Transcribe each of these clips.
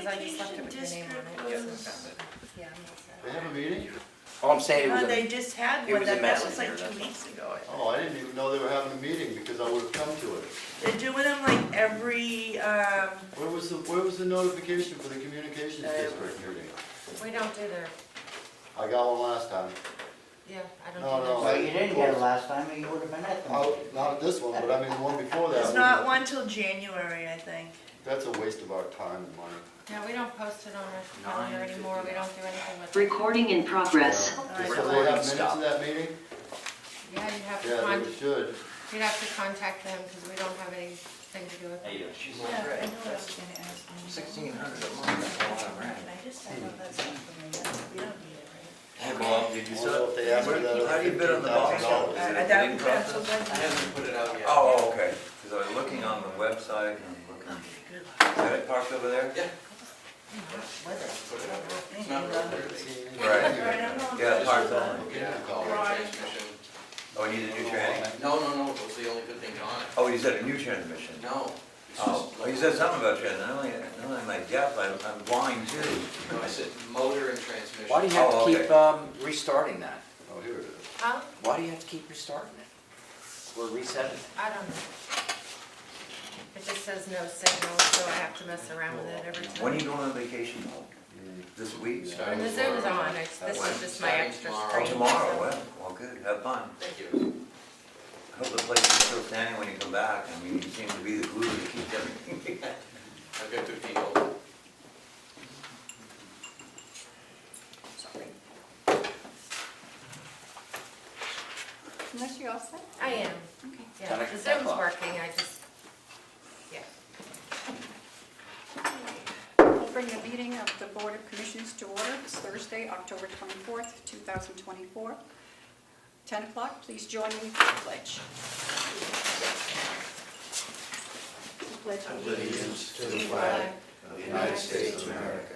I just left it with your name on it. Yeah, I'm all set. They have a meeting? Oh, I'm saying it was They just had it one, was a that was messenger, like 2 that's weeks ago. I think. Oh, I didn't even know they were having a meeting because I would have come to it. They're doing them like every, Where was the notification for the communications district meeting? We don't do their, I got one last time. yeah, I don't No, do no. theirs. Well, you didn't get it last time, or you would have been at the Oh, meeting. not this one, but I mean the one before that. there's not one till January, I think. That's a waste of our time and money. Yeah, we don't post it on our calendar anymore, we don't do anything with it. Recording in progress. So Alright, they so have minutes of that meeting? Yeah, you'd have to Yeah, they contact, should. you'd have to contact them, because we don't have anything to do with it. she's Yeah, I know what I was gonna ask. you. 1,600 a month, that's a lot of rent. I just said, oh, that's not for me, we don't need it, right? Hey Bob, did you I don't know if they asked for that how do you bid on the box? $15,000. Is it a That- bidding I'm process? so glad I you- haven't put it out yet. Oh, okay, because I was looking on the website and looking, Okay, good. is that it parked over there? Yeah, Weather. put it out. It's not real dirty. Right. Right, I'm not Yeah, sure. parked on. Yeah, power transmission. Oh, you need a new tranny? No, those are the only good things on it. Oh, you said a new transmission? No. it's Oh, just well, you said something about trans, not only am I deaf, I'm blind too. No, I said motor and transmission. Why do you have Oh, to okay. keep restarting that? Oh, here it is. Huh? Why do you have to keep restarting it? We're resetting it. I don't know. It just says no signal, so I have to mess around with it every time. When are you going on vacation, Bob? This week? When the Zoom's on, this is just my Starting extra tomorrow. Oh, screen. tomorrow, well, good, have fun. Thank you. I hope the place is still standing when you come back, I mean, you seem to be the glue that keeps everything together. I've got 2 people. Unless you all set? I am, Okay. yeah, Gotta the get that Zoom's clock. working, I just, yeah. We'll bring the meeting of the Board of Commissioners to order. It's Thursday, October 24th, 2024. 10 o'clock, please join me for the pledge. Pledge Allegiance to the flag of the United States of America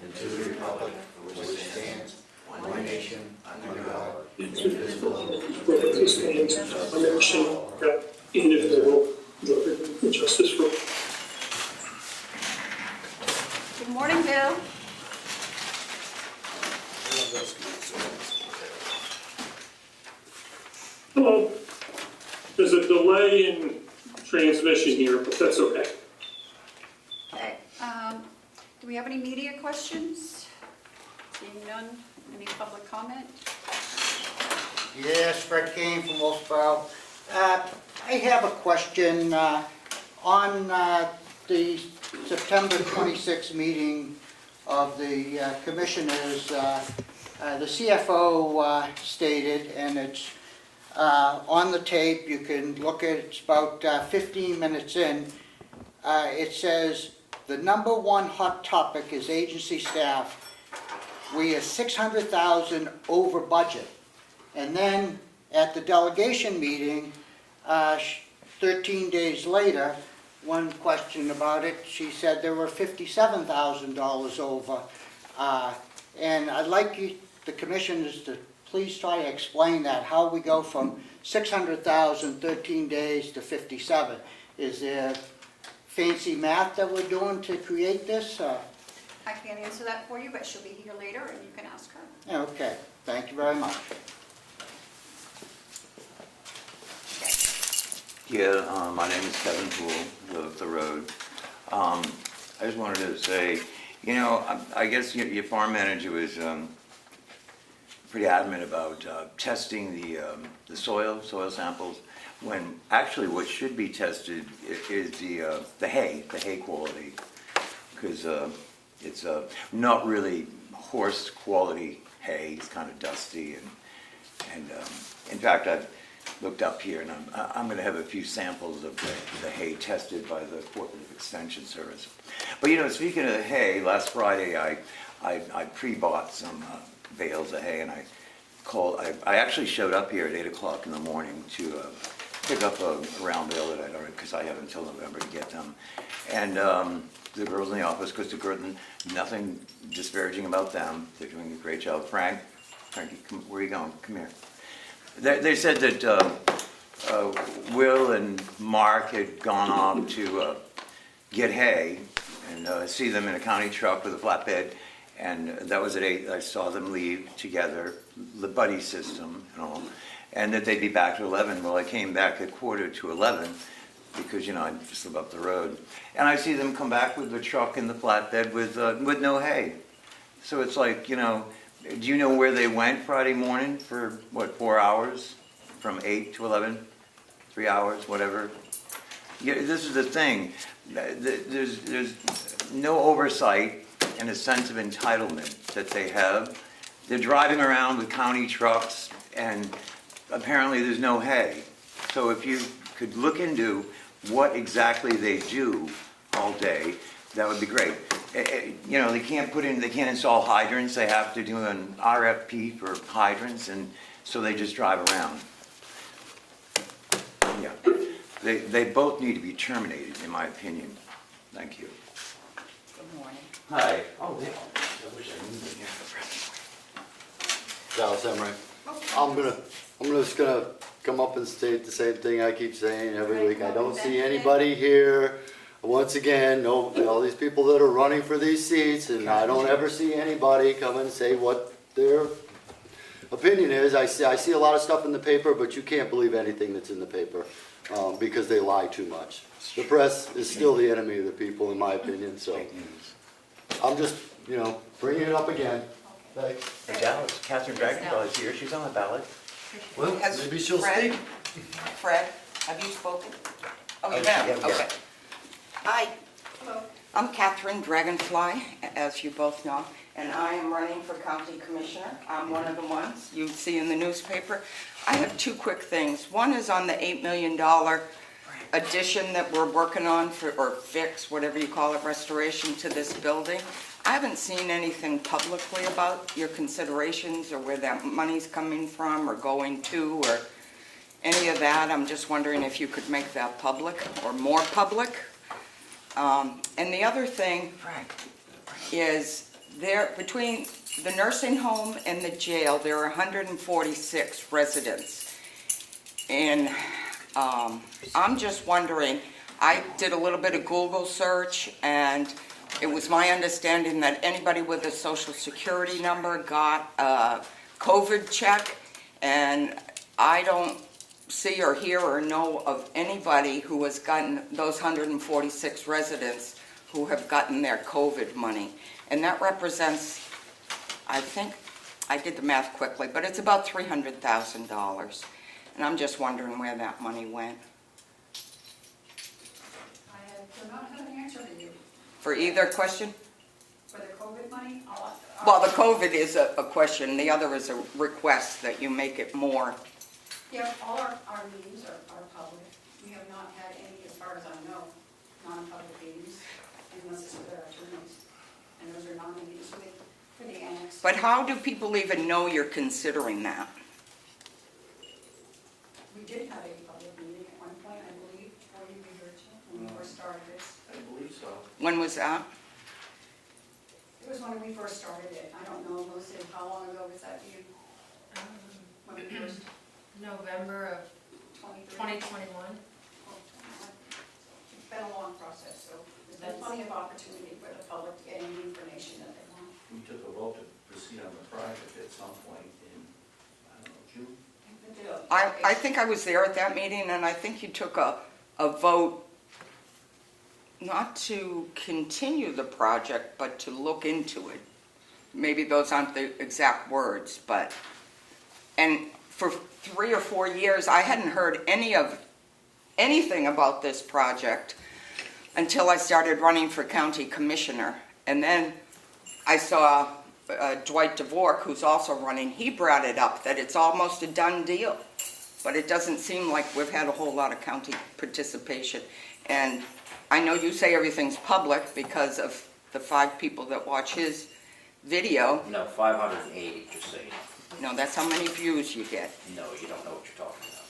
and to the republic for which it stands, one nation, under God, indivisible, with existence of one nation, indivisible, with justice for all. Good morning, Bill. Hello. There's a delay in transmission here, but that's okay. Okay, do we have any media questions? Seeing none, any public comment? Yes, Fred Kane from Wolfboro. I have a question on the September 26th meeting of the commissioners. The CFO stated, and it's on the tape, you can look at it, it's about 15 minutes in. It says, the number one hot topic is agency staff. We are $600,000 over budget. And then at the delegation meeting, 13 days later, one question about it, she said there were $57,000 over. And I'd like you, the commissioners, to please try to explain that, how we go from 600,000, 13 days to 57. Is there fancy math that we're doing to create this? I can't answer that for you, but she'll be here later and you can ask her. Okay, thank you very much. Yeah, my name is Kevin Poole, live up the road. I just wanted to say, you know, I guess your farm manager was pretty adamant about testing the soil samples, when actually what should be tested is the hay quality, because it's not really horse quality hay. It's kind of dusty, and in fact I've looked up here, and I'm going to have a few samples of the hay tested by the Cooperative Extension Service. But you know, speaking of the hay, last Friday I pre-bought some bales of hay, and I actually showed up here at 8 o'clock in the morning to pick up a round bale that I'd already, because I have until November to get them. And the girls in the office, Krista Gurton, nothing disparaging about them. They're doing a great job. Frankie, where are you going? Come here. They said that Will and Mark had gone off to get hay, and see them in a county truck with a flatbed. And that was at 8, I saw them leave together, the buddy system and all, and that they'd be back at 11. Well, I came back at 10:45 because, you know, I just live up the road. And I see them come back with the truck and the flatbed with no hay. So it's like, you know, do you know where they went Friday morning for, what, 4 hours? From 8 to 11? 3 hours, whatever. Yeah, this is the thing. There's no oversight and a sense of entitlement that they have. They're driving around with county trucks, and apparently there's no hay. So if you could look into what exactly they do all day, that would be great. You know, they can't install hydrants. They have to do an RFP for hydrants, and so they just drive around. Yeah, they both need to be terminated, in my opinion. Thank you. Good morning. Hi. Oh, yeah. I wish I knew that. Dallas Emery. I'm just gonna come up and state the same thing I keep saying every week. I don't see anybody here. Once again, no, all these people that are running for these seats, and I don't ever see anybody come and say what their opinion is. I see a lot of stuff in the paper, but you can't believe anything that's in the paper, because they lie too much. The press is still the enemy of the people, in my opinion, so I'm just, you know, bringing it up again. Thanks. Hey, Dallas, Catherine Dragonfly is here. She's on the ballot. Well, maybe she'll speak. Fred, have you spoken? Oh, you Oh, have? yeah, yeah. Okay. Hi, Hello. I'm Catherine Dragonfly, as you both know, and I am running for county commissioner. I'm one of the ones you see in the newspaper. I have two quick things. One is on the $8 million addition that we're working on for, or fix, whatever you call it, restoration to this building. I haven't seen anything publicly about your considerations or where that money's coming from or going to or any of that. I'm just wondering if you could make that public or more public. And the other thing is there, between the nursing home and the jail, there are 146 residents. And I'm just wondering, I did a little bit of Google search, and it was my understanding that anybody with a social security number got a COVID check, and I don't see or hear or know of anybody who has gotten, those 146 residents who have gotten their COVID money. And that represents, I think, I did the math quickly, but it's about $300,000. And I'm just wondering where that money went. I do not have an answer for you. For either question? For the COVID money, Well, the COVID is a question, the other is a request that you make it more. yeah, all our meetings are public. We have not had any, as far as I know, non-public meetings, unless it's with our attorneys. And those are non-meetings for the annex. But how do people even know you're considering that? We did have a public meeting at one point, I believe, before you referred to, when we first started this. I believe so. When was that? It was when we first started it. I don't know, Melissa, how long ago was that you, when we first, November of 23? 2021. It's been a long process, so there's been plenty of opportunity for the public to get any information that they want. We took a vote to proceed on the project at some point in, I don't know, June. I think I was there at that meeting, and I think you took a vote not to continue the project, but to look into it. Maybe those aren't the exact words, but, and for 3 or 4 years, I hadn't heard anything about this project until I started running for county commissioner. And then I saw Dwight DeVork, who's also running, he brought it up, that it's almost a done deal. But it doesn't seem like we've had a whole lot of county participation. And I know you say everything's public because of the 5 people that watch his video. No, 580, just so you know. No, that's how many views you get. No, you don't know what you're talking about.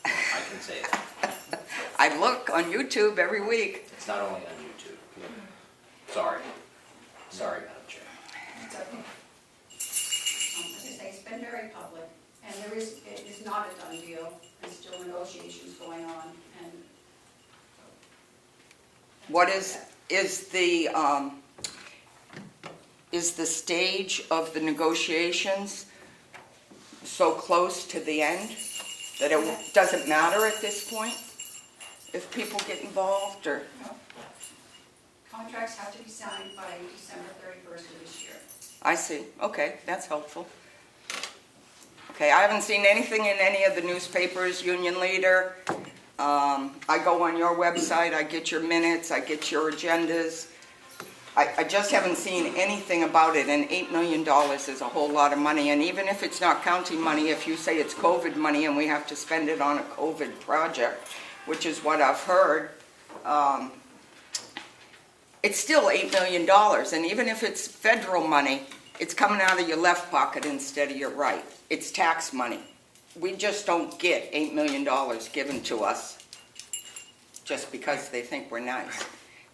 I can say that. I look on YouTube every week. It's not only on YouTube. Sorry. Sorry, Madam Chair. It's okay. As I say, it's been very public, and it is not a done deal. There's still negotiations going on, and What is is the stage of the negotiations so close to the end that it doesn't matter at this point if people get involved, or? Contracts have to be signed by December 31st of this year. I see, okay, that's helpful. Okay, I haven't seen anything in any of the newspapers, Union Leader. I go on your website, I get your minutes, I get your agendas. I just haven't seen anything about it, and $8 million is a whole lot of money. And even if it's not county money, if you say it's COVID money and we have to spend it on a COVID project, which is what I've heard, it's still $8 million. And even if it's federal money, it's coming out of your left pocket instead of your right. It's tax money. We just don't get $8 million given to us just because they think we're nice.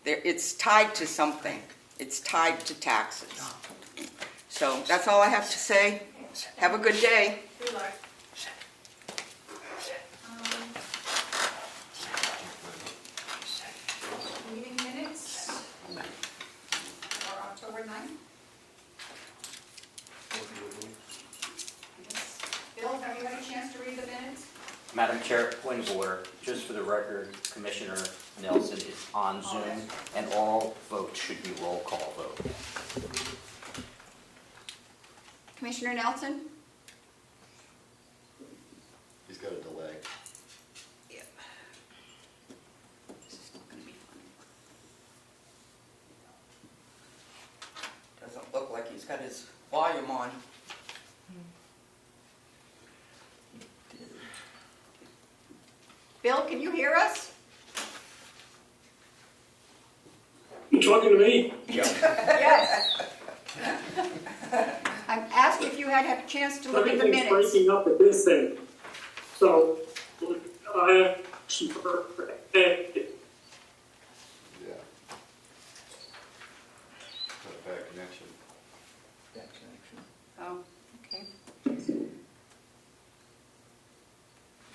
It's tied to something. It's tied to taxes. So that's all I have to say. Have a good day. Good luck. Meeting minutes for October 9th. Yes. Bill, have you had a chance to read the minutes? Madam Chair, point of order, just for the record, Commissioner Nelson is on Zoom, and all votes should be roll call vote. Commissioner Nelson? He's got a delay. Doesn't look like he's got his volume on. Bill, can you hear us? You talking to me? Yes. I'm asking if you had a chance to look at the Everything's minutes. breaking up at this end. So, I actually prefer, Yeah. Got a bad connection. Oh, okay.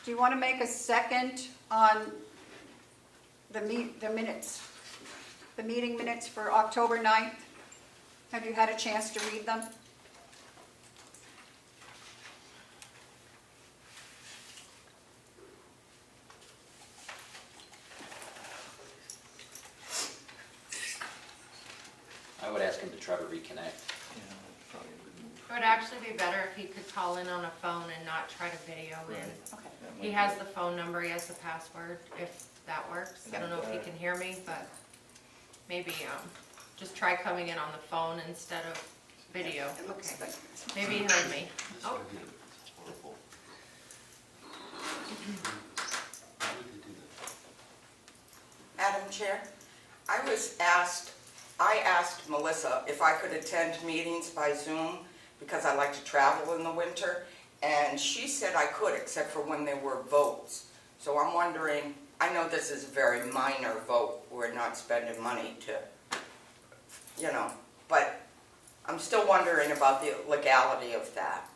Do you want to make a second on the minutes? The meeting minutes for October 9th? Have you had a chance to read them? I would ask him to try to reconnect. It would actually be better if he could call in on a phone and not try to video in. Okay. He has the phone number, he has the password, if that works. I don't know if he can hear me, but maybe, just try coming in on the phone instead of video. It looks Okay. like, Maybe he heard me. Oh, Madam Chair, I asked Melissa if I could attend meetings by Zoom because I like to travel in the winter, and she said I could except for when there were votes. So I'm wondering, I know this is a very minor vote, we're not spending money to, but I'm still wondering about the legality of that.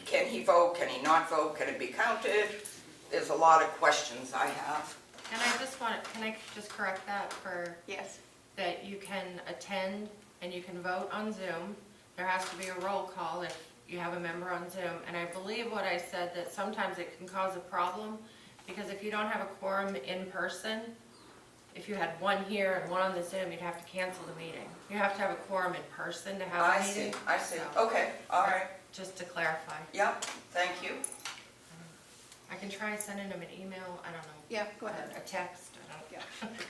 Can he vote, can he not vote, can it be counted? There's a lot of questions I have. and can I just correct that for, yes. that you can attend and you can vote on Zoom. There has to be a roll call if you have a member on Zoom. And I believe what I said, that sometimes it can cause a problem, because if you don't have a quorum in person, if you had one here and one on the Zoom, you'd have to cancel the meeting. You have to have a quorum in person to have a meeting. I see, So, okay, all right, just to clarify. yep, thank you. I can try sending them an email, I don't know. Yeah, go or ahead. a text, I don't. Yeah.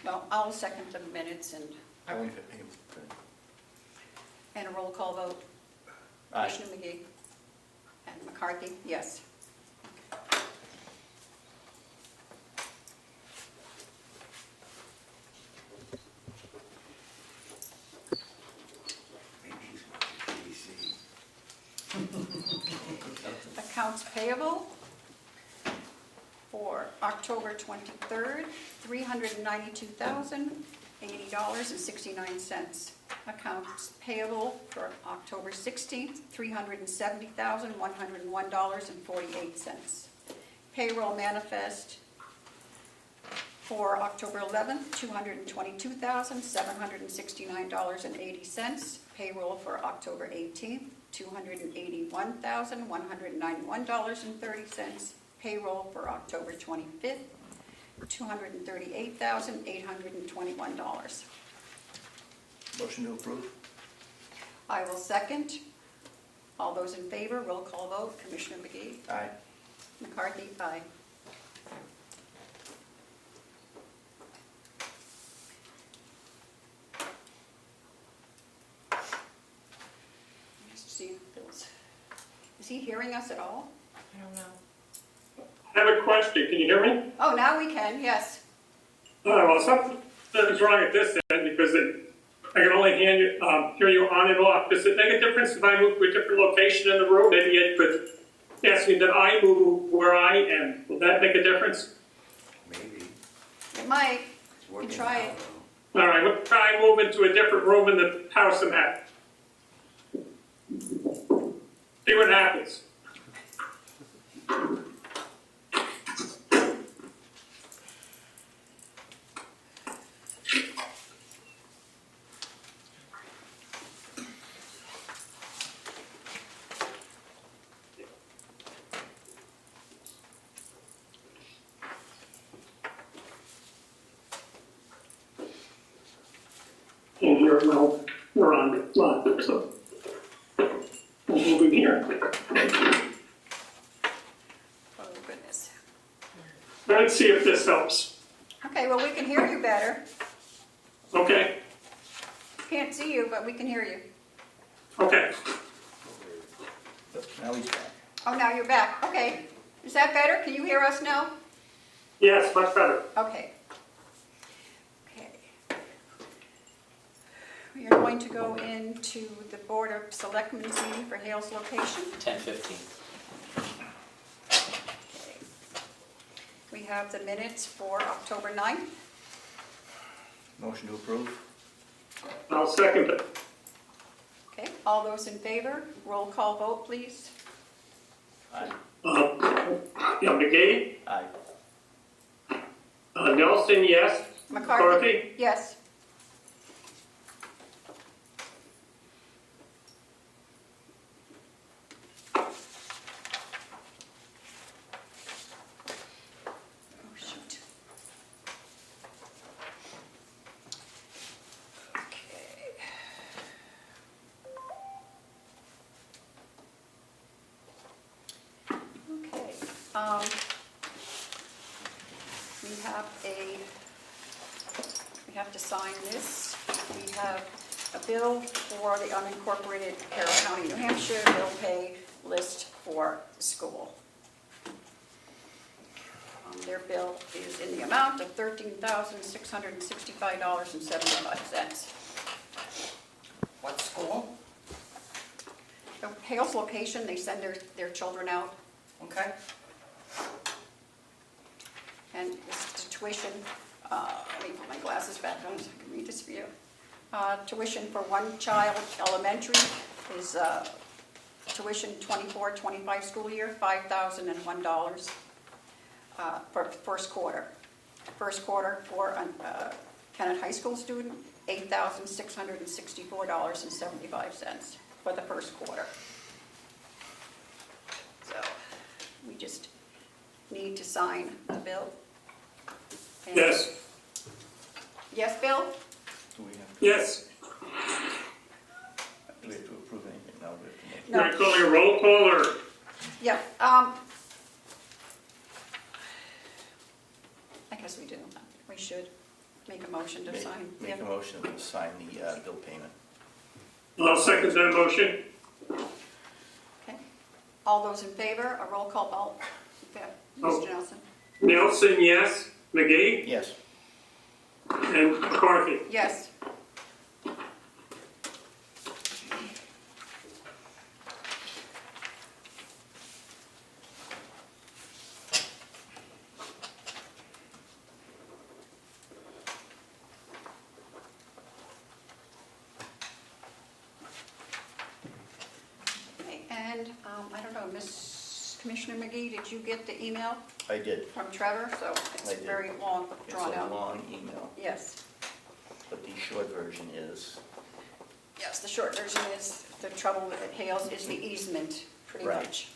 Well, I'll second the minutes and Okay. a roll call vote. Aye. Commissioner McGee? And McCarthy, yes. Accounts payable for October 23rd, $392,080.69. Accounts payable for October 16th, $370,101.48. Payroll manifest For October 11th, $222,769.80. Payroll for October 18th, $281,191.30. Payroll for October 25th, $238,821. Motion to approve? I will second. All those in favor, roll call vote. Commissioner McGee? Aye. McCarthy? Aye. Just see Bill's. Is he hearing us at all? I don't know. I have a question, can you hear me? Oh, now we can, yes. Well, something's wrong at this end, because I can only hear you on and off. Does it make a difference if I move to a different location in the room? Maybe it could ask me that I move where I am. Will that make a difference? Maybe. It might. It's working try now, it. though. All right, we'll try and move into a different room in the house I'm at. See what happens. And here, well, we're on live, so we're moving here. Oh, goodness. Let's see if this helps. Okay, well, we can hear you better. Okay, Can't see you, but we can hear you. okay. Now he's back. Oh, now you're back. Okay. Is that better? Can you hear us now? Yes, much better. Okay. Okay. We are going to go into the Board of Selectmen's meeting for Hale's location. 10:15. Okay. We have the minutes for October 9th. Motion to approve? I'll second it. Okay, all those in favor, roll call vote, please. Aye. Yeah, McGee, Aye. Nelson, yes. McCarthy? Yes. Oh, shoot. Okay. Okay, we have to sign this. We have a bill for the unincorporated Carroll County, New Hampshire bill pay list for the school. Their bill is in the amount of $13,665.75. What school? The Hale's location, they send their children out. Okay. And this tuition, let me put my glasses back on so I can read this for you. Tuition for one child, elementary, is tuition 24-25 school year, $5,001 for first quarter. First quarter for a Kennett High School student, $8,664.75 for the first quarter. So we just need to sign the bill. And- Yes, Yes, Bill? Do we have, yes. do we have to approve anything? No, we have to make. No. You're calling a roll call, or? Yeah, I guess we do. We should make a motion to sign. Make a motion to sign the bill payment. I'll second that motion. Okay. All those in favor, a roll call vote. Okay. Oh. Mr. Nelson? Nelson, yes. McGee Yes. and McCarthy. Yes. Okay, and I don't know, Commissioner McGee, did you get the email I did. from Trevor? So it's I did. very long, It's drawn a out. long email, Yes, but the short version is, yes, the short version is, the trouble with Hales is the easement, pretty Right. much.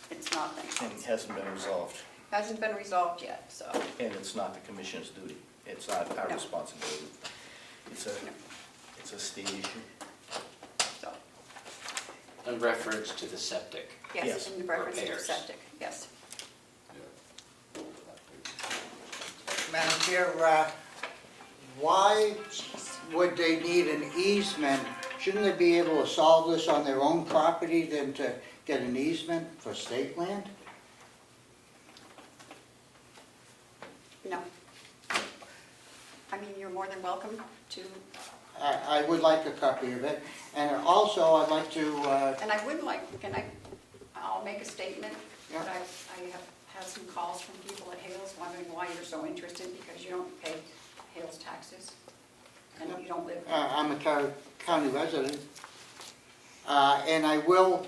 It's nothing. and it hasn't been resolved, Hasn't been resolved yet, so. and it's not the commission's duty. It's not our No. responsibility. It's a, No. it's a state issue. So, In reference to the septic. yes, Yes. in reference to the Repairs. septic, yes. Madam Chair, why would they need an easement? Shouldn't they be able to solve this on their own property than to get an easement for state land? No. I mean, you're more than welcome to, I would like a copy of it, and also I'd like to, and I would like, I'll make a statement, Yeah. but I have had some calls from people at Hales wondering why you're so interested, because you don't pay Hales taxes, and you don't live there. I'm a county resident, and I will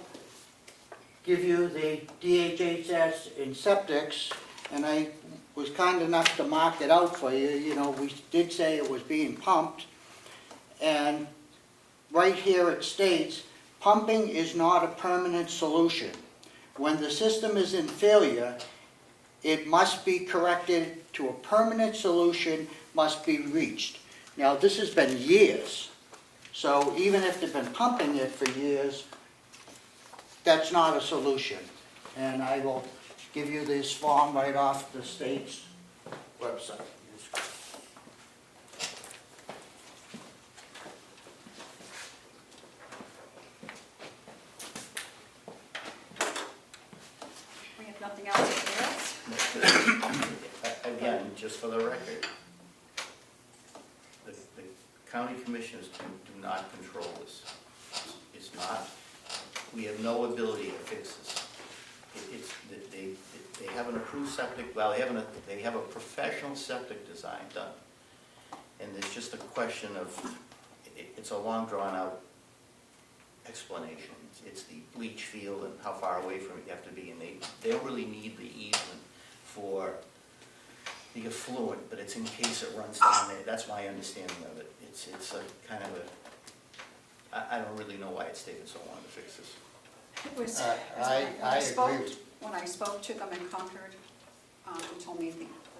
give you the DHHS in septics, and I was kind enough to mark it out for you. You know, we did say it was being pumped, and right here it states, pumping is not a permanent solution. When the system is in failure, it must be corrected to a permanent solution must be reached. Now, this has been years, so even if they've been pumping it for years, that's not a solution. And I will give you this form right off the state's website. We have nothing else at Hales? Again, just for the record, the county commissioners do not control this. It's not, we have no ability to fix this. They have an approved septic, well, they have a professional septic design done. And it's just a question of, it's a long drawn out explanation. It's the leach field and how far away from it you have to be, and they don't really need the easement for the effluent, but it's in case it runs down there. That's my understanding of it. It's a kind of a, I don't really know why it's taken so long to fix this. It was, I agree. when I spoke to them in Concord, they told me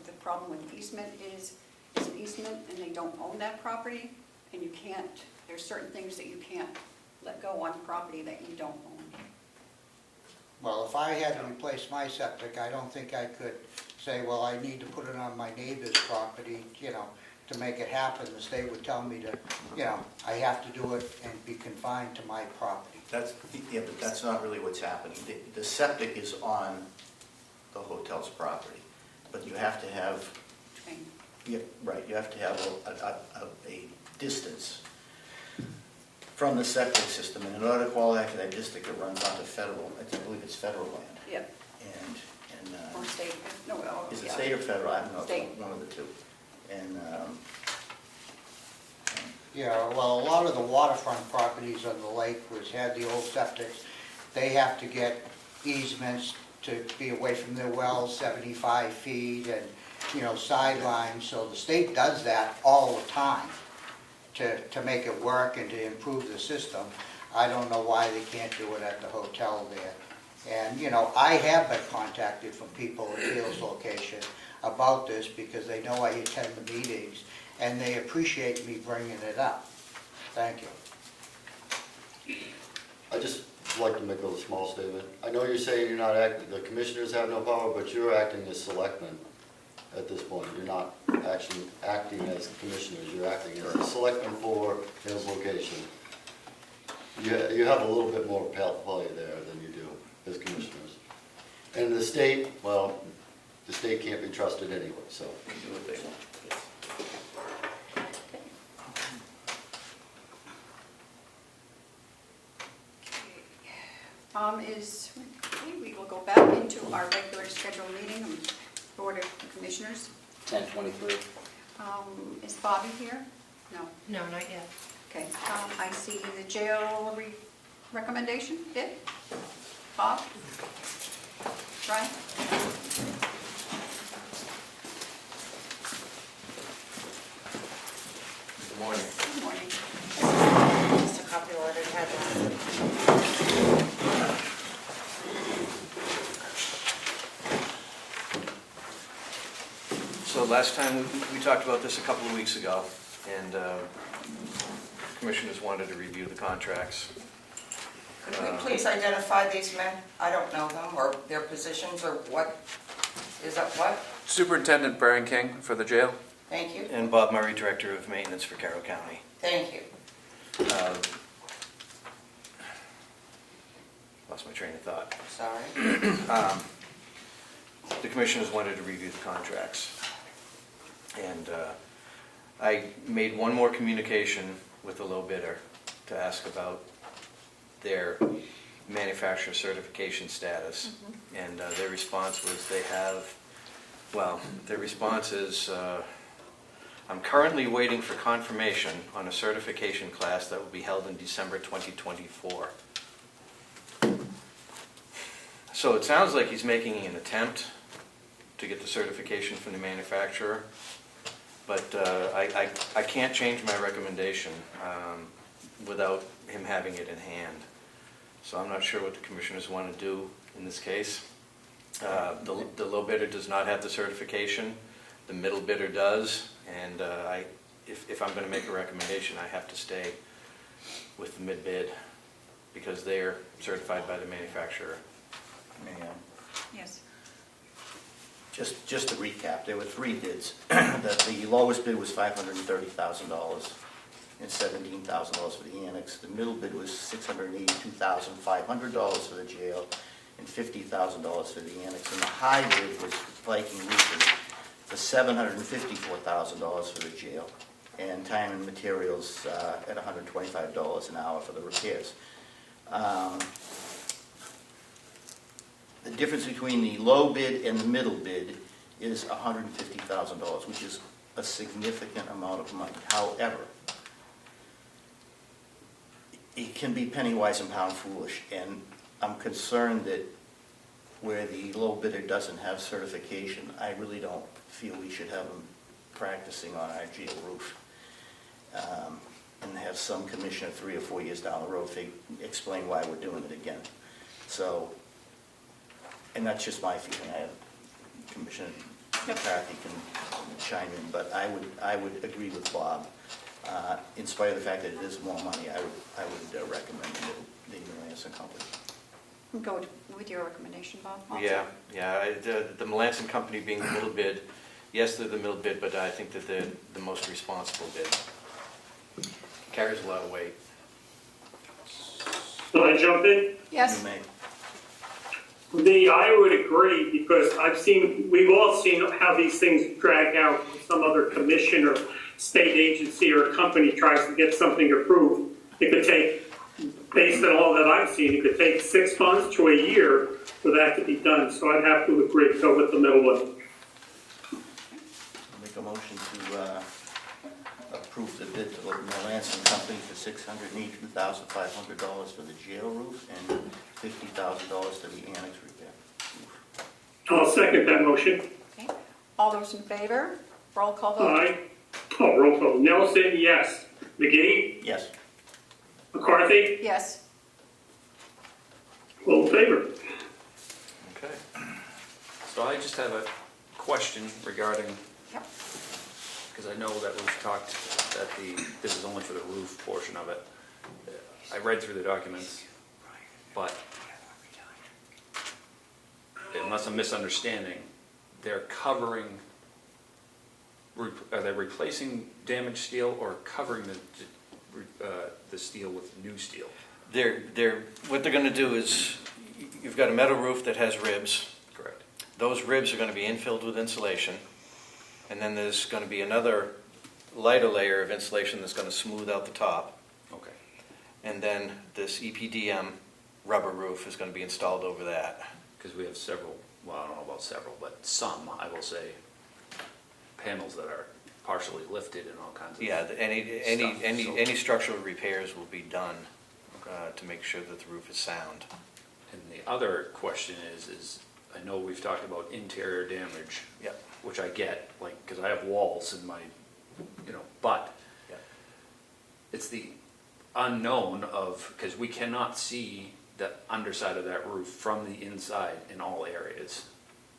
the problem with easement is it's an easement and they don't own that property, and you can't, there's certain things that you can't let go on property that you don't own. Well, if I had to replace my septic, I don't think I could say, well, I need to put it on my neighbor's property, you know, to make it happen. The state would tell me to, you know, I have to do it and be confined to my property. Yeah, but that's not really what's happening. The septic is on the hotel's property, but you have to have, Train. yeah, right, you have to have a distance from the septic system, and in order to qualify for that district, it runs onto federal, I believe it's federal land. Yep, And, or state, no, well, is it yeah. state or federal? I don't know, State. it's one of the two. And, Yeah, well, a lot of the waterfront properties on the lake which had the old septics, they have to get easements to be away from their wells, 75 feet, and, you know, sidelines. So the state does that all the time to make it work and to improve the system. I don't know why they can't do it at the hotel there. And, you know, I have been contacted from people at Hales location about this because they know I attend the meetings and they appreciate me bringing it up. Thank you. I just like to make a small statement. I know you're saying you're not acting, the commissioners have no power, but you're acting as selectmen at this point. You're not actually acting as commissioners, you're acting as a selectman for his location. You have a little bit more play there than you do as commissioners. And the state, well, the state can't be trusted anyway, so. they do what they want. Yes. We will go back into our regular scheduled meeting of Board of Commissioners. 10:23. Is Bobby here? No. No, not yet. Okay, I see the jail recommendation, did? Bob? Ryan? Good morning. Good morning. Just a copy of what I had last. So last time, we talked about this a couple of weeks ago, and commissioners wanted to review the contracts. Could we please identify these men? I don't know them, or their positions, or what, is that what? Superintendent Brian King for the jail. Thank you, And Bob Murray, Director of Maintenance for Carroll County. thank you. Lost my train of thought. Sorry. The commissioners wanted to review the contracts. And I made one more communication with the low bidder to ask about their manufacturer certification status. And their response was they have, well, their response is, I'm currently waiting for confirmation on a certification class that will be held in December 2024. So it sounds like he's making an attempt to get the certification from the manufacturer, but I can't change my recommendation without him having it in hand. So I'm not sure what the commissioners want to do in this case. The low bidder does not have the certification, the middle bidder does, and if I'm going to make a recommendation, I have to stay with the mid bid because they're certified by the manufacturer. Yes. Just to recap, there were three bids. The lowest bid was $530,000 and $17,000 for the annex. The middle bid was $682,500 for the jail and $50,000 for the annex. And the high bid was Viking Roofing for $754,000 for the jail and time and materials at $125 an hour for the repairs. The difference between the low bid and the middle bid is $150,000, which is a significant amount of money. However, it can be penny wise and pound foolish, and I'm concerned that where the low bidder doesn't have certification, I really don't feel we should have them practicing on our jail roof. And have some commissioner 3 or 4 years down the road explain why we're doing it again. So, and that's just my feeling. Commissioner McCarthy can chime in, but I would agree with Bob. In spite of the fact that it is more money, I would recommend the Melanson Company. Go with your recommendation, Bob? Also. Yeah. The Melanson Company being the middle bid, yes, they're the middle bid, but I think that they're the most responsible bid. Carries a lot of weight. Will I jump in? Yes. You may. I would agree, because we've all seen how these things drag out when some other commission or state agency or company tries to get something approved. It could take, based on all that I've seen, it could take 6 months to a year for that to be done. So I'd have to agree, go with the middle one. Make a motion to approve the bid to the Melanson Company for $682,500 for the jail roof and $50,000 for the annex repair. I'll second that motion. Okay. All those in favor? Roll call vote. Aye. Oh, roll call. Nelson, yes. McGee? Yes. McCarthy? Yes. All in favor? Okay. So I just have a question regarding, Yep. because I know that we've talked that this is only for the roof portion of it. I read through the documents, but unless I'm misunderstanding, they're covering, are they replacing damaged steel or covering the steel with new steel? What they're going to do is, you've got a metal roof that has ribs. Correct. Those ribs are going to be infilled with insulation, and then there's going to be another lighter layer of insulation that's going to smooth out the top, Okay. and then this EPDM rubber roof is going to be installed over that. Because we have several, well, I don't know about several, but some, I will say, panels that are partially lifted and all kinds of Yeah, stuff. any structural repairs will be done to make sure that the roof is sound. And the other question is I know we've talked about interior damage. Yep. Which I get, like, because I have walls in my, but Yep. it's the unknown of, because we cannot see the underside of that roof from the inside in all areas.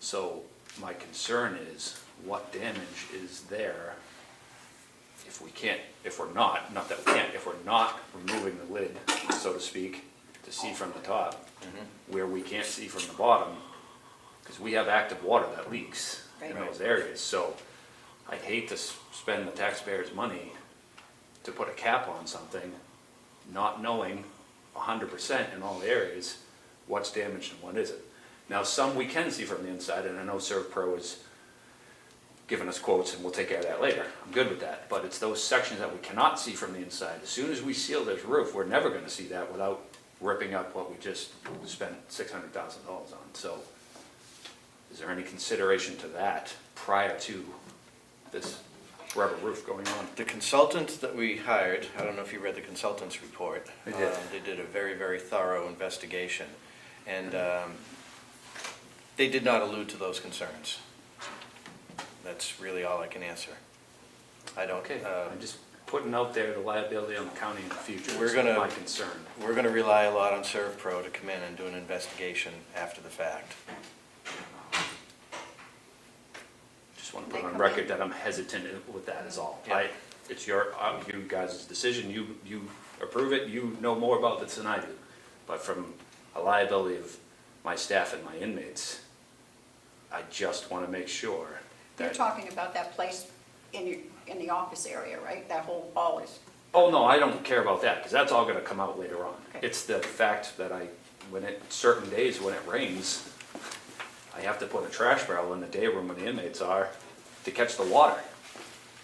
So my concern is what damage is there if we're not removing the lid, so to speak, to see from the top, where we can't see from the bottom, because we have active water that leaks in Right. those areas. So I hate to spend the taxpayers' money to put a cap on something, not knowing 100% in all areas what's damaged and what isn't. Now, some we can see from the inside, and I know ServPro is giving us quotes, and we'll take care of that later. I'm good with that, but it's those sections that we cannot see from the inside. As soon as we seal this roof, we're never gonna see that without ripping up what we just spent $600,000 on. So is there any consideration to that prior to this rubber roof going on? The consultant that we hired, I don't know if you read the consultant's report. I did. They did a very, very thorough investigation, and they did not allude to those concerns. That's really all I can answer. I don't, Okay, I'm just putting out there the liability on the county in the future We're is gonna- my concern. we're gonna rely a lot on ServPro to come in and do an investigation after the fact. Just want to put on record that I'm hesitant with that is all. Yeah. It's you guys' decision, you approve it, you know more about this than I do. But from a liability of my staff and my inmates, I just want to make sure You're that. talking about that place in the office area, right? That whole hall is, Oh, no, I don't care about that, because that's all gonna come out later on. Okay. It's the fact that certain days when it rains, I have to put a trash barrel in the day room where the inmates are to catch the water.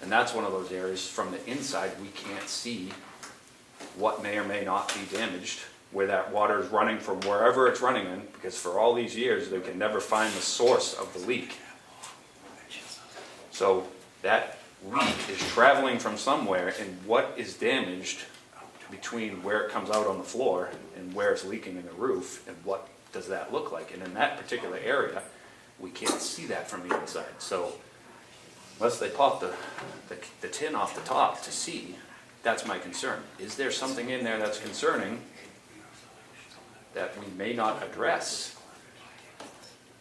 And that's one of those areas from the inside, we can't see what may or may not be damaged, where that water is running from wherever it's running in, because for all these years, they can never find the source of the leak. So that leak is traveling from somewhere, and what is damaged between where it comes out on the floor and where it's leaking in the roof, and what does that look like? And in that particular area, we can't see that from the inside. So unless they pop the tin off the top to see, that's my concern. Is there something in there that's concerning that we may not address?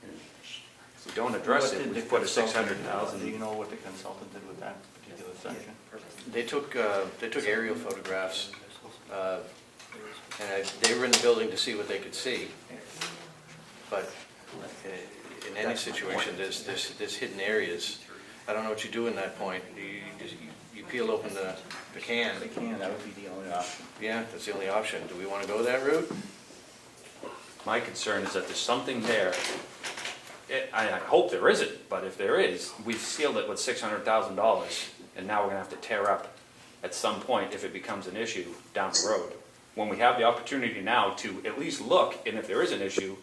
And if we don't address it, we put a $600,000. Do you know what the consultant did with that particular section? They took aerial photographs, and they were in the building to see what they could see. But in any situation, there's hidden areas. I don't know what you do in that point. You peel open the can. They can, that would be the only option. Yeah, that's the only option. Do we want to go that route? My concern is that there's something there. I hope there isn't, but if there is, we've sealed it with $600,000, and now we're gonna have to tear up at some point if it becomes an issue down the road. When we have the opportunity now to at least look, and if there is an issue,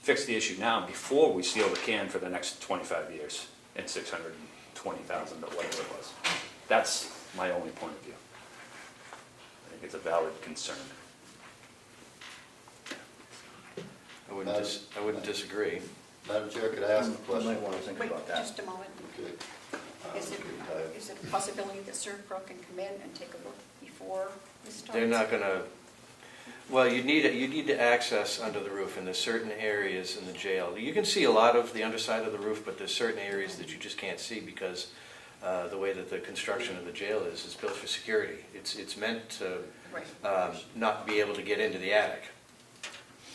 fix the issue now before we seal the can for the next 25 years and $620,000 or whatever it was. That's my only point of view. I think it's a valid concern. I wouldn't disagree. Madam Chair, could I ask a You question? might want to think wait, about that. just a moment. Okay. Is it a possibility that ServPro can come in and take a look before this starts? They're not gonna, well, you need to access under the roof, and there's certain areas in the jail. You can see a lot of the underside of the roof, but there's certain areas that you just can't see because the way that the construction of the jail is built for security. It's meant to Right. not be able to get into the attic.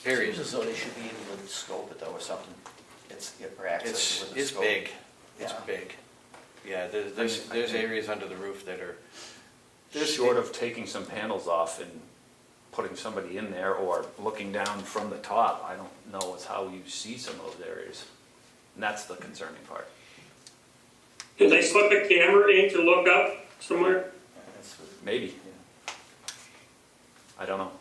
Period. Seems as though they should be able to scope it though or something. Or access it with a It's scope. big. It's Yeah. big. Yeah, there's areas under the roof that are. Short of taking some panels off and putting somebody in there or looking down from the top, I don't know as how you see some of those areas. And that's the concerning part. Did they slip a camera in to look up somewhere? Maybe. I don't know.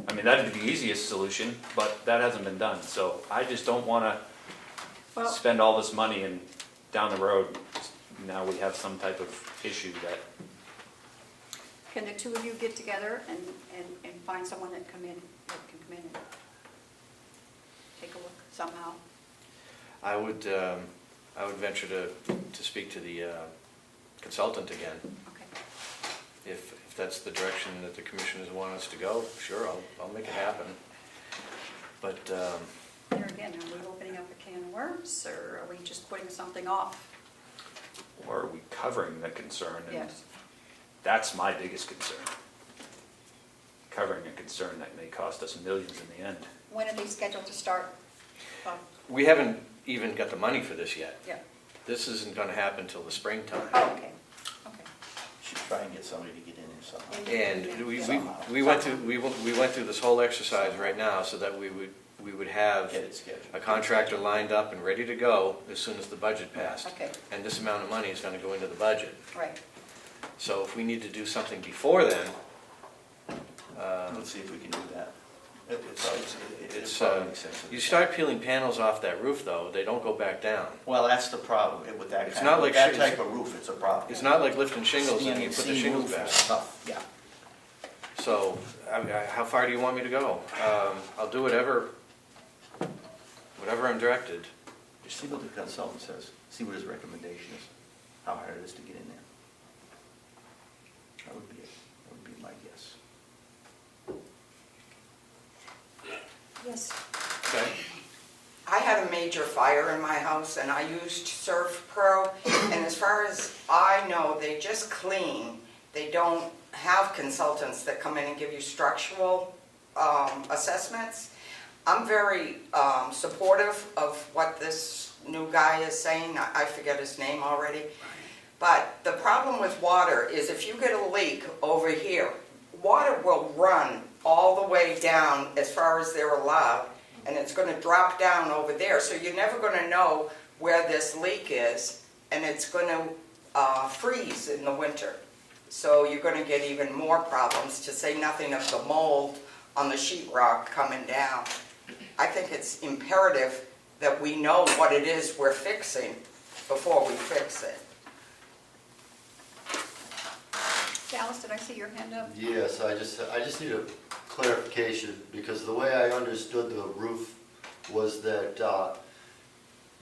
I mean, that'd be the easiest solution, but that hasn't been done. So I just don't want to Well, spend all this money and down the road, now we have some type of issue that, can the two of you get together and find someone that can come in somehow? I would venture to speak to the consultant again. Okay. If that's the direction that the commissioners want us to go, sure, I'll make it happen. But, There again, are we opening up a can of worms, or are we just putting something off? Or are we covering the concern? And Yes. that's my biggest concern. Covering a concern that may cost us millions in the end. When are they scheduled to start? we haven't even got the money for this yet. Yeah. This isn't gonna happen till the springtime. Oh, okay, okay. Should try and get somebody to get in there somehow. And we went through this whole exercise right now so that we would have Get it scheduled. a contractor lined up and ready to go as soon as the budget passed. Okay. And this amount of money is gonna go into the budget. Right. So if we need to do something before then, Let's see if we can do that. it's, probably makes sense. you start peeling panels off that roof though, they don't go back down. Well, that's the problem with that It's kind not of, like that shit- type of roof, it's a problem. It's not like lifting shingles and you put the CNC shingles roof back. is tough, yeah. So, how far do you want me to go? I'll do whatever I'm directed. Just see what the consultant says, see what his recommendation is, how hard it is to get in there. That would be my guess. Yes. Okay? I had a major fire in my house and I used Surf Pro, and as far as I know, they just clean. They don't have consultants that come in and give you structural assessments. I'm very supportive of what this new guy is saying. I forget his name already. But the problem with water is if you get a leak over here, water will run all the way down as far as they're allowed, and it's going to drop down over there. So you're never going to know where this leak is, and it's going to freeze in the winter. So you're going to get even more problems, to say nothing of the mold on the sheetrock coming down. I think it's imperative that we know what it is we're fixing before we fix it. Dallas, did I see your hand up? Yes, I just need a clarification, because the way I understood the roof was that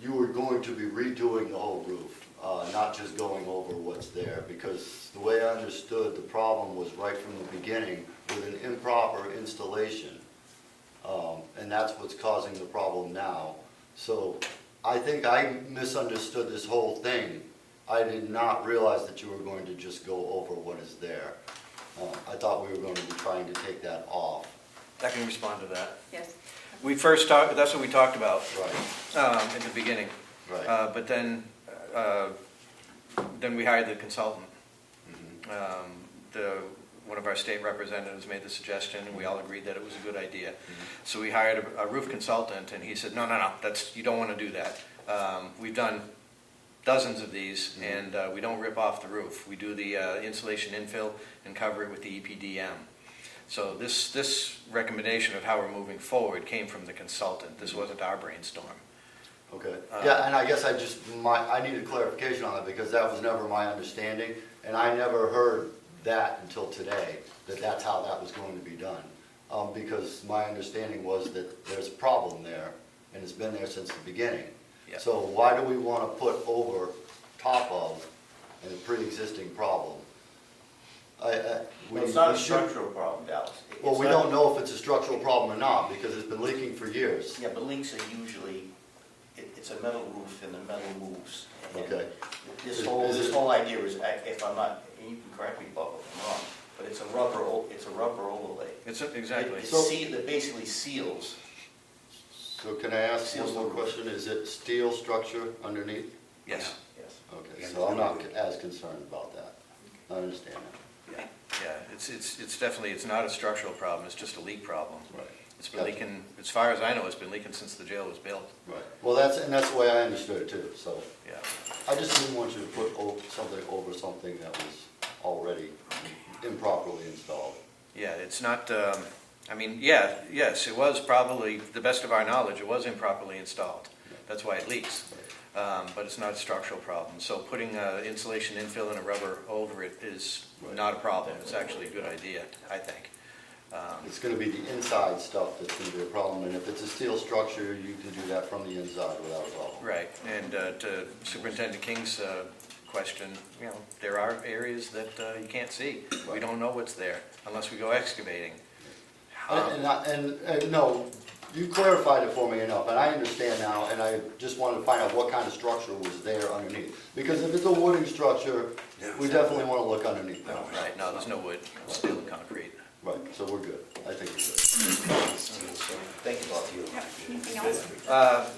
you were going to be redoing the whole roof, not just going over what's there, because the way I understood, the problem was right from the beginning with an improper installation. And that's what's causing the problem now. So I think I misunderstood this whole thing. I did not realize that you were going to just go over what is there. I thought we were going to be trying to take that off. I can respond to that. Yes. We first talked, that's what we talked about Right, in the beginning. right. But then we hired the consultant. Mhm. One of our state representatives made the suggestion, and we all agreed that it was a good idea. Mhm. So we hired a roof consultant, and he said, no, you don't want to do that. We've done dozens of these, and we don't rip off the roof. We do the insulation infill and cover it with the EPDM. So this recommendation of how we're moving forward came from the consultant. This wasn't our brainstorm. Okay, yeah, and I guess I need a clarification on that, because that was never my understanding, and I never heard that until today, that that's how that was going to be done. Because my understanding was that there's a problem there, and it's been there since the beginning. Yeah. So why do we want to put over top of a pre-existing problem? Well, it's not a structural problem, Dallas. Well, It's we not- don't know if it's a structural problem or not, because it's been leaking for years. Yeah, but leaks are usually, it's a metal roof and the metal moves. And Okay. This Is this it- whole idea is, if I'm not, and you can correct me, Bob, if I'm wrong, but it's a rubber overlay. Exactly. It basically seals. So can I ask Seals one more the roof. question? Is it steel structure underneath? Yes. Yes. Okay, so I'm not as concerned about that. I understand that. Yeah, it's definitely, it's not a structural problem, it's just a leak problem. Right. It's been leaking, as far as I know, it's been leaking since the jail was built. Right. Well, that's the way I understood it too, so Yeah. I just didn't want you to put something over something that was already improperly installed. Yeah, it's not, yes, it was probably, the best of our knowledge, it was improperly installed. That's why it leaks. But it's not a structural problem. So putting insulation infill and a rubber over it is not a problem. It's actually a good idea, I think. It's gonna be the inside stuff that's gonna be a problem, and if it's a steel structure, you can do that from the inside without a problem. Right, and to Superintendent King's question, you know, there are areas that you can't see. We don't know what's there unless we go excavating. No, you clarified it for me enough, and I understand now, and I just wanted to find out what kind of structure was there underneath. Because if it's a wooden structure, we definitely wanna look underneath that. Right, no, there's no wood, steel and concrete. Right, so we're good, I think we're good. Thank you both of you. Anything else?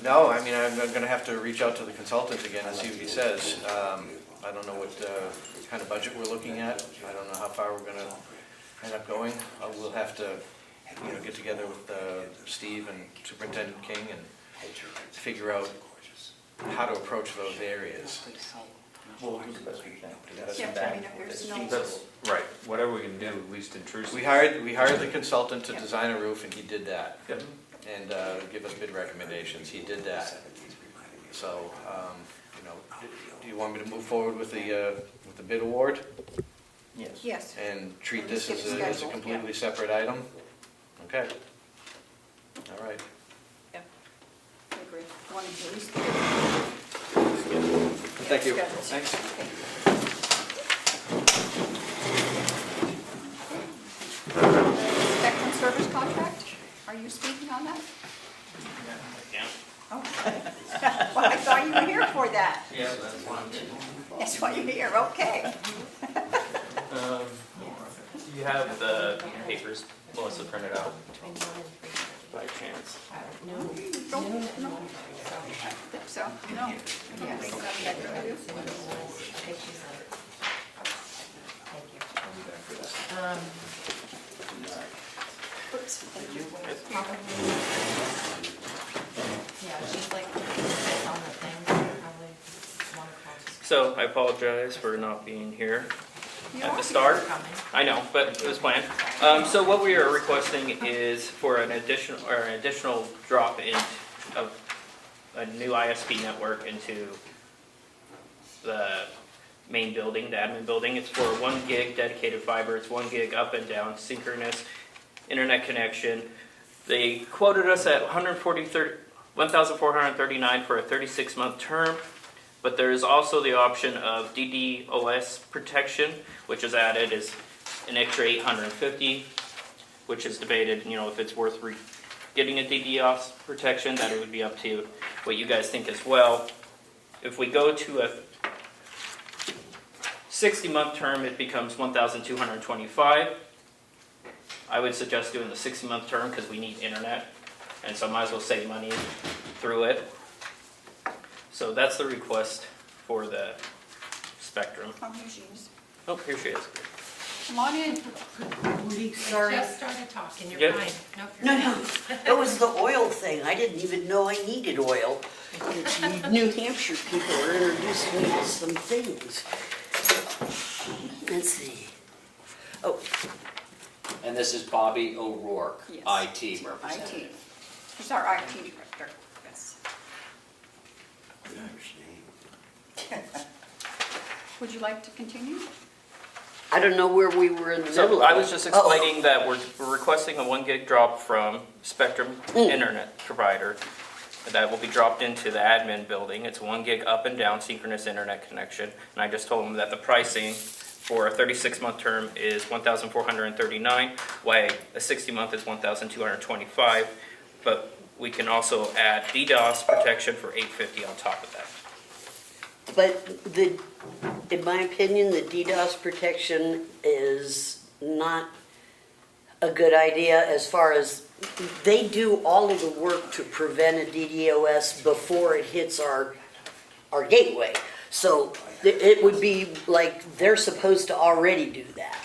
No, I mean, I'm gonna have to reach out to the consultant again and see what he says. I don't know what kind of budget we're looking at. I don't know how far we're gonna end up going. We'll have to, you know, get together with Steve and Superintendent King and figure out how to approach those areas. We'll do the best we can. Yeah, I mean, if there's no. That's right, whatever we can do, at least intrusive. We hired the consultant to design a roof, and he did that. Yep. And give us bid recommendations. He did that. So, you know, do you want me to move forward with the bid award Yes. Yes. and treat Just this get as it a scheduled, completely separate item? Okay. All right. Yeah, I agree. One of these. Thank you. Scheduled. Thanks. Spectrum service contract, are you speaking on that? Yeah. Oh, well, I thought you were here for that. Yeah, that's one. That's why you're here, okay. You have the papers Melissa printed out by chance. No, no. I think so, no. Oops, thank you. Yeah, she's like, on the thing, probably one o'clock. So I apologize for not being here You at are the start. Coming. I know, but it was planned. So what we are requesting is for an additional drop in of a new ISP network into the main building, the admin building. It's for 1 gig dedicated fiber. It's 1 gig up and down synchronous internet connection. They quoted us at $1,439 for a 36-month term. But there is also the option of DDoS protection, which is added as an extra $850, which is debated, you know, if it's worth getting a DDoS protection, that it would be up to what you guys think as well. If we go to a 60-month term, it becomes $1,225. I would suggest doing the 60-month term because we need internet, and so I might as well save money through it. So that's the request for the Spectrum. Oh, here she is. Oh, here she is. Come on in. Sorry. Just started talking, you're Yep. fine. Nope, you're No, fine. no, it was the oil thing. I didn't even know I needed oil. New Hampshire people are introducing me to some things. Let's see. Oh, And this is Bobby O'Rourke, Yes. IT IT. representative. She's our IT director. Yes. Would you like to continue? I don't know where we were in the middle So of. I was just explaining that we're requesting a 1 gig drop from Spectrum internet provider. That will be dropped into the admin building. It's 1 gig up and down synchronous internet connection. And I just told them that the pricing for a 36-month term is $1,439, while a 60-month is $1,225. But we can also add DDoS protection for $850 on top of that. But in my opinion, the DDoS protection is not a good idea as far as they do all of the work to prevent a DDoS before it hits our gateway. So it would be like they're supposed to already do that.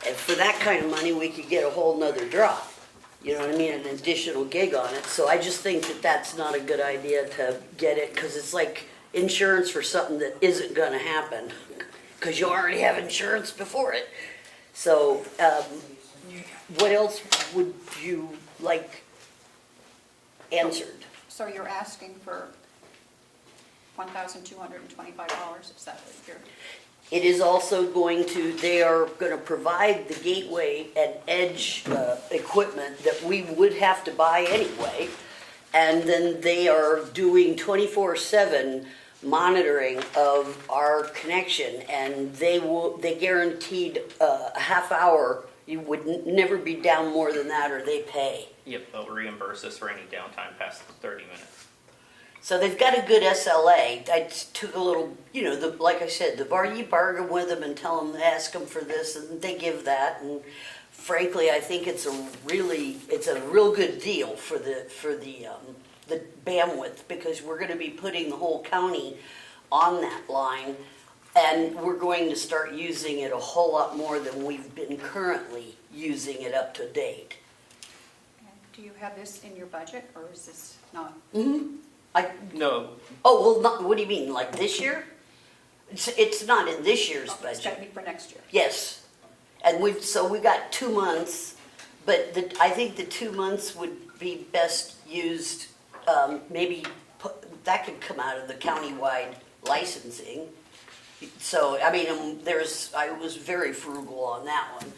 And for that kind of money, we could get a whole nother drop. You know what I mean? An additional gig on it. So I just think that that's not a good idea to get it because it's like insurance for something that isn't going to happen because you already have insurance before it. So what else would you like answered? So you're asking for $1,225, is that what you're? It is also they are gonna provide the gateway and edge equipment that we would have to buy anyway. And then they are doing 24/7 monitoring of our connection, and they guaranteed a half hour. You would never be down more than that, or they pay. Yep, they'll reimburse us for any downtime past 30 minutes. So they've got a good SLA. I just took a little, like I said, you bargain with them and tell them, ask them for this, and they give that. And frankly, I think it's a real good deal for the bandwidth, because we're going to be putting the whole county on that line, and we're going to start using it a whole lot more than we've been currently using it up to date. Do you have this in your budget, or is this not? Mm-hmm. No, Oh, well, what do you mean, like this year? It's not in this year's Okay, it's budget. gotta be for next year. Yes. And we got 2 months, but I think the 2 months would be best used, that could come out of the countywide licensing. So, I mean, I was very frugal on that one.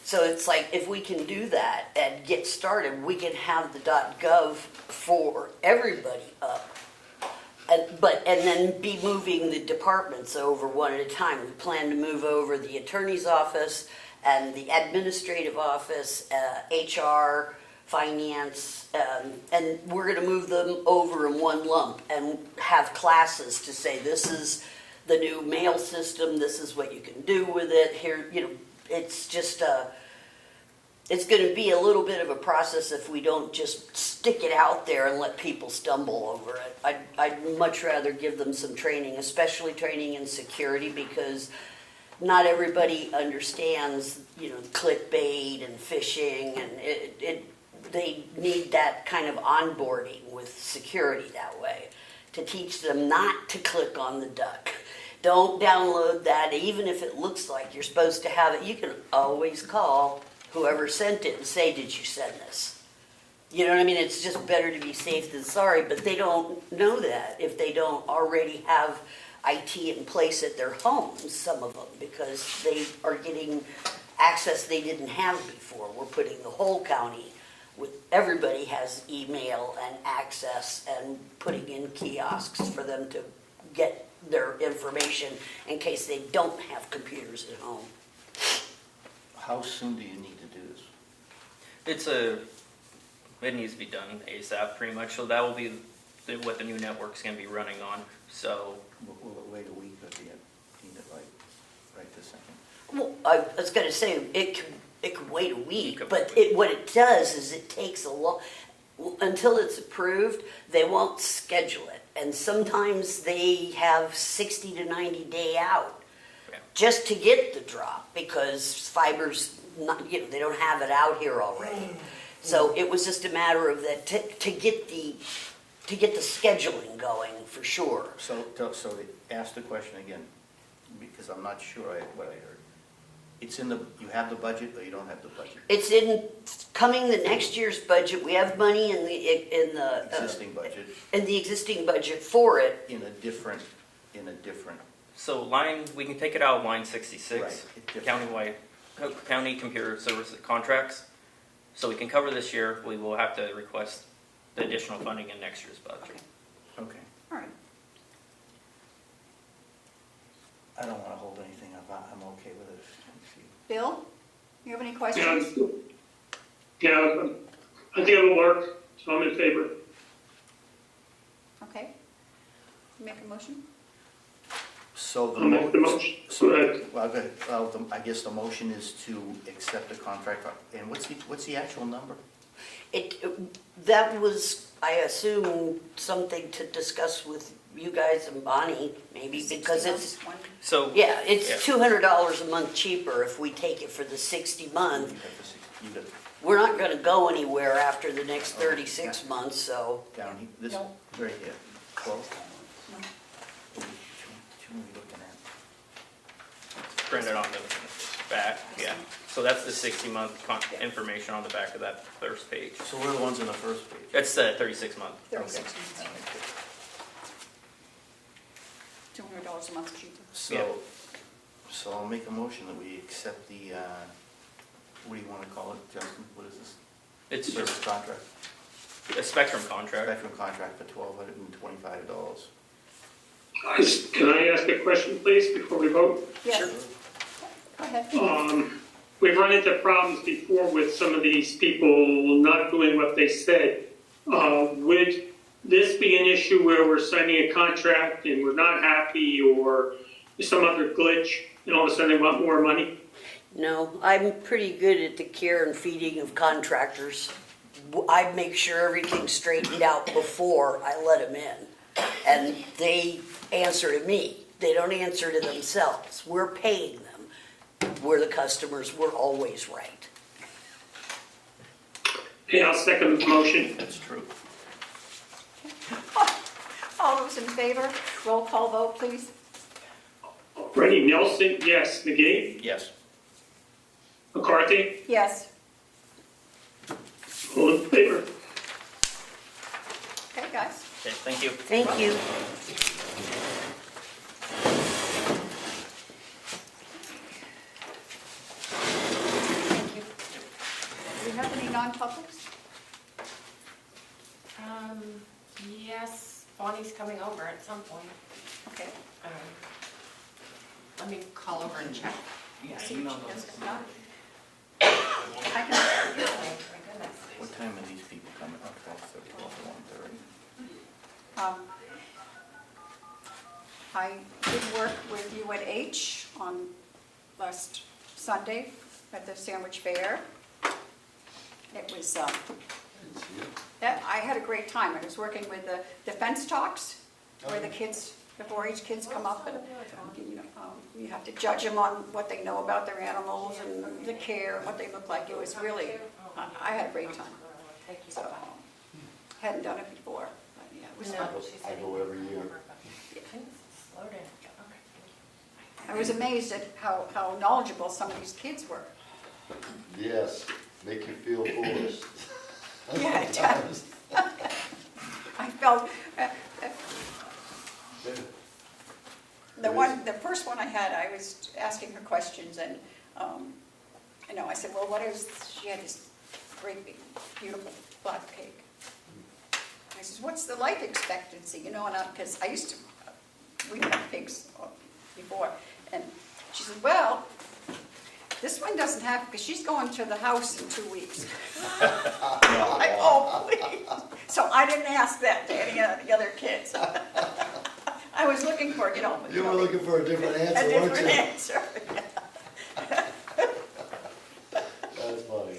So it's like, if we can do that and get started, we can have the .gov for everybody up. And then be moving the departments over one at a time. We plan to move over the attorney's office and the administrative office, HR, finance, and we're gonna move them over in one lump and have classes to say, this is the new mail system, this is what you can do with it, here, it's just it's gonna be a little bit of a process if we don't just stick it out there and let people stumble over it. I'd much rather give them some training, especially training in security, because not everybody understands, clickbait and phishing, and they need that kind of onboarding with security that way, to teach them not to click on the duck. Don't download that, even if it looks like you're supposed to have it. You can always call whoever sent it and say, did you send this? You know what I mean? It's just better to be safe than sorry, but they don't know that if they don't already have IT in place at their homes, some of them, because they are getting access they didn't have before. We're putting the whole county everybody has email and access, and putting in kiosks for them to get their information in case they don't have computers at home. How soon do you need to do this? it needs to be done ASAP pretty much, so that will be what the new network's gonna be running on, so. Will it wait a week, or do you need it right this second? Well, I was gonna say, it could wait a week, but what it does is it takes until it's approved, they won't schedule it. And sometimes they have 60 to 90 day out just to get the drop, because fiber's not, they don't have it out here already. So it was just a matter of that, to get the scheduling going for sure. So ask the question again, because I'm not sure what I heard. It's you have the budget, or you don't have the budget? It's coming the next year's budget. We have money in the Existing budget? In the existing budget for it. In a different. So we can take it out of line 66, Right. countywide, county computer services contracts. So we can cover this year. We will have to request the additional funding in next year's budget. Okay. All right. I don't want to hold anything up. I'm okay with it. Bill, you have any questions? Yeah, I think it'll work, so I'm in favor. Okay. Make a motion? So I'll make the motion. Go ahead. Well, good. Well, I guess the motion is to accept the contract. And what's the actual number? That was, I assume, something to discuss with you guys and Bonnie, maybe, because it's, So. yeah, it's $200 a month cheaper if we take it for the 60 month. You got We're not gonna go anywhere after the next 36 months, so. down here, this, No. right here, 12? No. Which one are we looking at? Printed on the back, yeah. So that's the 60-month information on the back of that first page. So we're the ones on the first page? That's the 36-month. 36 months. $200 a month cheaper. So, So I'll make a motion that we accept the, what do you want to call it, Justin? What is this? It's Service just contract? a Spectrum contract. Spectrum contract for $1,225. Guys, can I ask a question, please, before we vote? Yes. Go ahead. We've run into problems before with some of these people not doing what they said. Would this be an issue where we're signing a contract and we're not happy, or some other glitch, and all of a sudden they want more money? No, I'm pretty good at the care and feeding of contractors. I make sure everything's straightened out before I let them in. And they answer to me. They don't answer to themselves. We're paying them. We're the customers. We're always right. Okay, I'll second the motion. That's true. All those in favor, roll call vote, please. Ready, Nelson, yes. McGee? Yes. McCarthy? Yes. All in favor? Okay, guys. Okay, thank you. Thank you. Thank you. Do we have any non-publics? Yes, Bonnie's coming over at some point. Okay. Let me call over and check. See if she has it done. I can, My goodness. What time are these people coming? Oh, 12:30, 1:30. I did work with UNH on last Sunday at the Sandwich Fair. It was, I had a great time. I was working with the Defense Talks, where the kids, the 4-H kids come up and, you have to judge them on what they know about their animals and the care, and what they look like. It was really, I had a great time. So, hadn't done it before, but yeah, it was fun. I go every year. Slow down. I was amazed at how knowledgeable some of these kids were. Yes, make you feel foolish. Yeah, it does. I felt, the first one I had, I was asking her questions, and, I said, well, she had this great, big, beautiful black cake. I said, what's the life expectancy, because I used to, we had pigs before, and she said, well, this one doesn't have, because she's going to the house in 2 weeks. I'm like, oh, please. So I didn't ask that to any of the other kids. I was looking for, You were looking for a different a answer, weren't different you? answer. That's funny.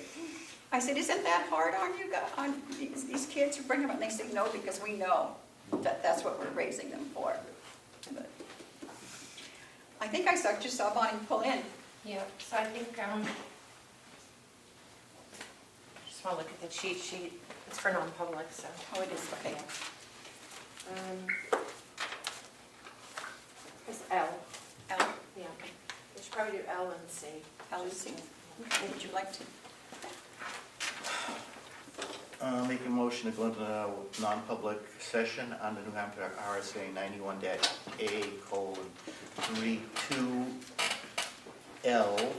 I said, isn't that hard on you, on these kids who bring them up? And they say, no, because we know that that's what we're raising them for. But I think I just saw Bonnie pull in. Yeah, so I think, just want to look at the cheat sheet. It's for non-public, so. Oh, it is, okay. It's L. L, Yeah. We should probably do L and C. L and C. Would you like to? Make a motion to go into a non-public session under New Hampshire RSA 91-A:32L,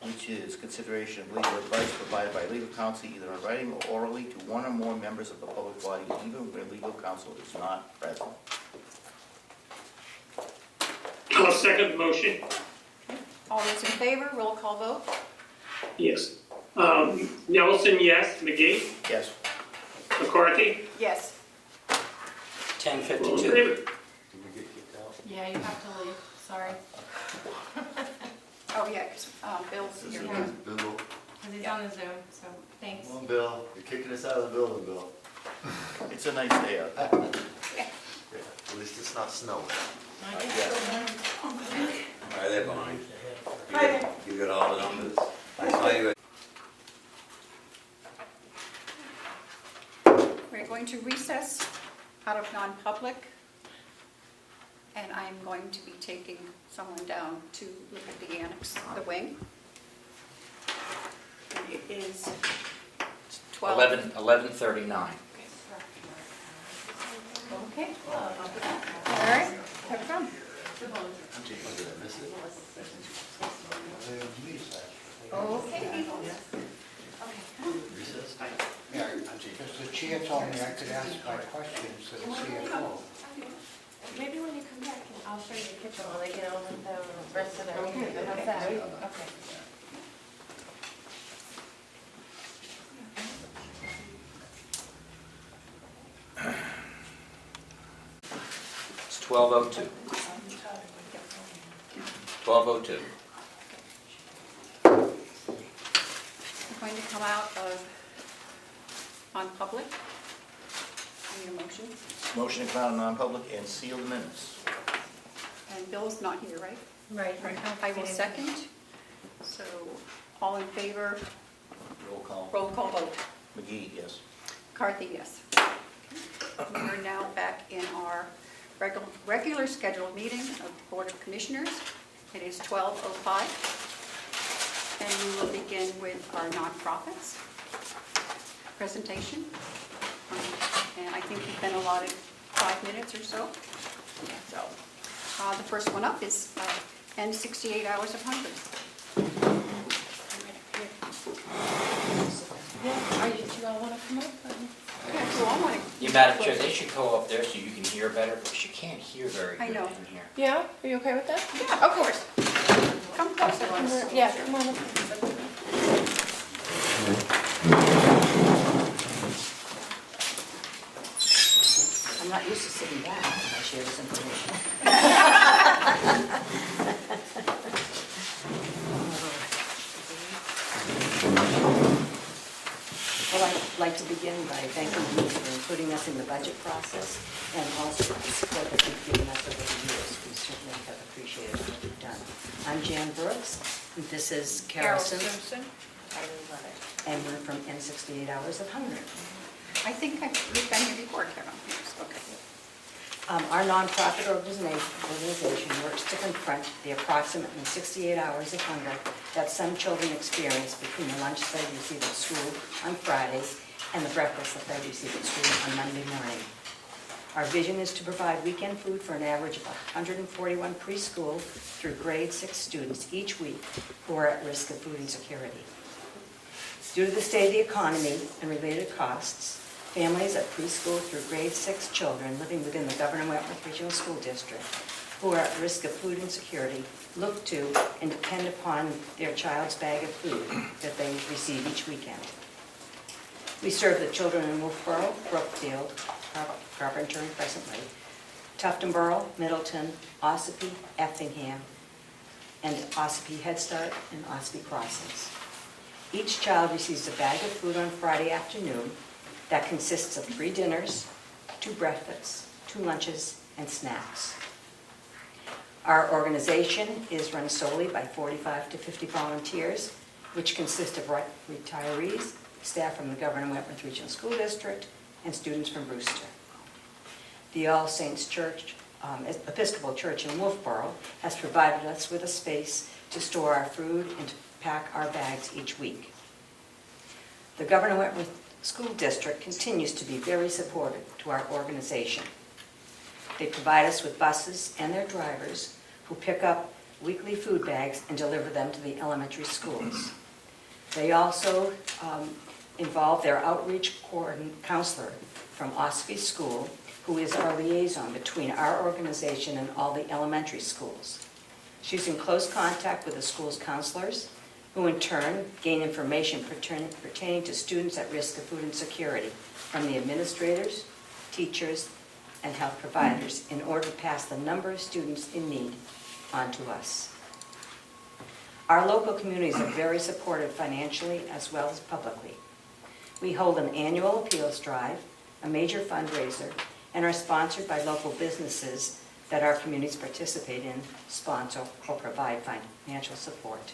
which is consideration of legal advice provided by legal counsel either in writing or orally to one or more members of the public body, even where legal counsel is not present. I'll second the motion. All those in favor, roll call vote? Yes. Nelson, yes. McGee? Yes. McCarthy? Yes. All in 10:52. favor? Did we get kicked out? Yeah, you have to leave, sorry. Oh, yeah, because Bill's This here. is Bill. Because he's on the Zoom, so thanks. Come on, Bill. You're kicking us out of the building, Bill. It's a nice day out there. Yeah, at least it's not snowing. I guess Yeah. Hi there, Bonnie. Hi there. You got all the numbers. I saw you. We're going to recess out of non-public, and I'm going to be taking someone down to look at the annex, the wing. And it is 12. 11:39. Okay. All right, have fun. Did I miss it? Okay. Recess? Yeah, because the chair told me I could ask my questions to the CFO. Maybe when you come back, I'll show you the kitchen while they get on with the rest of their meeting. How's that? Okay. It's 12:02. 12:02. I'm going to come out of non-public. I need a motion. Motion to come out of non-public and seal the minutes. And Bill's not here, right? Right. I will second. So all in favor, Roll call. roll call vote. McGee, yes. McCarthy, yes. We are now back in our regular scheduled meeting of Board of Commissioners. It is 12:05. And we will begin with our nonprofits presentation. And I think you've been allotted 5 minutes or so. So the first one up is End 68 Hours of Hunger. Yeah, do you all want to come up? Yeah, so I want to. Yeah, Madam Chair, they should go up there so you can hear better, because you can't hear very I good know. in here. Yeah, are you okay with that? Yeah, of course. Come closer. Yeah, come on up. I'm not used to sitting down when I share this information. Well, I'd like to begin by thanking you for including us in the budget process and also for the support that you've given us over the years. We certainly have appreciated what you've done. I'm Jan Brooks, and this is Carroll Simpson, and we're from N68 Hours of Hunger. I think we've been here before, Carol. Okay. Our nonprofit organization works to confront the approximately 68 hours of hunger that some children experience between the lunch they receive at school on Fridays and the breakfast that they receive at school on Monday morning. Our vision is to provide weekend food for an average of 141 preschool through grade 6 students each week who are at risk of food insecurity. Due to the state of the economy and related costs, families of preschool through grade 6 children living within the Government-Wentworth Regional School District who are at risk of food insecurity look to and depend upon their child's bag of food that they receive each weekend. We serve the children in Wolfboro, Brookfield, Carpenter and Crescent Lake, Tuftonboro, Middleton, Ossipee, Effingham, and Ossipee Head Start and Ossipee Crossings. Each child receives a bag of food on Friday afternoon that consists of 3 dinners, 2 breakfasts, 2 lunches, and snacks. Our organization is run solely by 45 to 50 volunteers, which consist of retirees, staff from the Government-Wentworth Regional School District, and students from Brewster. The All Saints Church, Episcopal Church in Wolfboro has provided us with a space to store our food and to pack our bags each week. The Government-Wentworth School District continues to be very supportive to our organization. They provide us with buses and their drivers who pick up weekly food bags and deliver them to the elementary schools. They also involve their outreach counselor from Ossipee School, who is our liaison between our organization and all the elementary schools. She's in close contact with the school's counselors, who in turn gain information pertaining to students at risk of food insecurity from the administrators, teachers, and health providers in order to pass the number of students in need on to us. Our local communities are very supportive financially as well as publicly. We hold an annual appeals drive, a major fundraiser, and are sponsored by local businesses that our communities participate in, sponsor, or provide financial support.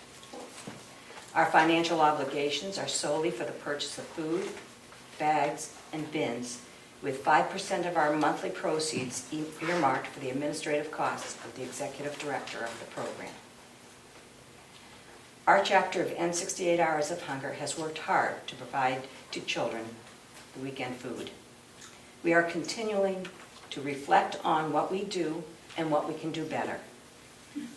Our financial obligations are solely for the purchase of food, bags, and bins, with 5% of our monthly proceeds earmarked for the administrative costs of the executive director of the program. Our chapter of N68 Hours of Hunger has worked hard to provide to children the weekend food. We are continuing to reflect on what we do and what we can do better.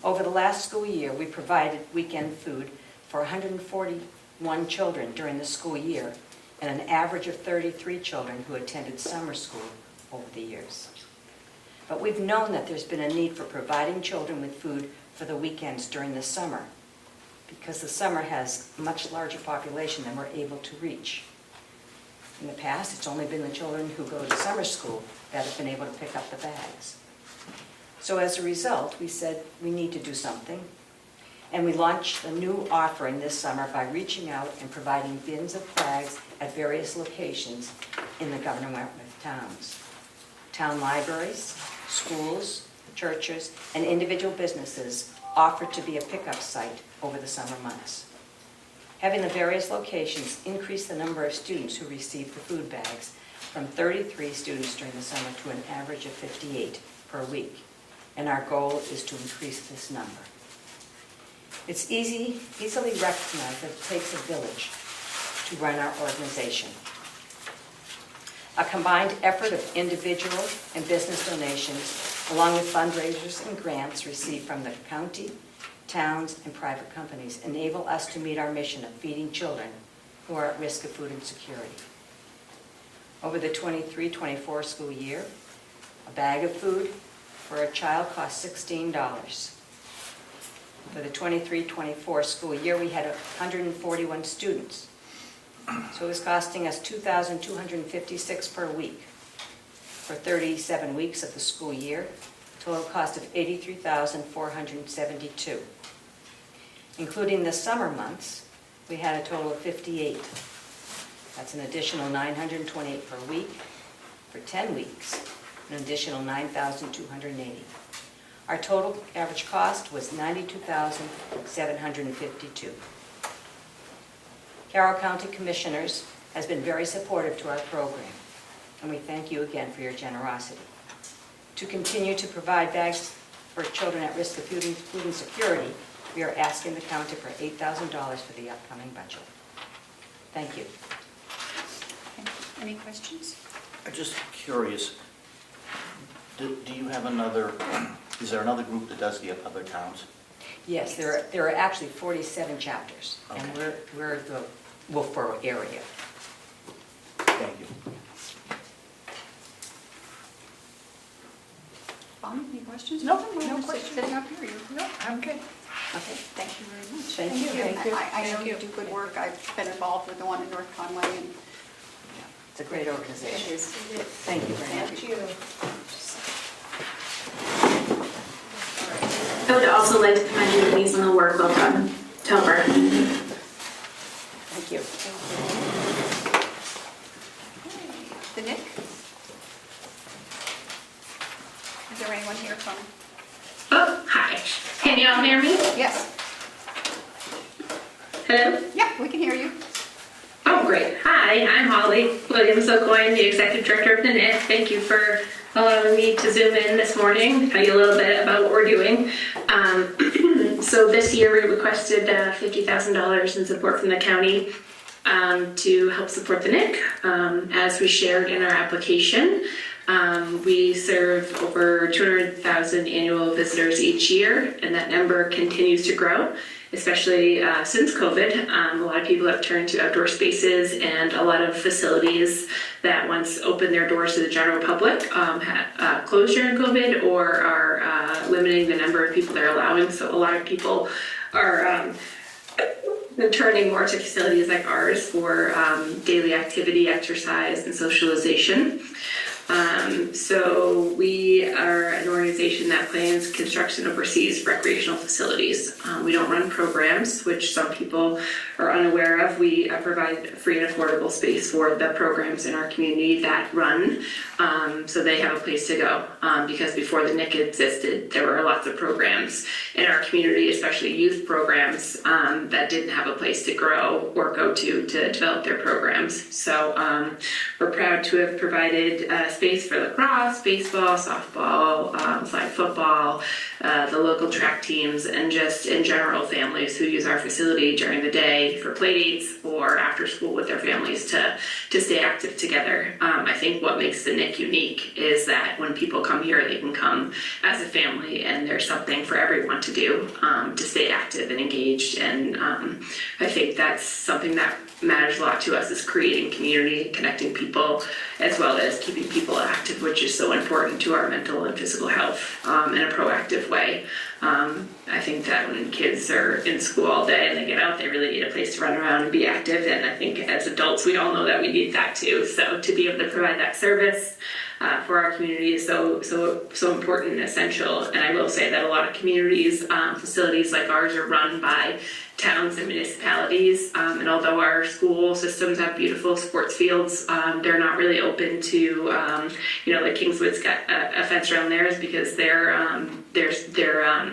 Over the last school year, we provided weekend food for 141 children during the school year and an average of 33 children who attended summer school over the years. But we've known that there's been a need for providing children with food for the weekends during the summer because the summer has a much larger population than we're able to reach. In the past, it's only been the children who go to summer school that have been able to pick up the bags. So as a result, we said we need to do something, and we launched a new offering this summer by reaching out and providing bins of bags at various locations in the Governor Wentworth towns. Town libraries, schools, churches, and individual businesses offered to be a pickup site over the summer months. Having the various locations increased the number of students who received the food bags from 33 students during the summer to an average of 58 per week, and our goal is to increase this number. It's easily recognized that it takes a village to run our organization. A combined effort of individual and business donations, along with fundraisers and grants received from the county, towns, and private companies, enable us to meet our mission of feeding children who are at risk of food insecurity. Over the 23-24 school year, a bag of food for a child costs $16. For the 23-24 school year, we had 141 students. So it was costing us $2,256 per week. For 37 weeks of the school year, total cost of $83,472. Including the summer months, we had a total of 58. That's an additional $928 per week. For 10 weeks, an additional $9,280. Our total average cost was $92,752. Carroll County Commissioners has been very supportive to our program, and we thank you again for your generosity. To continue to provide bags for children at risk of food insecurity, we are asking the county for $8,000 for the upcoming budget. Thank you. Any questions? I'm just curious, do you have another, is there another group that does the other towns? Yes, there are actually 47 chapters, and we're the Wolfboro area. Thank you. Bonnie, any questions? No, no no questions. questions. Sitting up here, No, I'm good. Okay, thank you very much. Thank you. Thank you. I know you do good work. I've been involved with the one in North Conway, and It's a great organization. it is. Thank you very much. Thank you. I would also like to commend you ladies on the work well done. Topper. Thank you. The Nick? Is there anyone here from? Oh, hi. Can you all hear me? Yes. Hello? Yeah, we can hear you. Oh, great. Hi, I'm Holly Williams-O'Coin, the Executive Director of the NIT. Thank you for allowing me to zoom in this morning, tell you a little bit about what we're doing. So this year we requested $50,000 in support from the county to help support the NIC. As we shared in our application, we serve over 200,000 annual visitors each year, and that number continues to grow, especially since COVID. A lot of people have turned to outdoor spaces, and a lot of facilities that once opened their doors to the general public had closed during COVID or are limiting the number of people they're allowing. So a lot of people are turning more to facilities like ours for daily activity, exercise, and socialization. So we are an organization that plans, constructs, and oversees recreational facilities. We don't run programs, which some people are unaware of. We provide free and affordable space for the programs in our community that run, so they have a place to go. Because before the NIC existed, there were lots of programs in our community, especially youth programs, that didn't have a place to grow or go to develop their programs. So we're proud to have provided space for lacrosse, baseball, softball, flag football, the local track teams, and just in general families who use our facility during the day for play dates or after school with their families to stay active together. I think what makes the NIC unique is that when people come here, they can come as a family, and there's something for everyone to do to stay active and engaged. And I think that's something that matters a lot to us, is creating community, connecting people, as well as keeping people active, which is so important to our mental and physical health in a proactive way. I think that when kids are in school all day and they get out, they really need a place to run around and be active. And I think as adults, we all know that we need that too. So to be able to provide that service for our community is so important and essential. And I will say that a lot of communities, facilities like ours are run by towns and municipalities, and although our school systems have beautiful sports fields, they're not really open to, like Kingswood's got a fence around theirs because their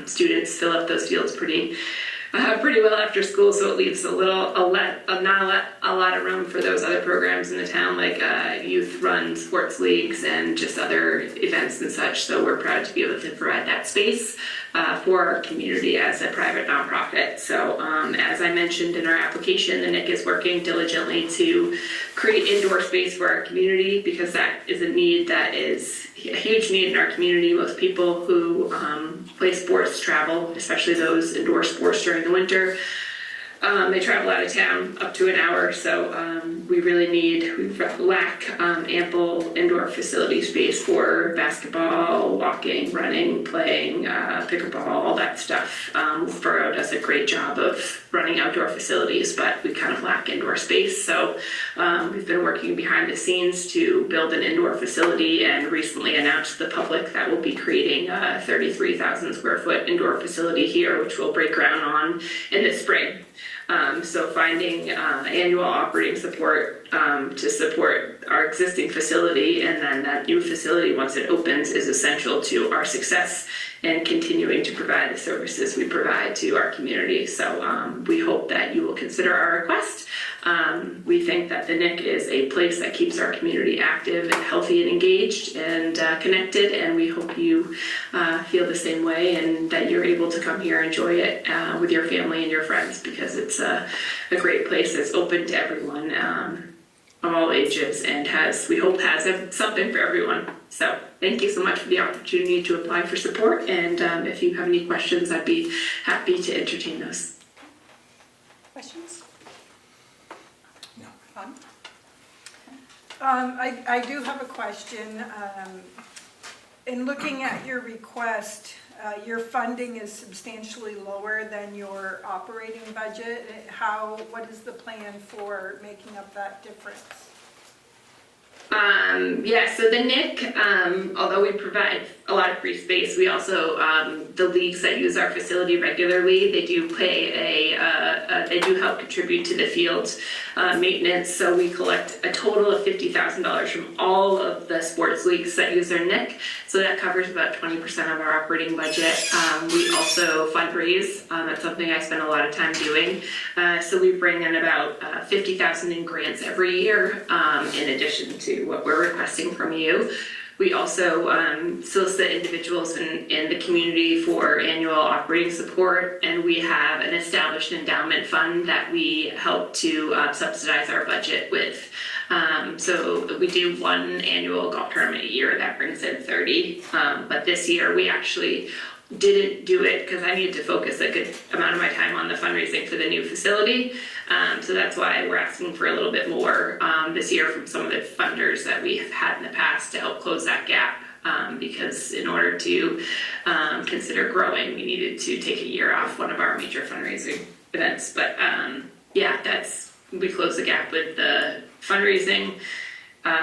students fill up those fields pretty well after school, so it leaves not a lot of room for those other programs in the town, like youth-run sports leagues and just other events and such. So we're proud to be able to provide that space for our community as a private nonprofit. So as I mentioned in our application, the NIC is working diligently to create indoor space for our community, because that is a need that is a huge need in our community. Most people who play sports travel, especially those indoor sports during the winter. They travel out of town up to an hour, so we lack ample indoor facility space for basketball, walking, running, playing, pickleball, all that stuff. Borough does a great job of running outdoor facilities, but we kind of lack indoor space. So we've been working behind the scenes to build an indoor facility, and recently announced to the public that we'll be creating a 33,000 square foot indoor facility here, which we'll break ground on in the spring. So finding annual operating support to support our existing facility, and then that new facility, once it opens, is essential to our success and continuing to provide the services we provide to our community. So we hope that you will consider our request. We think that the NIC is a place that keeps our community active and healthy and engaged and connected, and we hope you feel the same way, and that you're able to come here and enjoy it with your family and your friends, because it's a great place that's open to everyone of all ages, and we hope has something for everyone. So thank you so much for the opportunity to apply for support, and if you have any questions, I'd be happy to entertain those. Questions? No. Fun? I do have a question. In looking at your request, your funding is substantially lower than your operating budget. What is the plan for making up that difference? So the NIC, although we provide a lot of free space, we also, the leagues that use our facility regularly, they do they do help contribute to the field maintenance. So we collect a total of $50,000 from all of the sports leagues that use our NIC. So that covers about 20% of our operating budget. We also fundraise. That's something I spend a lot of time doing. So we bring in about $50,000 in grants every year, in addition to what we're requesting from you. We also solicit individuals in the community for annual operating support, and we have an established endowment fund that we help to subsidize our budget with. So we do one annual golf tournament a year that brings in 30, but this year we actually didn't do it because I needed to focus a good amount of my time on the fundraising for the new facility. So that's why we're asking for a little bit more this year from some of the funders that we have had in the past to help close that gap. Because in order to consider growing, we needed to take a year off one of our major fundraising events. But we closed the gap with the fundraising.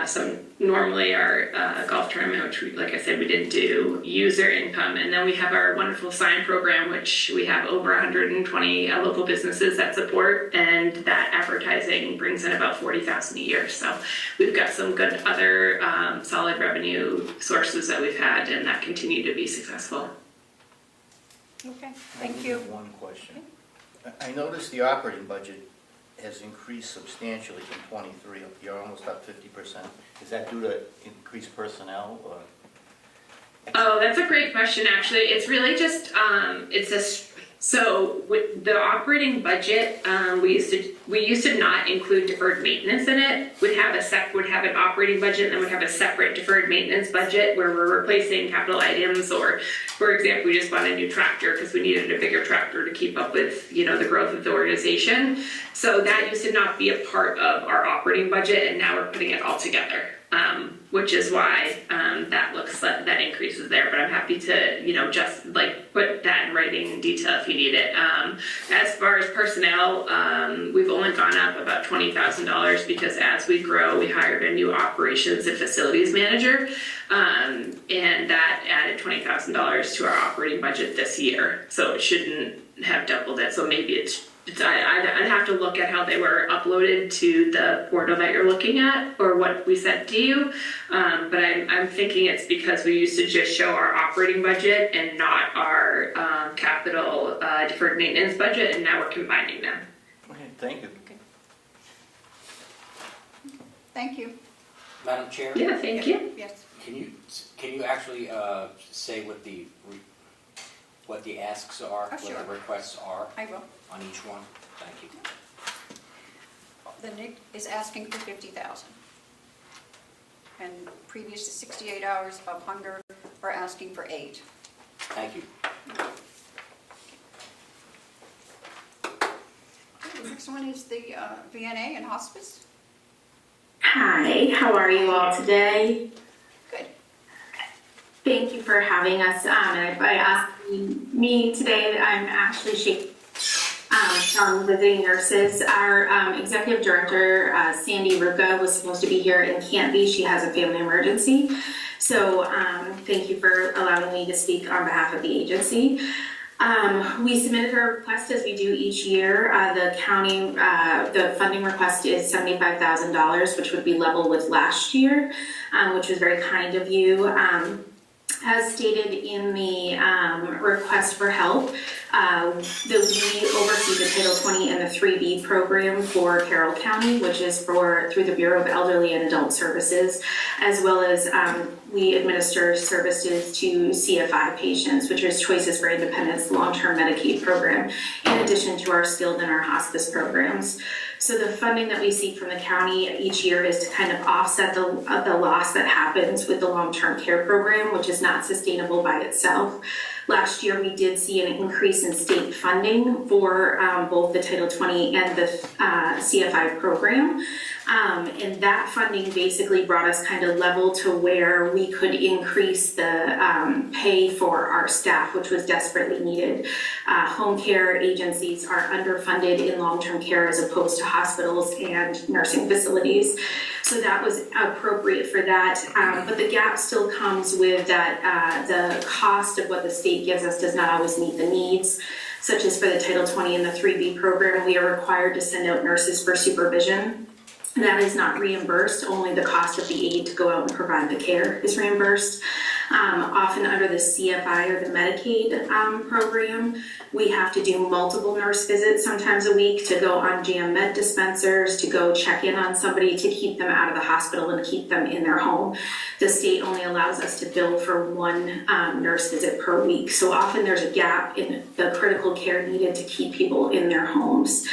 So normally our golf tournament, which like I said, we didn't do, user income. And then we have our wonderful sign program, which we have over 120 local businesses that support, and that advertising brings in about $40,000 a year. So we've got some good other solid revenue sources that we've had, and that continue to be successful. Okay, thank you. One question. I noticed the operating budget has increased substantially from 23, you're almost up 50%. Is that due to increased personnel or? Oh, that's a great question, actually. It's really just, so with the operating budget, we used to not include deferred maintenance in it. Would have an operating budget and then would have a separate deferred maintenance budget where we're replacing capital items, or for example, we just bought a new tractor because we needed a bigger tractor to keep up with, the growth of the organization. So that used to not be a part of our operating budget, and now we're putting it all together. Which is why that increases there, but I'm happy to, just like put that in writing in detail if you need it. As far as personnel, we've only gone up about $20,000 because as we grow, we hired a new operations and facilities manager, and that added $20,000 to our operating budget this year. So it shouldn't have doubled it. So maybe I'd have to look at how they were uploaded to the portal that you're looking at, or what we sent to you. But I'm thinking it's because we used to just show our operating budget and not our capital deferred maintenance budget, and now we're combining them. Okay, thank you. Thank you. Madam Chair? Yeah, thank you. Yes. Can you actually say what the asks are, Oh, sure. what the requests are I will. on each one? Thank you. The NIC is asking for 50,000. And previous to 68 hours of hunger, we're asking for 8. Thank you. The next one is the VNA and hospice. Hi, how are you all today? Good. Thank you for having us and by asking me today. I'm actually from Visiting Nurses. Our executive director, Sandy Ruka, was supposed to be here and can't be. She has a family emergency. So thank you for allowing me to speak on behalf of the agency. We submitted our request as we do each year. The county, the funding request is $75,000, which would be level with last year, which was very kind of you. As stated in the request for help, we oversee the Title 20 and the 3B program for Carroll County, which is through the Bureau of Elderly and Adult Services, as well as we administer services to CFI patients, which is Choices for Independence long-term Medicaid program, in addition to our skilled and our hospice programs. So the funding that we seek from the county each year is to kind of offset the loss that happens with the long-term care program, which is not sustainable by itself. Last year, we did see an increase in state funding for both the Title 20 and the CFI program. And that funding basically brought us kind of level to where we could increase the pay for our staff, which was desperately needed. Home care agencies are underfunded in long-term care as opposed to hospitals and nursing facilities. So that was appropriate for that. But the gap still comes with that the cost of what the state gives us does not always meet the needs, such as for the Title 20 and the 3B program, we are required to send out nurses for supervision. That is not reimbursed, only the cost of the aid to go out and provide the care is reimbursed. Often under the CFI or the Medicaid program, we have to do multiple nurse visits sometimes a week to go on GM med dispensers, to go check in on somebody, to keep them out of the hospital and keep them in their home. The state only allows us to bill for one nurse visit per week. So often there's a gap in the critical care needed to keep people in their homes.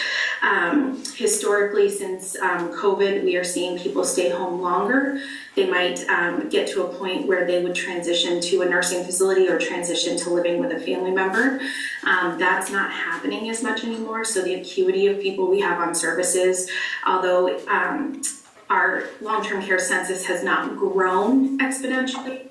Historically, since COVID, we are seeing people stay home longer. They might get to a point where they would transition to a nursing facility or transition to living with a family member. That's not happening as much anymore. So the acuity of people we have on services, although our long-term care census has not grown exponentially,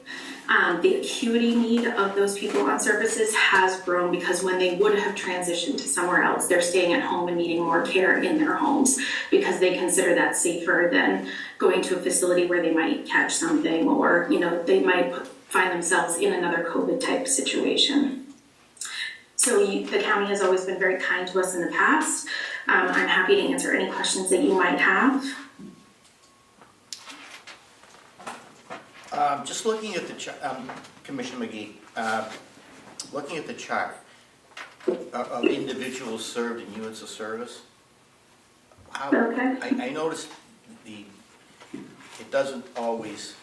the acuity need of those people on services has grown, because when they would have transitioned to somewhere else, they're staying at home and needing more care in their homes because they consider that safer than going to a facility where they might catch something, or they might find themselves in another COVID type situation. So the county has always been very kind to us in the past. I'm happy to answer any questions that you might have. Just looking at the chart, Commissioner McGee, looking at the chart of individuals served in units of service, I noticed it doesn't always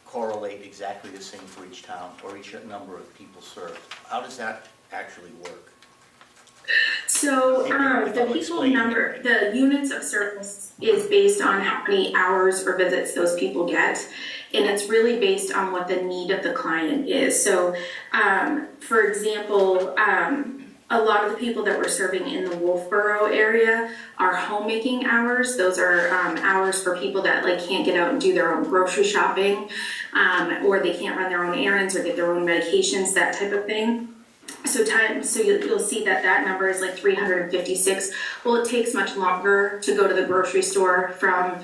correlate exactly the same for each town or each number of people served. How does that actually work? So, If the I'm people explaining it number, right. the units of service is based on how many hours or visits those people get. And it's really based on what the need of the client is. So, for example, a lot of the people that we're serving in the Wolfboro area are homemaking hours. Those are hours for people that like can't get out and do their own grocery shopping, or they can't run their own errands or get their own medications, that type of thing. So you'll see that number is like 356. Well, it takes much longer to go to the grocery store from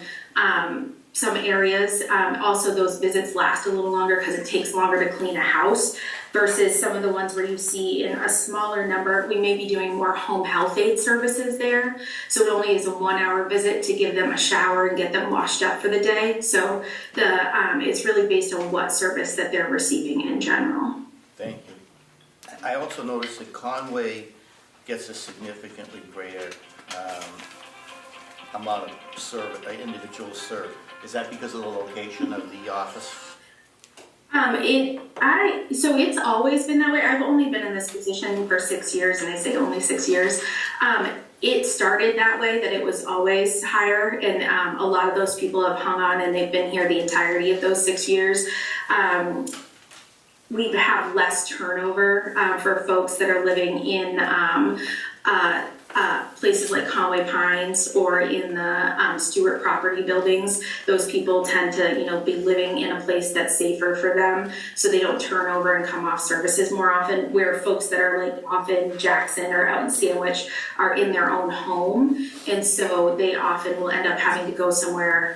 some areas. Also, those visits last a little longer because it takes longer to clean a house versus some of the ones where you see in a smaller number, we may be doing more home health aid services there. So it only is a 1 hour visit to give them a shower and get them washed up for the day. So it's really based on what service that they're receiving in general. Thank you. I also noticed that Conway gets a significantly greater amount of individuals served. Is that because of the location of the office? So it's always been that way. I've only been in this position for 6 years, and I say only 6 years. It started that way, that it was always higher, and a lot of those people have hung on, and they've been here the entirety of those 6 years. We have less turnover for folks that are living in places like Conway Pines or in the Stewart property buildings. Those people tend to, be living in a place that's safer for them, so they don't turn over and come off services more often. Where folks that are like off in Jackson or out in Sandwich are in their own home, and so they often will end up having to go somewhere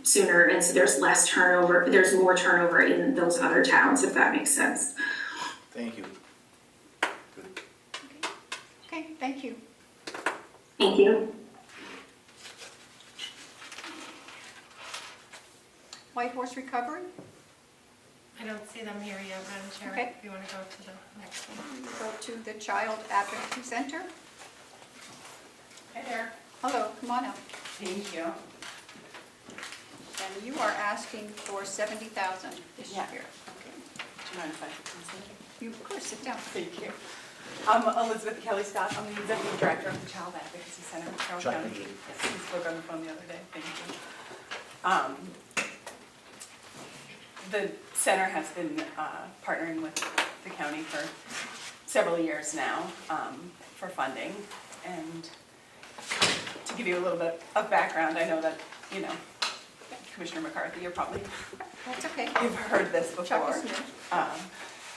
sooner, and so there's less turnover. There's more turnover in those other towns, if that makes sense. Thank you. Okay, thank you. Thank you. White Horse Recovery, I don't see them here yet, Madam Chair. Okay. If you want to go to the next one. go to the Child Advocacy Center. Hi there. Hello, come on up. Thank you. And you are asking for $70,000 this Yeah. year. Okay. Do you mind if I sit? You, of course, sit down. Thank you. I'm Elizabeth Kelly Scott. I'm the Executive Director of the Child Advocacy Center in Carroll Chuck, County. thank you. Yes, we spoke on the phone the other day. Thank you. The center has been partnering with the county for several years now for funding. And to give you a little bit of background, I know that, Commissioner McCarthy, you're probably, That's okay. you've heard this Chuck before. is new.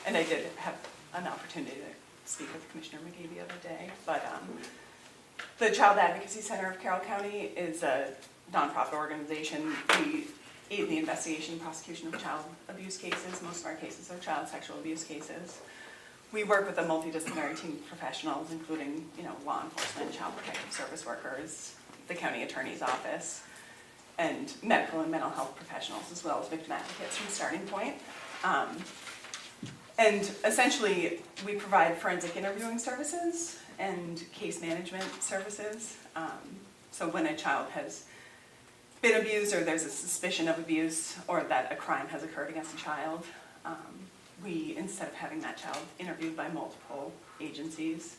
And I did have an opportunity to speak with Commissioner McGee the other day. But the Child Advocacy Center of Carroll County is a nonprofit organization. We aid in the investigation and prosecution of child abuse cases. Most of our cases are child sexual abuse cases. We work with a multidisciplinary team of professionals, including, law enforcement, child protective service workers, the county attorney's office, and medical and mental health professionals, as well as victim advocates from Starting Point. And essentially, we provide forensic interviewing services and case management services. So when a child has been abused, or there's a suspicion of abuse, or that a crime has occurred against a child, we, instead of having that child interviewed by multiple agencies,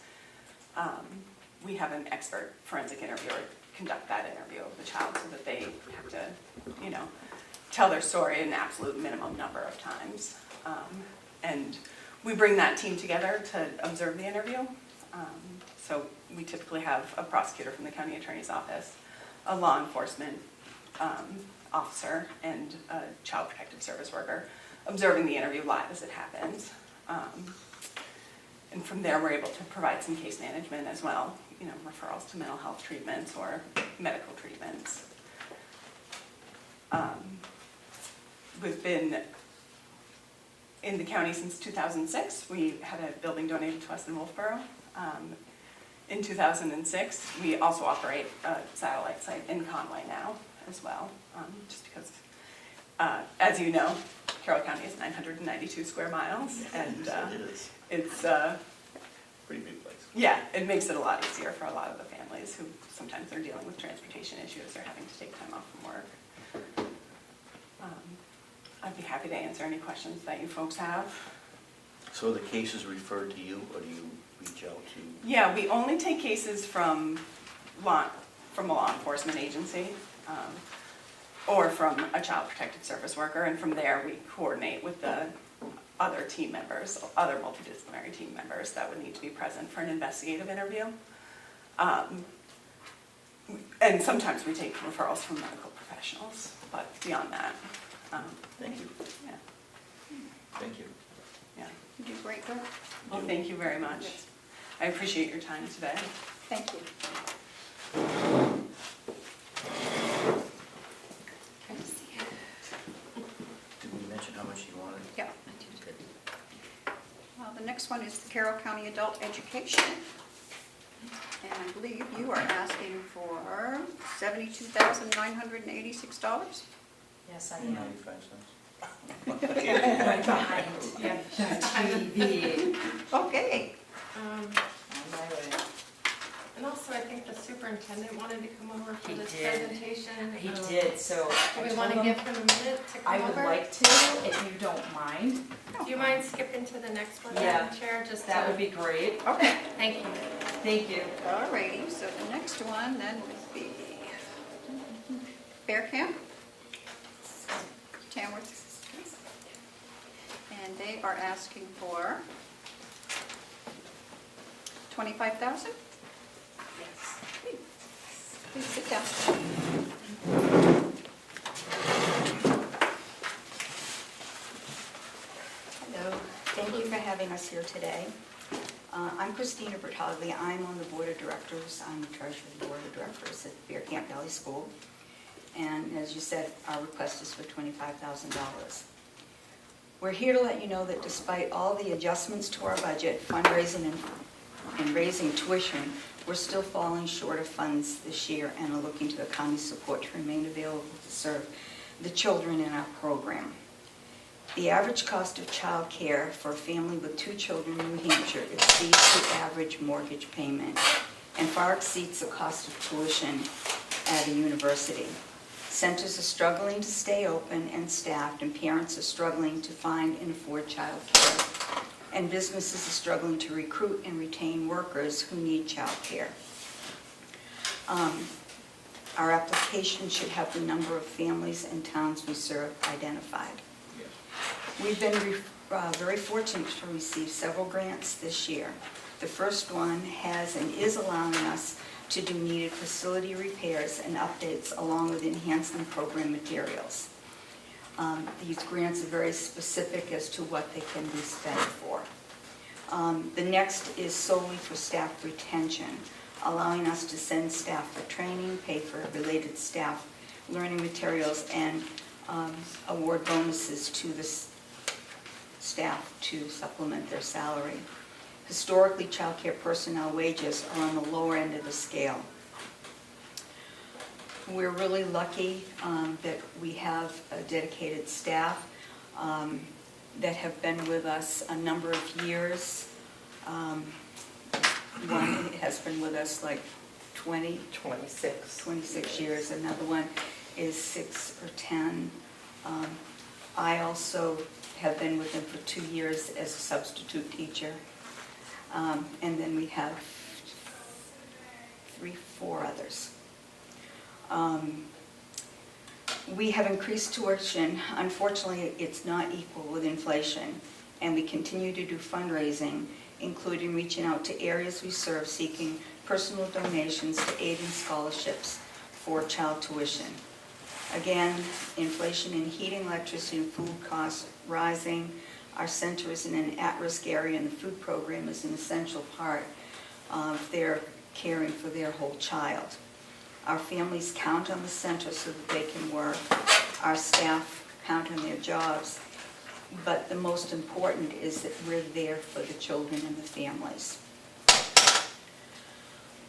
we have an expert forensic interviewer conduct that interview of the child so that they have to, tell their story an absolute minimum number of times. And we bring that team together to observe the interview. So we typically have a prosecutor from the county attorney's office, a law enforcement officer, and a child protective service worker observing the interview live as it happens. And from there, we're able to provide some case management as well, referrals to mental health treatments or medical treatments. We've been in the county since 2006. We had a building donated to us in Wolfboro. In 2006, we also operate a satellite site in Conway now as well, just because, as you know, Carroll County is 992 square miles, and it's Pretty big place. Yeah, it makes it a lot easier for a lot of the families who sometimes are dealing with transportation issues or having to take time off from work. I'd be happy to answer any questions that you folks have. So the case is referred to you, or do you reach out to? Yeah, we only take cases from a law enforcement agency or from a child protective service worker, and from there we coordinate with the other team members, other multidisciplinary team members that would need to be present for an investigative interview. And sometimes we take referrals from medical professionals, but beyond that, Thank you. yeah, Thank you. yeah. You do great work. Well, thank you very much. I appreciate your time today. Thank you. Trying to see it. Did we mention how much you wanted? Yeah, I did. The next one is the Carroll County Adult Education. And I believe you are asking for $72,986. Yes, I am. 95 cents. Right behind. Yeah, TV. Okay. On my way. And also, I think the superintendent wanted to come over for He this did. presentation. He did, so Do I we want to told give him him a minute to come I over? would like to, if you don't mind. Do you mind skipping to the next one, Yeah. Madam Chair? Just That to- would be great. Okay. Thank you. Thank you. All righty, so the next one then would be Bear Camp, Tamworth. And they are asking for $25,000. Yes. Please sit down. Hello, thank you for having us here today. I'm Christina Bertaglia. I'm on the Board of Directors. I'm the treasurer of the Board of Directors at Bear Camp Valley School. And as you said, our request is for $25,000. We're here to let you know that despite all the adjustments to our budget, fundraising and raising tuition, we're still falling short of funds this year and are looking to the county's support to remain available to serve the children in our program. The average cost of child care for a family with 2 children in New Hampshire exceeds the average mortgage payment and far exceeds the cost of tuition at a university. Centers are struggling to stay open and staffed, and parents are struggling to find and afford child care. And businesses are struggling to recruit and retain workers who need child care. Our application should have the number of families and towns we serve identified. We've been very fortunate to receive several grants this year. The first one has and is allowing us to do needed facility repairs and updates along with enhancement program materials. These grants are very specific as to what they can be spent for. The next is solely for staff retention, allowing us to send staff for training, pay for related staff learning materials, and award bonuses to the staff to supplement their salary. Historically, child care personnel wages are on the lower end of the scale. We're really lucky that we have a dedicated staff that have been with us a number of years. One has been with us like 26 years. Another one is 6 or 10. I also have been with them for 2 years as a substitute teacher. And then we have 4 others. We have increased tuition. Unfortunately, it's not equal with inflation, and we continue to do fundraising, including reaching out to areas we serve seeking personal donations to aid in scholarships for child tuition. Again, inflation in heating, electricity, and food costs rising. Our center is in an at-risk area, and the food program is an essential part of their caring for their whole child. Our families count on the center so that they can work. Our staff count on their jobs. But the most important is that we're there for the children and the families.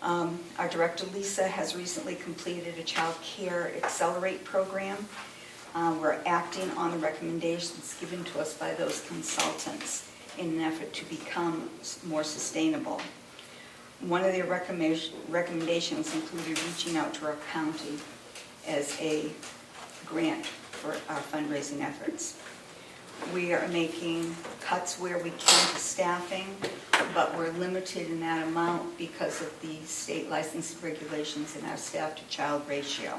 Our director, Lisa, has recently completed a Child Care Accelerate program. We're acting on the recommendations given to us by those consultants. in an effort to become more sustainable. One of their recommendations included reaching out to our county as a grant for our fundraising efforts. We are making cuts where we can to staffing, but we're limited in that amount because of the state licensing regulations and our staff-to-child ratio.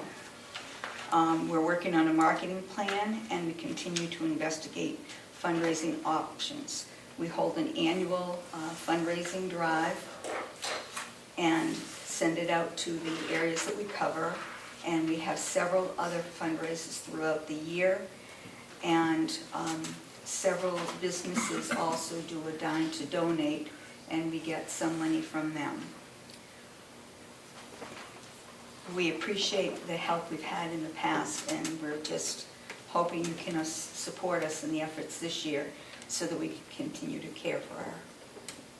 We're working on a marketing plan, and we continue to investigate fundraising options. We hold an annual fundraising drive and send it out to the areas that we cover, and we have several other fundraisers throughout the year, and several businesses also do a dime to donate, and we get some money from them. We appreciate the help we've had in the past, and we're just hoping you can support us in the efforts this year so that we can continue to care for our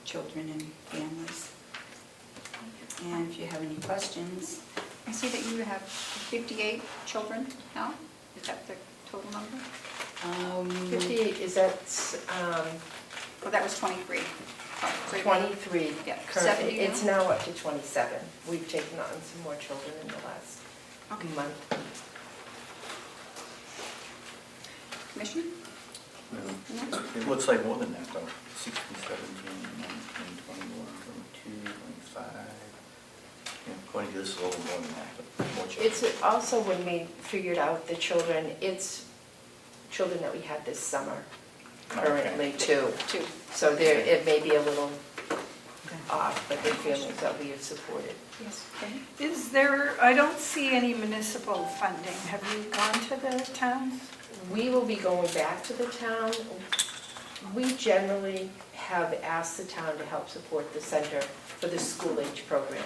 children and families. And if you have any questions. I see that you have 58 children now. Is that the total number? 58, is that, Well, that was 23. Oh, so 23 Yeah, currently? 70 It's now? now up to 27. We've taken on some more children in the last month. Commissioner? It looks like more than that, though. 16, 17, 19, 21, 22, 25. Yeah, according to this, it's a little more than that, but more children. It's also when we figured out the children, it's children that we had this summer currently too. So there, it may be a little off, but they're families that we have supported. Yes. Is there, I don't see any municipal funding. Have you gone to the towns? We will be going back to the town. We generally have asked the town to help support the center for the school age program.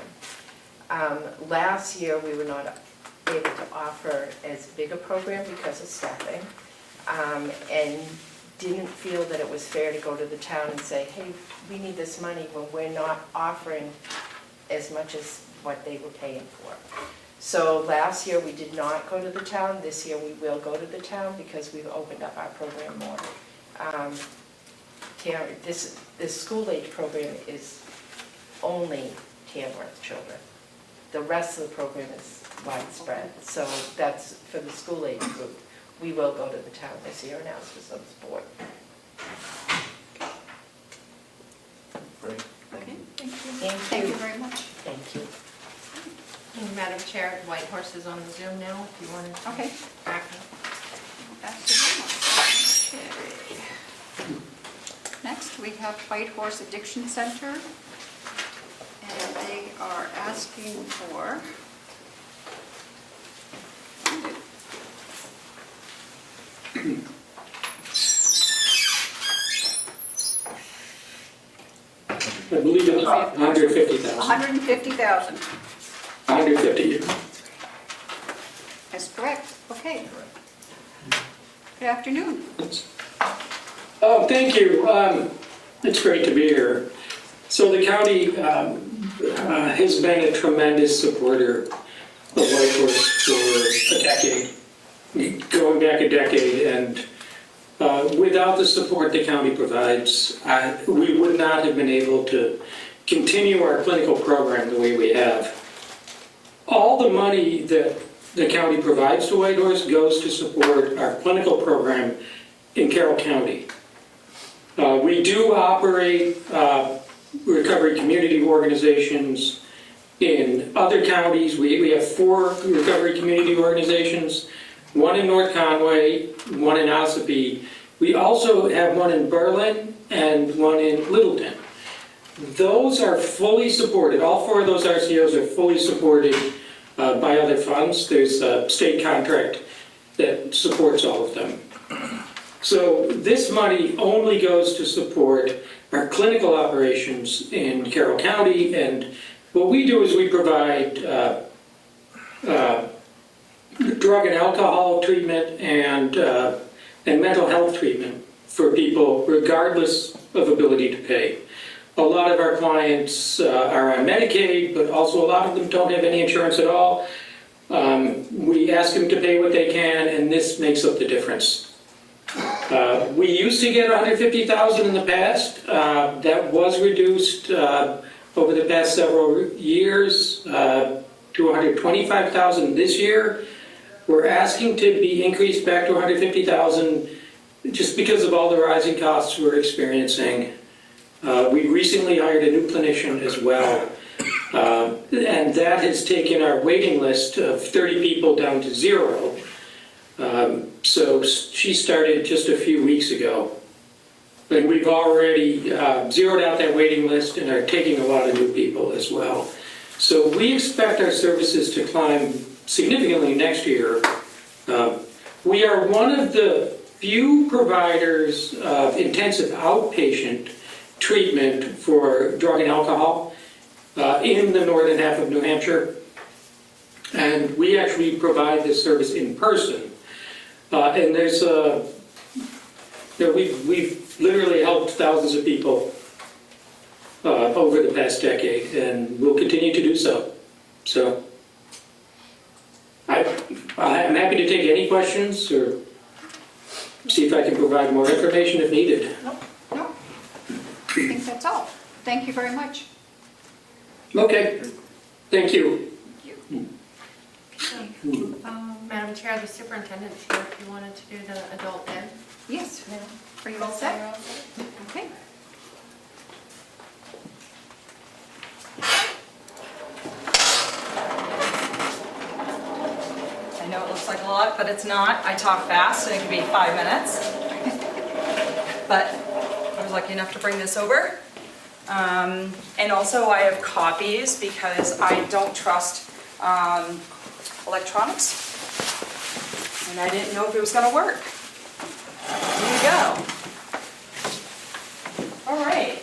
Last year, we were not able to offer as big a program because of staffing, and didn't feel that it was fair to go to the town and say, hey, we need this money when we're not offering as much as what they were paying for. So last year, we did not go to the town. This year, we will go to the town because we've opened up our program more. This school age program is only Tamworth children. The rest of the program is widespread. So that's for the school age group. We will go to the town this year and ask for some support. Great. Okay, thank you. Thank Thank you you. very much. Thank you. And Madam Chair, White Horse is on the Zoom now, if you wanted to. Okay. Back up. Back to the okay. Next, we have White Horse Addiction Center, and they are asking for I believe it's 150,000. 150,000. 150. That's correct. Okay. Good afternoon. Oh, thank you. It's great to be here. So the county has been a tremendous supporter of White Horse for a decade, going back a decade, and without the support the county provides, we would not have been able to continue our clinical program the way we have. All the money that the county provides to White Horse goes to support our clinical program in Carroll County. We do operate recovery community organizations in other counties. We have 4 recovery community organizations, one in North Conway, one in Ossipee. We also have one in Berlin and one in Littleton. Those are fully supported. All 4 of those RCOs are fully supported by other funds. There's a state contract that supports all of them. So this money only goes to support our clinical operations in Carroll County, and what we do is we provide drug and alcohol treatment and mental health treatment for people regardless of ability to pay. A lot of our clients are on Medicaid, but also a lot of them don't have any insurance at all. We ask them to pay what they can, and this makes up the difference. We used to get 150,000 in the past. That was reduced over the past several years to 125,000 this year. We're asking to be increased back to 150,000 just because of all the rising costs we're experiencing. We recently hired a new clinician as well, and that has taken our waiting list of 30 people down to 0. So she started just a few weeks ago. And we've already zeroed out that waiting list and are taking a lot of new people as well. So we expect our services to climb significantly next year. We are one of the few providers of intensive outpatient treatment for drug and alcohol in the northern half of New Hampshire. And we actually provide this service in person. And there's we've literally helped thousands of people over the past decade, and we'll continue to do so. So I'm happy to take any questions or see if I can provide more information if needed. No, I think that's all. Thank you very much. Okay, thank you. Madam Chair, the superintendent's here if you wanted to do the adult ed. Yes, are you all set? Okay. I know it looks like a lot, but it's not. I talk fast and it can be 5 minutes. But I was lucky enough to bring this over. And also I have copies because I don't trust electronics. And I didn't know if it was going to work. Here you go. All right.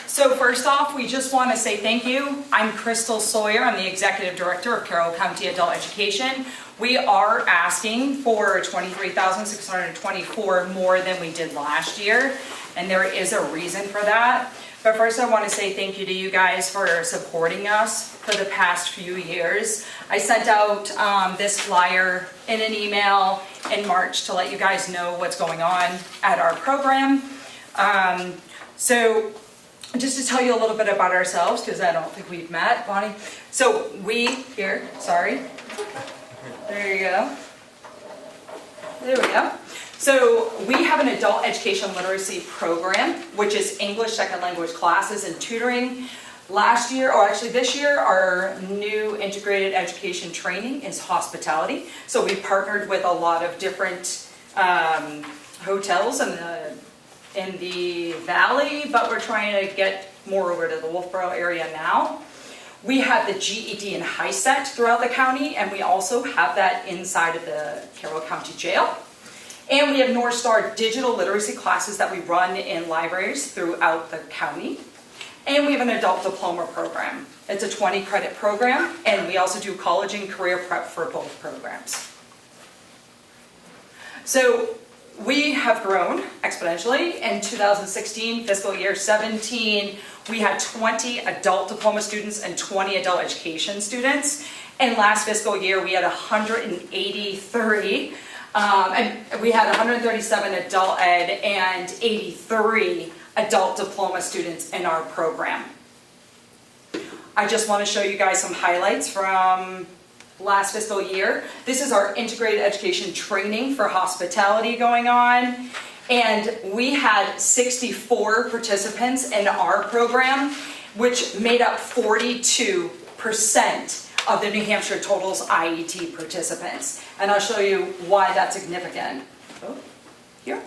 So first off, we just want to say thank you. I'm Crystal Sawyer. I'm the Executive Director of Carroll County Adult Education. We are asking for $23,624 more than we did last year, and there is a reason for that. But first I want to say thank you to you guys for supporting us for the past few years. I sent out this flyer in an email in March to let you guys know what's going on at our program. So just to tell you a little bit about ourselves, because I don't think we've met, Bonnie. So there you go. There we go. So we have an adult education literacy program, which is English second language classes and tutoring. Last year, or actually this year, our new integrated education training is hospitality. So we partnered with a lot of different hotels in the valley, but we're trying to get more over to the Wolfboro area now. We have the GED and HiSET throughout the county, and we also have that inside of the Carroll County Jail. And we have North Star digital literacy classes that we run in libraries throughout the county. And we have an adult diploma program. It's a 20-credit program, and we also do college and career prep for both programs. So we have grown exponentially. In 2016, fiscal year 17, we had 20 adult diploma students and 20 adult education students. And last fiscal year, we had 183. And we had 137 adult ed and 83 adult diploma students in our program. I just want to show you guys some highlights from last fiscal year. This is our integrated education training for hospitality going on. And we had 64 participants in our program, which made up 42% of the New Hampshire Totals IET participants. And I'll show you why that's significant. Here.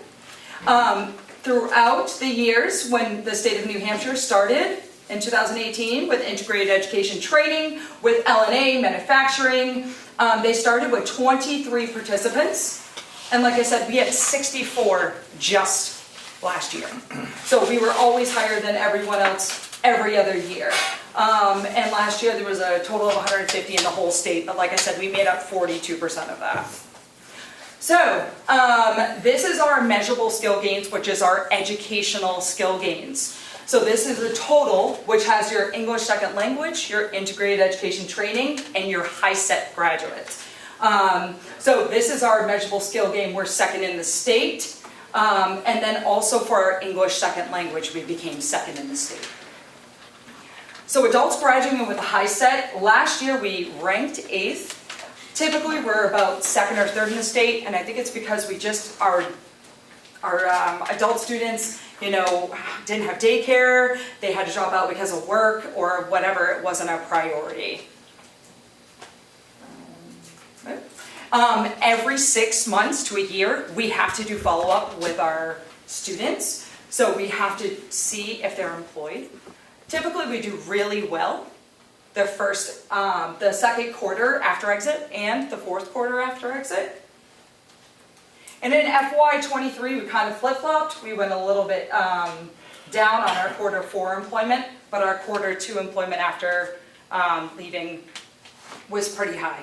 Throughout the years when the state of New Hampshire started in 2018 with integrated education training, with LNA, manufacturing, they started with 23 participants. And like I said, we had 64 just last year. So we were always higher than everyone else every other year. And last year there was a total of 150 in the whole state, but like I said, we made up 42% of that. So this is our measurable skill gains, which is our educational skill gains. So this is a total which has your English second language, your integrated education training, and your HiSET graduates. So this is our measurable skill game. We're second in the state. And then also for our English second language, we became second in the state. So adults graduating with a high set, last year we ranked 8th. Typically we're about second or third in the state, and I think it's because we just, our adult students, you know, didn't have daycare, they had to drop out because of work or whatever, it wasn't a priority. Every 6 months to a year, we have to do follow-up with our students. So we have to see if they're employed. Typically, we do really well the second quarter after exit and the fourth quarter after exit. And in FY23, we kind of flip-flopped. We went a little bit down on our quarter 4 employment, but our quarter 2 employment after leaving was pretty high.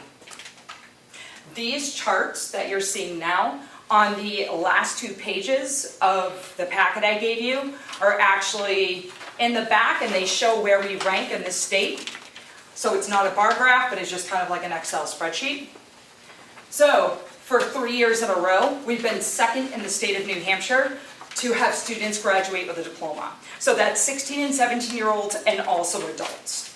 These charts that you're seeing now on the last 2 pages of the packet I gave you are actually in the back, and they show where we rank in the state. So it's not a bar graph, but it's just kind of like an Excel spreadsheet. So for 3 years in a row, we've been second in the state of New Hampshire to have students graduate with a diploma. So that's 16 and 17-year-olds and also adults.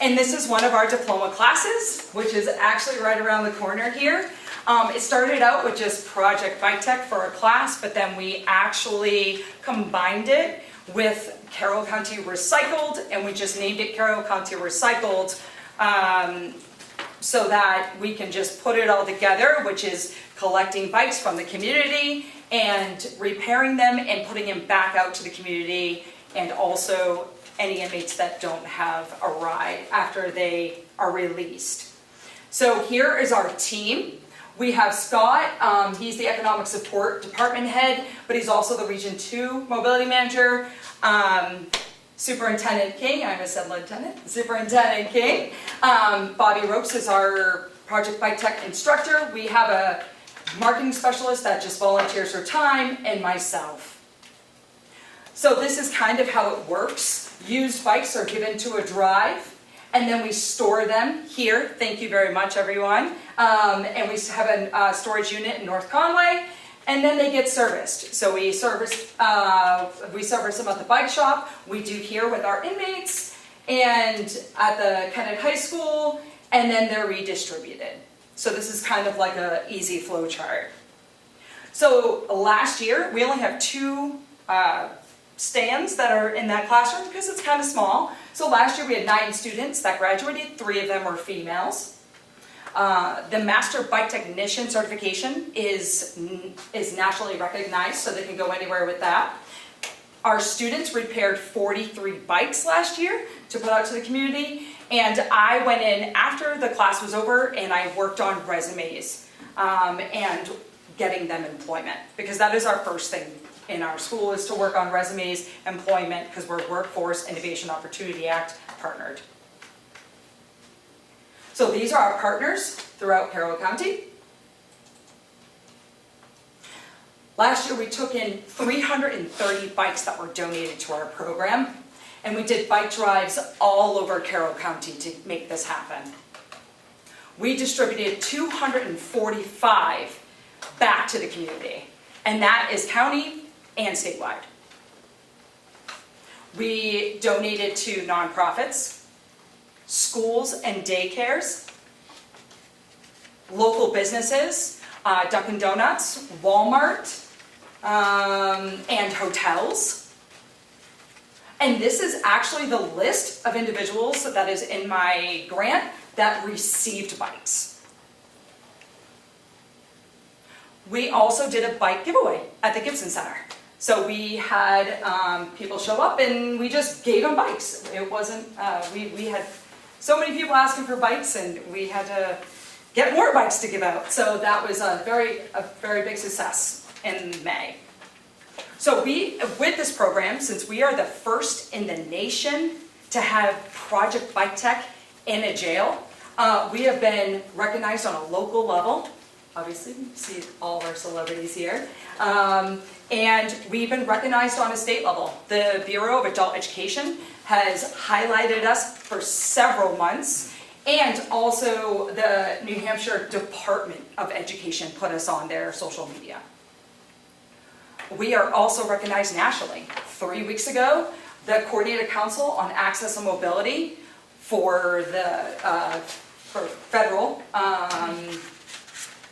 And this is one of our diploma classes, which is actually right around the corner here. It started out with just Project Bike Tech for a class, but then we actually combined it with Carroll County Recycled, and we just named it Carroll County Recycled so that we can just put it all together, which is collecting bikes from the community and repairing them and putting them back out to the community, and also any inmates that don't have a ride after they are released. So here is our team. We have Scott, he's the Economic Support Department Head, but he's also the Region 2 Mobility Manager. Superintendent King, I almost said Lieutenant, Superintendent King. Bobby Ropes is our Project Bike Tech instructor. We have a marketing specialist that just volunteers her time, and myself. So this is kind of how it works. Used bikes are given to a drive, and then we store them here. Thank you very much, everyone. And we have a storage unit in North Conway, and then they get serviced. So we service them at the bike shop. We do here with our inmates and at the Kennett High School, and then they're redistributed. So this is kind of like an easy flow chart. So last year, we only have 2 stands that are in that classroom because it's kind of small. So last year we had 9 students that graduated, 3 of them were females. The Master Bike Technician certification is nationally recognized, so they can go anywhere with that. Our students repaired 43 bikes last year to put out to the community, and I went in after the class was over and I worked on resumes and getting them employment, because that is our first thing in our school, is to work on resumes, employment, because we're Workforce Innovation Opportunity Act partnered. So these are our partners throughout Carroll County. Last year we took in 330 bikes that were donated to our program, and we did bike drives all over Carroll County to make this happen. We distributed 245 back to the community, and that is county and statewide. We donated to nonprofits, schools and daycares, local businesses, Dunkin' Donuts, Walmart, and hotels. And this is actually the list of individuals that is in my grant that received bikes. We also did a bike giveaway at the Gibson Center. So we had people show up and we just gave them bikes. It wasn't, we had so many people asking for bikes, and we had to get more bikes to give out. So that was a very big success in May. So with this program, since we are the first in the nation to have Project Bike Tech in a jail, we have been recognized on a local level. Obviously, you see all of our celebrities here. And we've been recognized on a state level. The Bureau of Adult Education has highlighted us for several months, And also the New Hampshire Department of Education put us on their social media. We are also recognized nationally. 3 weeks ago, the Coordinated Council on Access and Mobility for the for Federal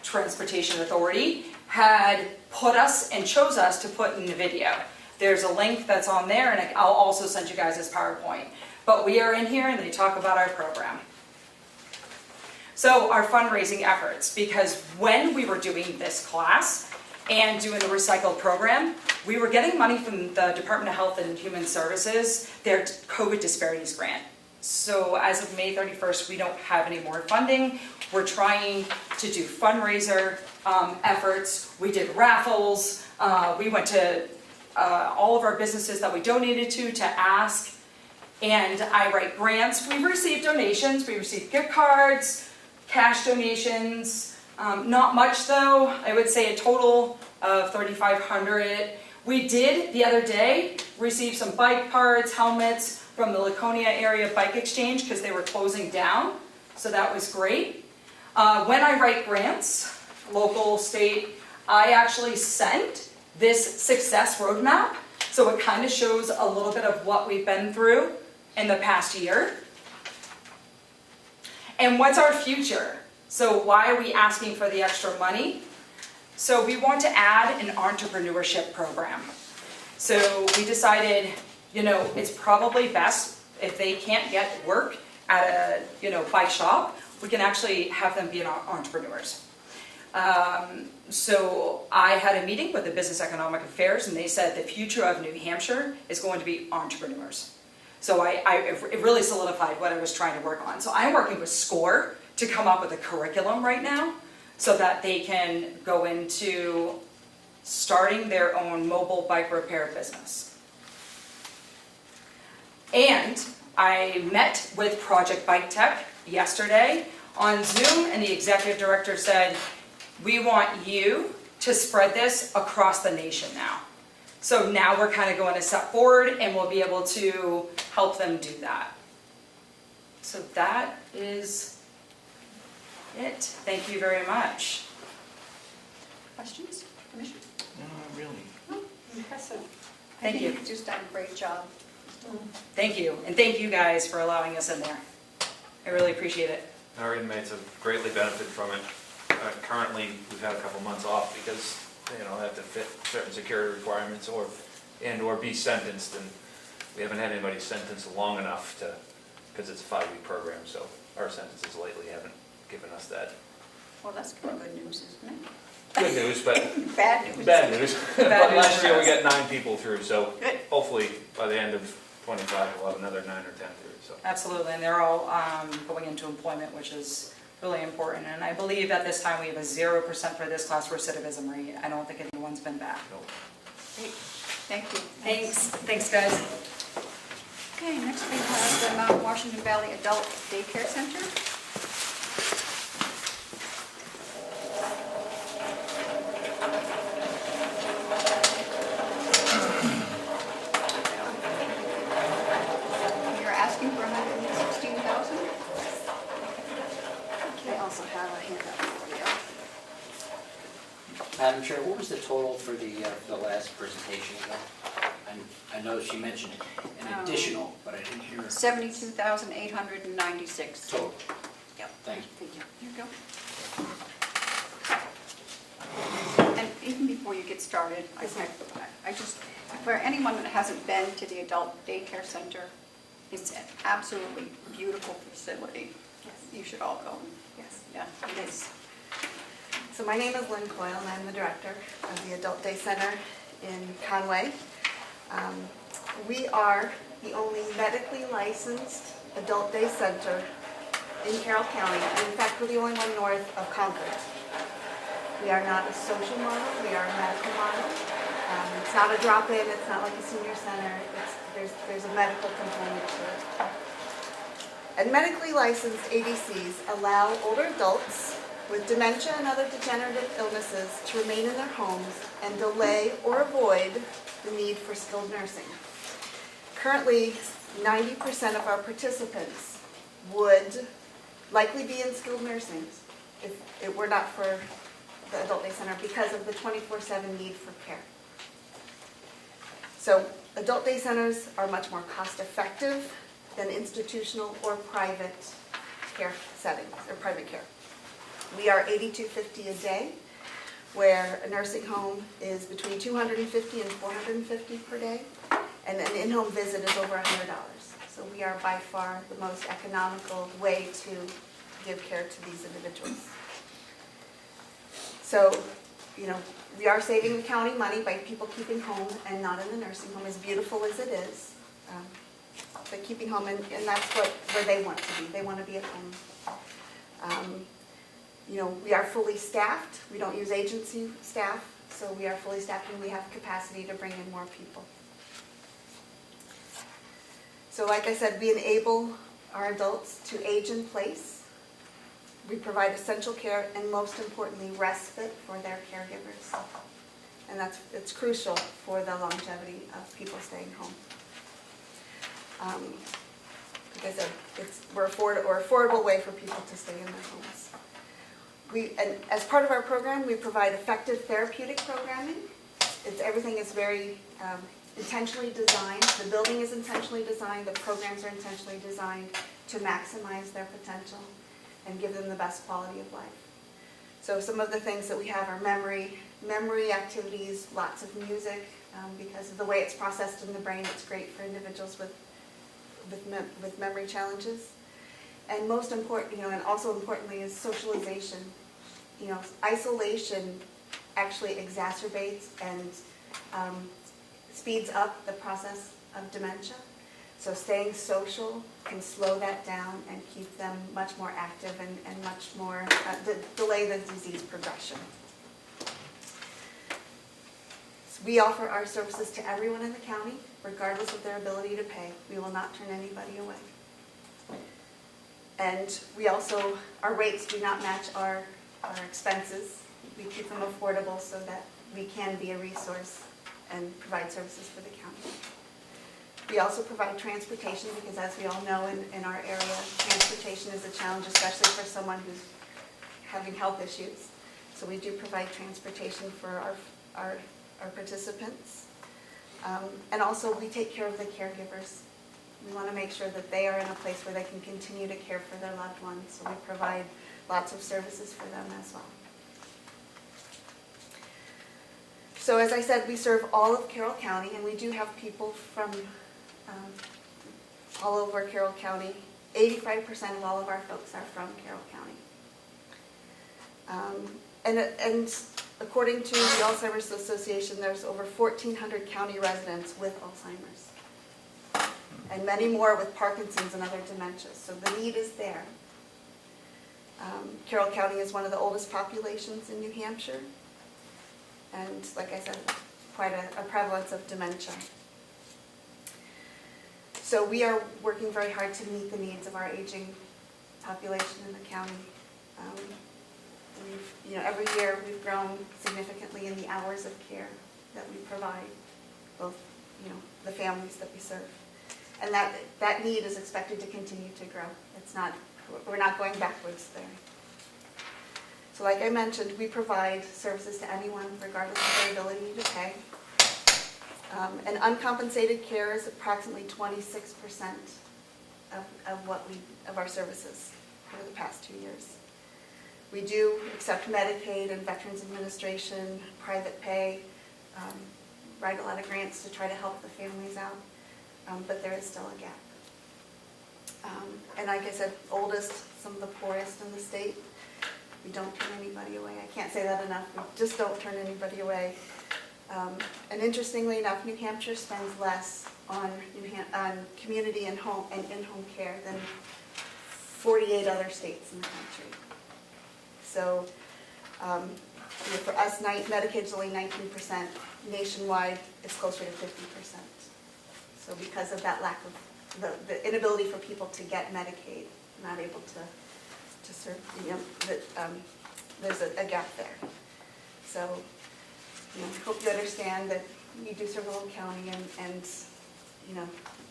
Transportation Authority had put us and chose us to put in the video. There's a link that's on there, and I'll also send you guys this PowerPoint. But we are in here and they talk about our program. So our fundraising efforts, because when we were doing this class and doing the recycled program, we were getting money from the Department of Health and Human Services, their COVID disparities grant. So as of May 31st, we don't have any more funding. We're trying to do fundraiser efforts. We did raffles. We went to all of our businesses that we donated to ask. And I write grants. We've received donations. We received gift cards, cash donations. Not much though. I would say a total of $3,500. We did the other day receive some bike parts, helmets from the Laconia Area Bike Exchange because they were closing down. So that was great. When I write grants, local, state, I actually sent this success roadmap. So it kind of shows a little bit of what we've been through in the past year. And what's our future? So why are we asking for the extra money? So we want to add an entrepreneurship program. So we decided, it's probably best if they can't get work at a, bike shop, we can actually have them be entrepreneurs. So I had a meeting with the Business Economic Affairs, and they said the future of New Hampshire is going to be entrepreneurs. So it really solidified what I was trying to work on. So I'm working with SCORE to come up with a curriculum right now so that they can go into starting their own mobile bike repair business. And I met with Project Bike Tech yesterday on Zoom, and the executive director said, we want you to spread this across the nation now. So now we're kind of going a step forward, and we'll be able to help them do that. So that is it. Thank you very much. Questions, Commissioner? No, really. No, impressive. Thank you. I think you've just done a great job. Thank you, and thank you guys for allowing us in there. I really appreciate it. Our inmates have greatly benefited from it. Currently, we've had a couple months off because, they have to fit certain security requirements or be sentenced, and we haven't had anybody sentenced long enough because it's a 5-week program, so our sentences lately haven't given us that. Well, that's kind of good news, isn't it? Good news, but Bad news. bad news. But Bad news last for year we us. got 9 people through, so Good. hopefully by the end of 25 we'll have another 9 or 10 through. So Absolutely, and they're all going into employment, which is really important. And I believe at this time we have a 0% for this class recidivism rate. I don't think anyone's been back. Great. Thank you. Thanks guys. Okay, next we have the Mount Washington Valley Adult Daycare Center. You're asking for $116,000? They also have a handout for you. Madam Chair, what was the total for the last presentation again? I know she mentioned an additional, but I didn't hear. $72,896. Total. Yep. Thanks. Here you go. And even before you get started, I just, for anyone that hasn't been to the adult daycare center, it's an absolutely beautiful facility. You should all go. Yes. Yeah, it is. So my name is Lynn Coyle, and I'm the director of the Adult Day Center in Conway. We are the only medically licensed adult day center in Carroll County, and in fact, we're the only one north of Concord. We are not a social model, we are a medical model. It's not a drop-in, it's not like a senior center, there's a medical component to it. And medically licensed ADCs allow older adults with dementia and other degenerative illnesses to remain in their homes and delay or avoid the need for skilled nursing. Currently, 90% of our participants would likely be in skilled nursing if it were not for the adult day center because of the 24/7 need for care. So adult day centers are much more cost effective than institutional or private care settings or private care. We are $82.50 a day, where a nursing home is between $250 and $450 per day, and an in-home visit is over $100. So we are by far the most economical way to give care to these individuals. So, you know, we are saving the county money by people keeping home and not in the nursing home, as beautiful as it is. But keeping home, and that's where they want to be. They want to be at home. You know, we are fully staffed. We don't use agency staff, so we are fully staffed and we have capacity to bring in more people. So like I said, we enable our adults to age in place. We provide essential care and most importantly, respite for their caregivers. And it's crucial for the longevity of people staying home. Like I said, we're affordable way for people to stay in their homes. And as part of our program, we provide effective therapeutic programming. Everything is very intentionally designed. The building is intentionally designed. The programs are intentionally designed to maximize their potential and give them the best quality of life. So some of the things that we have are memory activities, lots of music, because of the way it's processed in the brain. It's great for individuals with memory challenges. And most important, and also importantly is socialization. Isolation actually exacerbates and speeds up the process of dementia. So staying social can slow that down and keep them much more active and much more, delay the disease progression. So we offer our services to everyone in the county, regardless of their ability to pay. We will not turn anybody away. And we also, our rates do not match our expenses. We keep them affordable so that we can be a resource and provide services for the county. We also provide transportation because, as we all know in our area, transportation is a challenge, especially for someone who's having health issues. So we do provide transportation for our participants. And also we take care of the caregivers. We want to make sure that they are in a place where they can continue to care for their loved ones. So we provide lots of services for them as well. So as I said, we serve all of Carroll County, and we do have people from all over Carroll County. 85% of all of our folks are from Carroll County. And according to the Alzheimer's Association, there's over 1,400 county residents with Alzheimer's. And many more with Parkinson's and other dementias. So the need is there. Carroll County is one of the oldest populations in New Hampshire. And like I said, quite a prevalence of dementia. So we are working very hard to meet the needs of our aging population in the county. Every year we've grown significantly in the hours of care that we provide, both the families that we serve. And that need is expected to continue to grow. We're not going backwards there. So like I mentioned, we provide services to anyone regardless of their ability to pay. And uncompensated care is approximately 26% of our services over the past 2 years. We do accept Medicaid and Veterans Administration, private pay, write a lot of grants to try to help the families out. But there is still a gap. And like I said, oldest, some of the poorest in the state, we don't turn anybody away. I can't say that enough. We just don't turn anybody away. And interestingly enough, New Hampshire spends less on community and in-home care than 48 other states in the country. So for us, Medicaid is only 19%. Nationwide, it's closer to 50%. So because of that lack of the inability for people to get Medicaid, not able to serve, there's a gap there. So I hope you understand that we do serve the whole county, and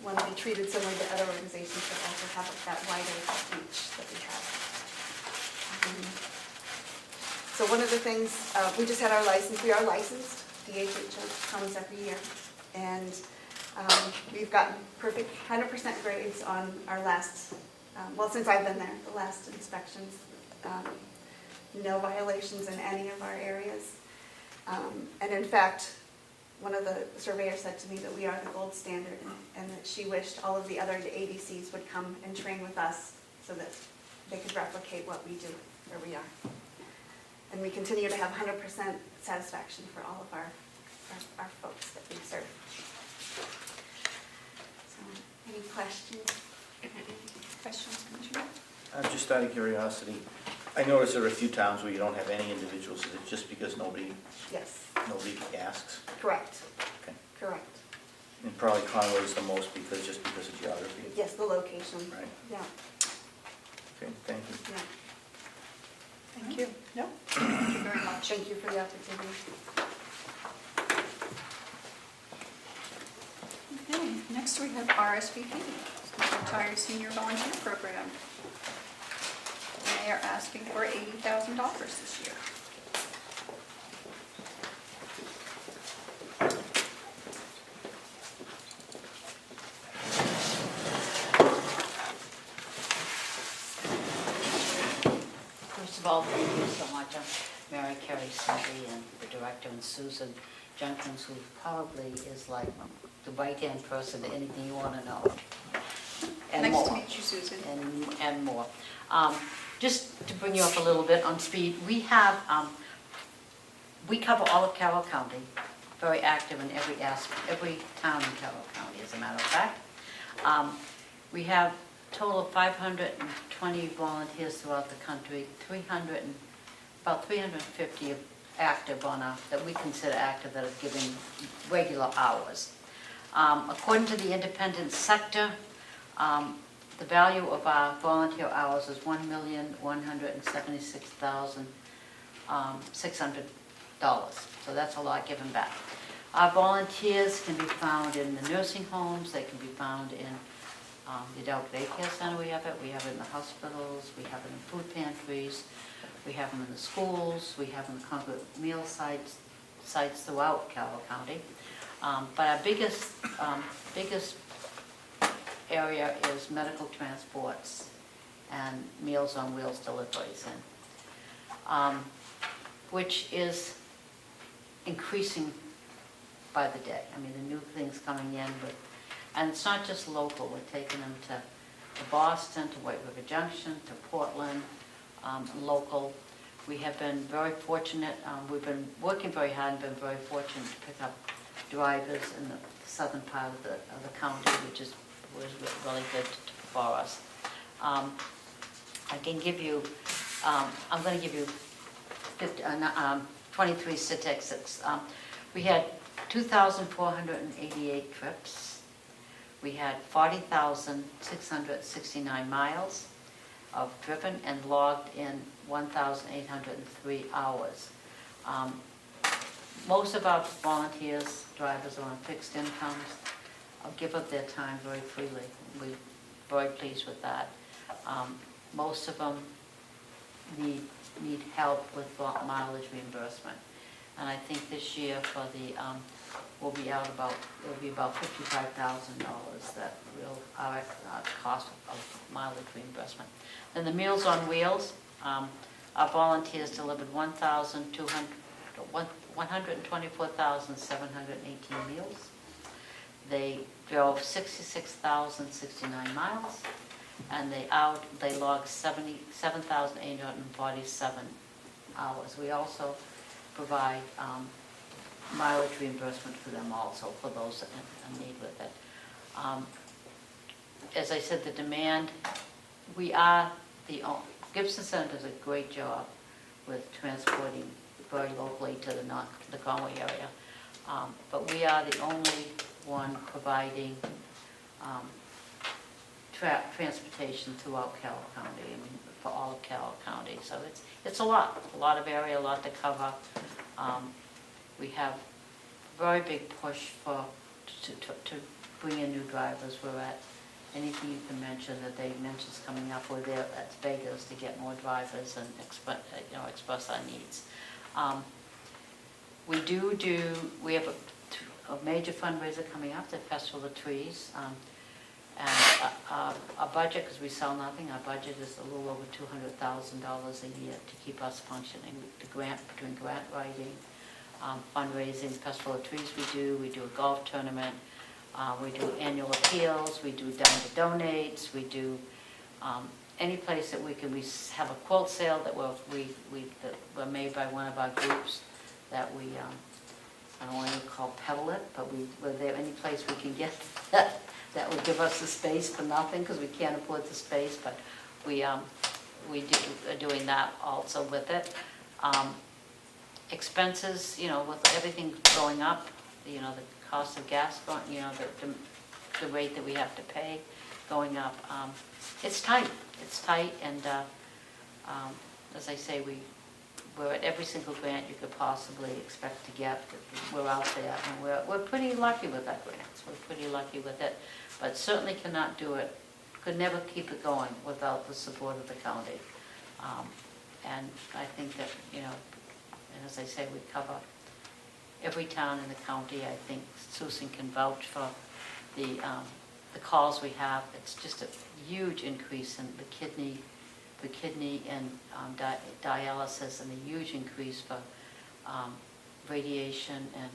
want to be treated similar to other organizations, but also have that wider reach that we have. So one of the things, we just had our license, we are licensed, DHHS comes every year, and we've gotten perfect 100% grades on our last, well, since I've been there, the last inspections. No violations in any of our areas. And in fact, one of the surveyors said to me that we are the gold standard, and that she wished all of the other ADCs would come and train with us so that they could replicate what we do where we are. And we continue to have 100% satisfaction for all of our folks that we serve. So, any questions? Questions, Commissioner? Just out of curiosity, I noticed there are a few towns where you don't have any individuals. Is it just because nobody Yes, asks? correct, Okay. correct. And probably Conway is the most just because of geography. Yes, the location. Right. Yeah, Okay, thank you. yeah. Thank you. No, thank you very much. Thank you for the opportunity. Okay, next we have RSVP, Retired Senior Volunteer Program. And they are asking for $80,000 this year. First of all, thank you so much. I'm Mary Carey Cindy and the director, and Susan Jenkins, who probably is like the right-hand person to anything you want to know. And Nice more. to meet you, Susan. And more. Just to bring you up a little bit on speed, we have, we cover all of Carroll County, very active in every town in Carroll County, as a matter of fact. We have a total of 520 volunteers throughout the country, about 350 active that we consider active, that are giving regular hours. According to the independent sector, the value of our volunteer hours is $1,176,600. So that's a lot given back. Our volunteers can be found in the nursing homes. They can be found in the adult daycare center. We have it in the hospitals. We have it in food pantries. We have them in the schools. We have them in Concord meal sites throughout Carroll County. But our biggest area is medical transports and Meals on Wheels deliveries, which is increasing by the day. I mean, the new things coming in, and it's not just local. We're taking them to Boston, to White River Junction, to Portland, local. We have been very fortunate. We've been working very hard and been very fortunate to pick up drivers in the southern part of the county, which was really good for us. I can give you, I'm going to give you 23 statistics. We had 2,488 trips. We had 40,669 miles of driven and logged in 1,803 hours. Most of our volunteers, drivers, are on fixed incomes, give up their time very freely. We're very pleased with that. Most of them need help with mileage reimbursement. And I think this year for the, it'll be about $55,000 that will, our cost of mileage reimbursement. Then the Meals on Wheels, our volunteers delivered 124,718 meals. They drove 66,069 miles, and they logged 7,847 hours. We also provide mileage reimbursement for them also, for those in need with it. As I said, the demand, Gibson Center does a great job with transporting very locally to the Conway area. But we are the only one providing transportation throughout Carroll County, I mean, for all of Carroll County. So it's a lot of area, a lot to cover. We have very big push to bring in new drivers. We're at anything you can mention that they mentioned coming up. We're there at Vegas to get more drivers and express our needs. We have a major fundraiser coming up, the Festival of Trees. And our budget, because we sell nothing, our budget is a little over $200,000 a year to keep us functioning. Between grant writing, fundraising, Festival of Trees we do a golf tournament, we do annual appeals, we do Down to Donates, we do any place that we have a quilt sale that were made by one of our groups that we, I don't want to call peddle it, but we're there any place we can get that would give us the space for nothing, because we can't afford the space, but we are doing that also with it. Expenses, with everything going up, the cost of gas going, the rate that we have to pay going up, it's tight, and as I say, we're at every single grant you could possibly expect to get. We're out there, and we're pretty lucky with our grants. We're pretty lucky with it, but certainly cannot do it, could never keep it going without the support of the county. And I think that, and as I say, we cover every town in the county. I think Susan can vouch for the calls we have. It's just a huge increase in the kidney and dialysis, and a huge increase for radiation and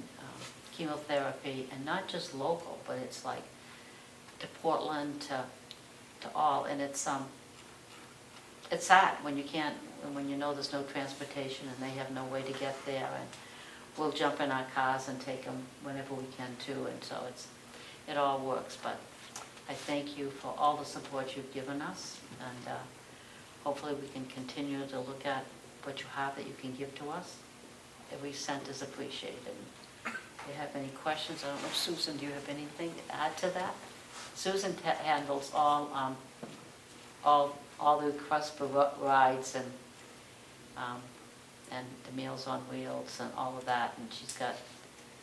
chemotherapy, and not just local, but it's like to Portland, to all, and it's sad when you know there's no transportation and they have no way to get there, and we'll jump in our cars and take them whenever we can too, and so it all works. But I thank you for all the support you've given us, and hopefully we can continue to look at what you have that you can give to us. Every cent is appreciated. If you have any questions, I don't know, Susan, do you have anything to add to that? Susan handles all the requests for rides and the Meals on Wheels and all of that, and she's got.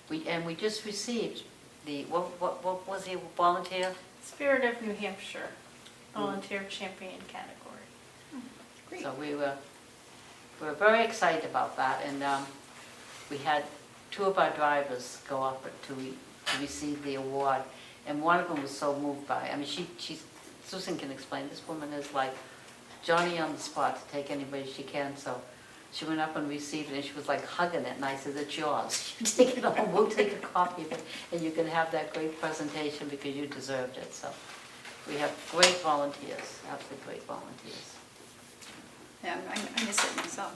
We just received the what was the volunteer? Spirit of New Hampshire volunteer champion category. Great. So we were very excited about that, and we had two of our drivers go up to receive the award, and one of them was so moved by it. I mean, Susan can explain. This woman is like Johnny on the spot to take anybody she can. So she went up and received it, and she was like hugging it, and I said, "It's yours. You take it home. We'll take a copy of it, and you can have that great presentation because you deserved it." So we have great volunteers, absolutely great volunteers. Yeah, I miss it myself.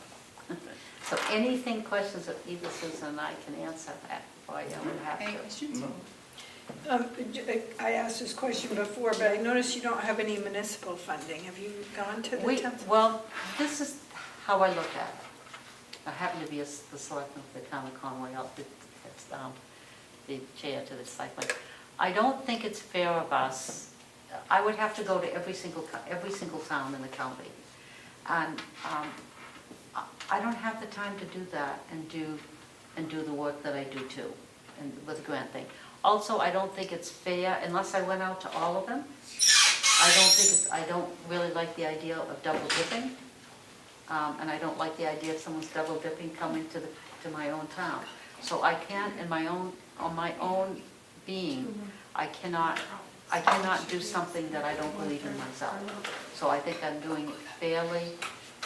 So anything, questions that either Susan and I can answer that for you, we'll have to. Any questions? I asked this question before, but I noticed you don't have any municipal funding. Have you gone to the town? Well, this is how I look at it. I happen to be the selectman for the town of Conway, it's the chair to the selectmen. I don't think it's fair of us. I would have to go to every single town in the county. And I don't have the time to do that and do the work that I do too, and with the grant thing. Also, I don't think it's fair unless I went out to all of them. I don't really like the idea of double dipping, and I don't like the idea of someone's double dipping coming to my own town. So I can't, on my own being, I cannot do something that I don't believe in myself. So I think I'm doing it fairly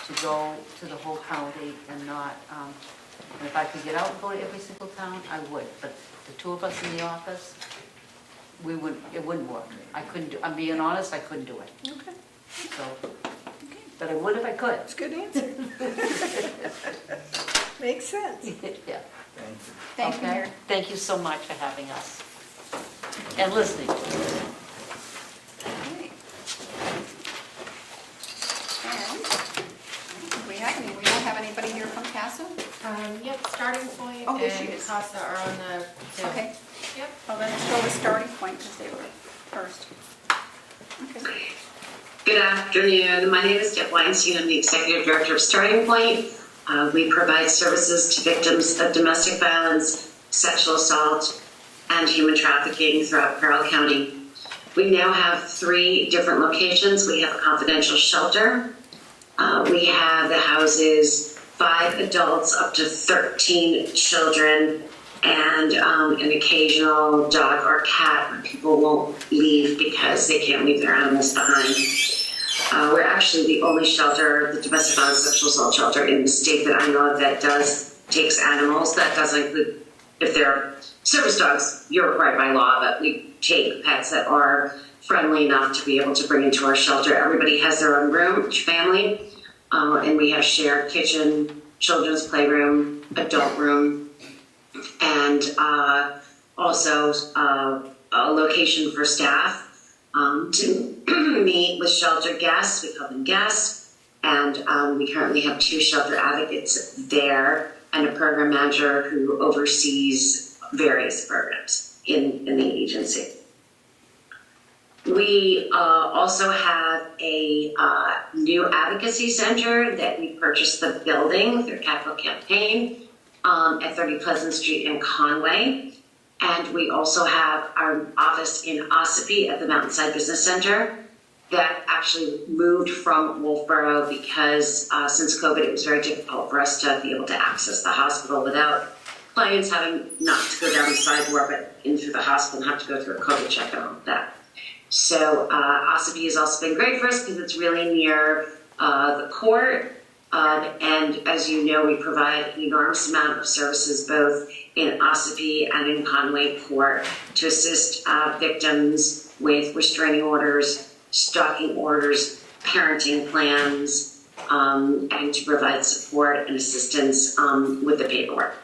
to go to the whole county and not, and if I could get out and go to every single town, I would. But the two of us in the office, it wouldn't work. I'm being honest, I couldn't do it. Okay. So, but I would if I could. That's a good answer. Makes sense. Yeah. Thank you, Mayor. Thank you so much for having us and listening to us. Okay. And we don't have anybody here from CASA? Yep, Starting Point Oh, there and she is. CASA are on the Zoom. Okay. Yep. Well, then show the Starting Point because they were first. Okay. Good afternoon. My name is Deb Weinstein. I'm the Executive Director of Starting Point. We provide services to victims of domestic violence, sexual assault, and human trafficking throughout Carroll County. We now have 3 different locations. We have a confidential shelter. We have the houses 5 adults up to 13 children, and an occasional dog or cat when people won't leave because they can't leave their animals behind. We're actually the only shelter, the domestic violence sexual assault shelter in the state that I know of that takes animals. That doesn't include, if they're service dogs, you're required by law, but we take pets that are friendly enough to be able to bring into our shelter. Everybody has their own room, each family, and we have shared kitchen, children's playroom, adult room, and also a location for staff to meet with shelter guests. We call them guests, and we currently have 2 shelter advocates there and a program manager who oversees various programs in the agency. We also have a new advocacy center that we purchased the building through capital campaign at 30 Pleasant Street in Conway. And we also have our office in Ossipee at the Mountainside Business Center that actually moved from Wolfboro because since COVID, it was very difficult for us to be able to access the hospital without clients having not to go down the sidewalk, but in through the hospital and have to go through a COVID check and all of that. So Ossipee has also been great for us because it's really near the court. And as you know, we provide an enormous amount of services both in Ossipee and in Conway Court to assist victims with restraining orders, stalking orders, parenting plans, and to provide support and assistance with the paperwork.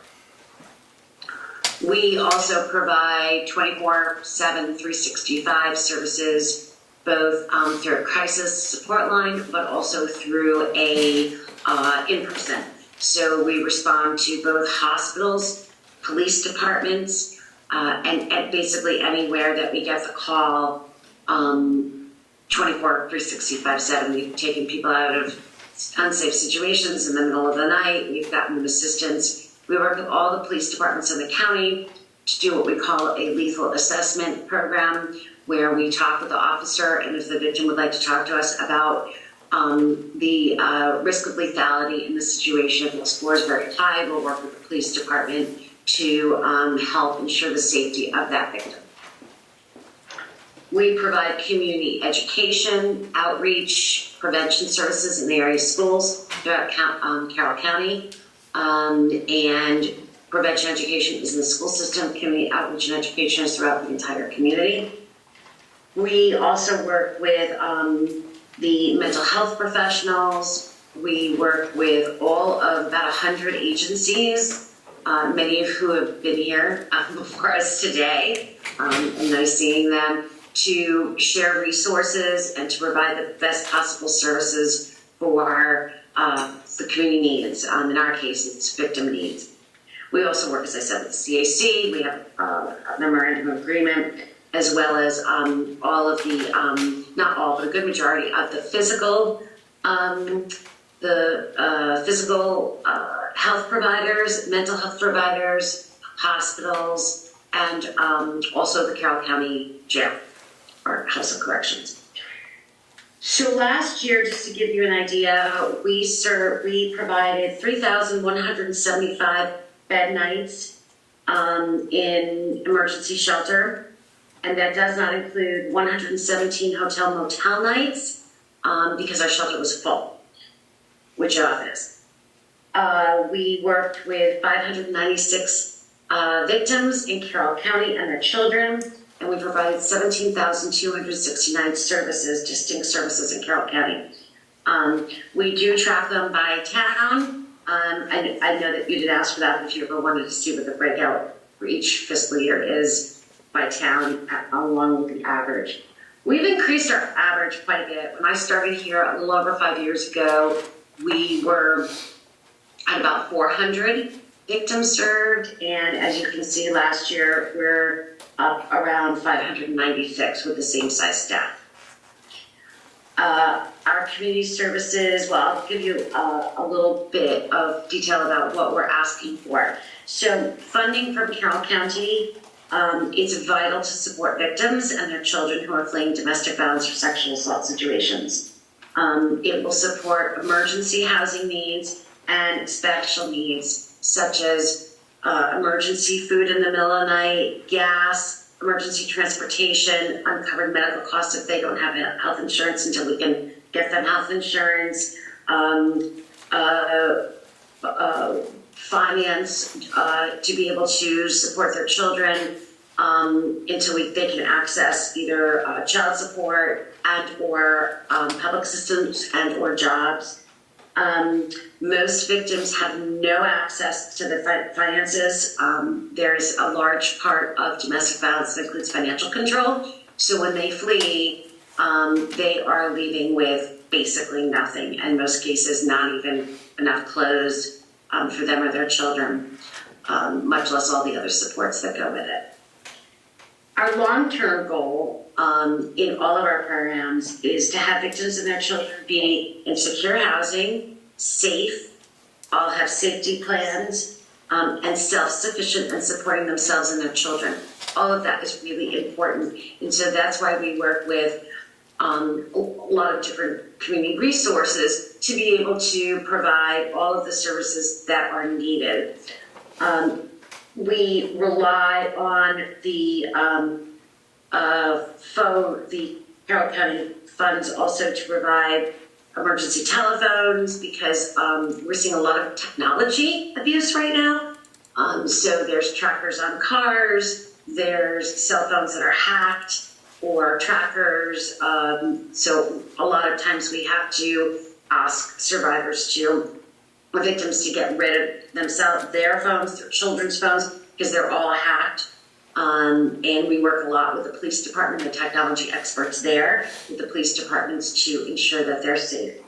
We also provide 24/7, 365 services, both through a crisis support line, but also through a in-person. So we respond to both hospitals, police departments, and basically anywhere that we get the call 24, 365/7. We've taken people out of unsafe situations in the middle of the night. We've gotten them assistance. We work with all the police departments in the county to do what we call a lethal assessment program, where we talk with the officer, and if the victim would like to talk to us about the risk of lethality in the situation, if the score is very high, we'll work with the police department to help ensure the safety of that victim. We provide community education, outreach, prevention services in the area schools throughout Carroll County. And prevention education is in the school system. Community outreach and education is throughout the entire community. We also work with the mental health professionals. We work with all of about 100 agencies, many of who have been here before us today, and nice seeing them, to share resources and to provide the best possible services for the community needs. In our case, it's victim needs. We also work, as I said, with the CAC. We have a memorandum of agreement, as well as all of the, not all, but a good majority of the physical health providers, mental health providers, hospitals, and also the Carroll County Jail, or House of Corrections. So last year, just to give you an idea, we provided 3,175 bed nights in emergency shelter, and that does not include 117 hotel motel nights because our shelter was full, which it often is. We worked with 596 victims in Carroll County and their children, and we provided 17,269 services, distinct services in Carroll County. We do track them by town. I know that you did ask for that, but if you ever wanted to see what the breakout for each fiscal year is by town, along with the average. We've increased our average quite a bit. When I started here a little over 5 years ago, we were at about 400 victims served, and as you can see last year, we're up around 596 with the same size staff. Our community services, well, I'll give you a little bit of detail about what we're asking for. So funding from Carroll County It's vital to support victims and their children who are fleeing domestic violence or sexual assault situations. It will support emergency housing needs and special needs, such as emergency food in the middle of the night, gas, emergency transportation, uncovered medical costs if they don't have health insurance until we can get them health insurance, finance to be able to support their children until they can access either child support and or public assistance and or jobs. Most victims have no access to the finances. There's a large part of domestic violence that includes financial control. So when they flee, they are leaving with basically nothing, and in most cases not even enough clothes for them or their children, much less all the other supports that go with it. Our long-term goal in all of our programs is to have victims and their children be in secure housing, safe, all have safety plans, and self-sufficient and supporting themselves and their children. All of that is really important. And so that's why we work with a lot of different community resources to be able to provide all of the services that are needed. We rely on the Carroll County funds also to provide emergency telephones because we're seeing a lot of technology abuse right now. So there's trackers on cars, there's cell phones that are hacked or trackers. So a lot of times we have to ask survivors or victims to get rid of their phones, their children's phones, because they're all hacked. And we work a lot with the police department, the technology experts there, with the police departments to ensure that they're safe.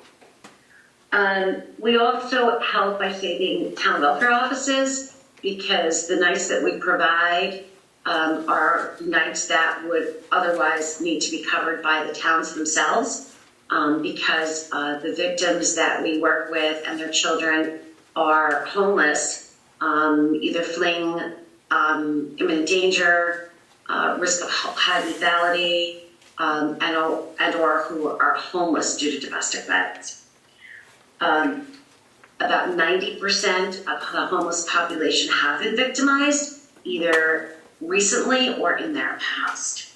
We also help by saving town welfare offices because the nights that we provide are nights that would otherwise need to be covered by the towns themselves because the victims that we work with and their children are homeless, either fleeing imminent danger, risk of high lethality, and or who are homeless due to domestic violence. About 90% of the homeless population have been victimized, either recently or in their past.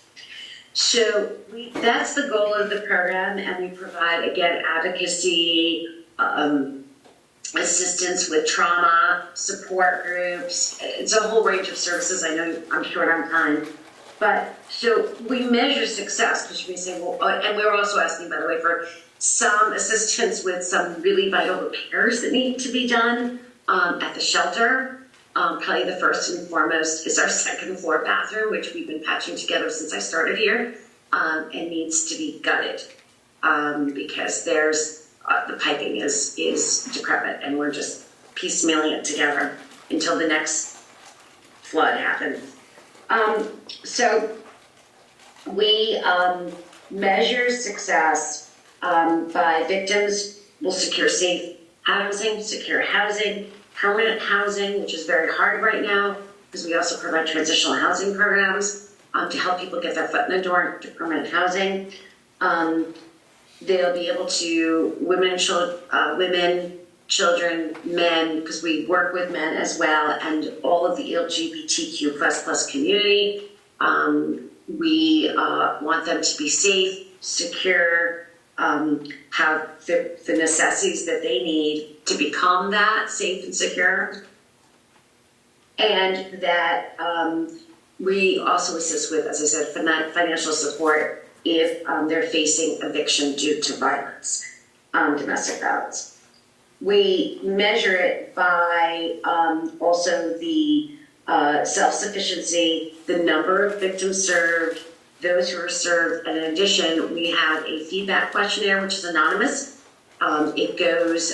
So that's the goal of the program, and we provide, again, advocacy, assistance with trauma, support groups. It's a whole range of services. I know I'm short on time. But so we measure success, because you may say, well, and we're also asking, by the way, for some assistance with some really vital repairs that need to be done at the shelter. Probably the first and foremost is our second floor bathroom, which we've been patching together since I started here, and needs to be gutted because the piping is decrepit, and we're just piecemealing it together until the next flood happens. So we measure success by victims will secure safe housing, secure housing, permanent housing, which is very hard right now because we also provide transitional housing programs to help people get their foot in the door to permanent housing. They'll be able to, women, children, men, because we work with men as well, and all of the LGBTQ++ community. We want them to be safe, secure, have the necessities that they need to become that safe and secure. And that we also assist with, as I said, financial support if they're facing eviction due to violence, domestic violence. We measure it by also the self-sufficiency, the number of victims served, those who are served, and in addition, we have a feedback questionnaire, which is anonymous. It goes,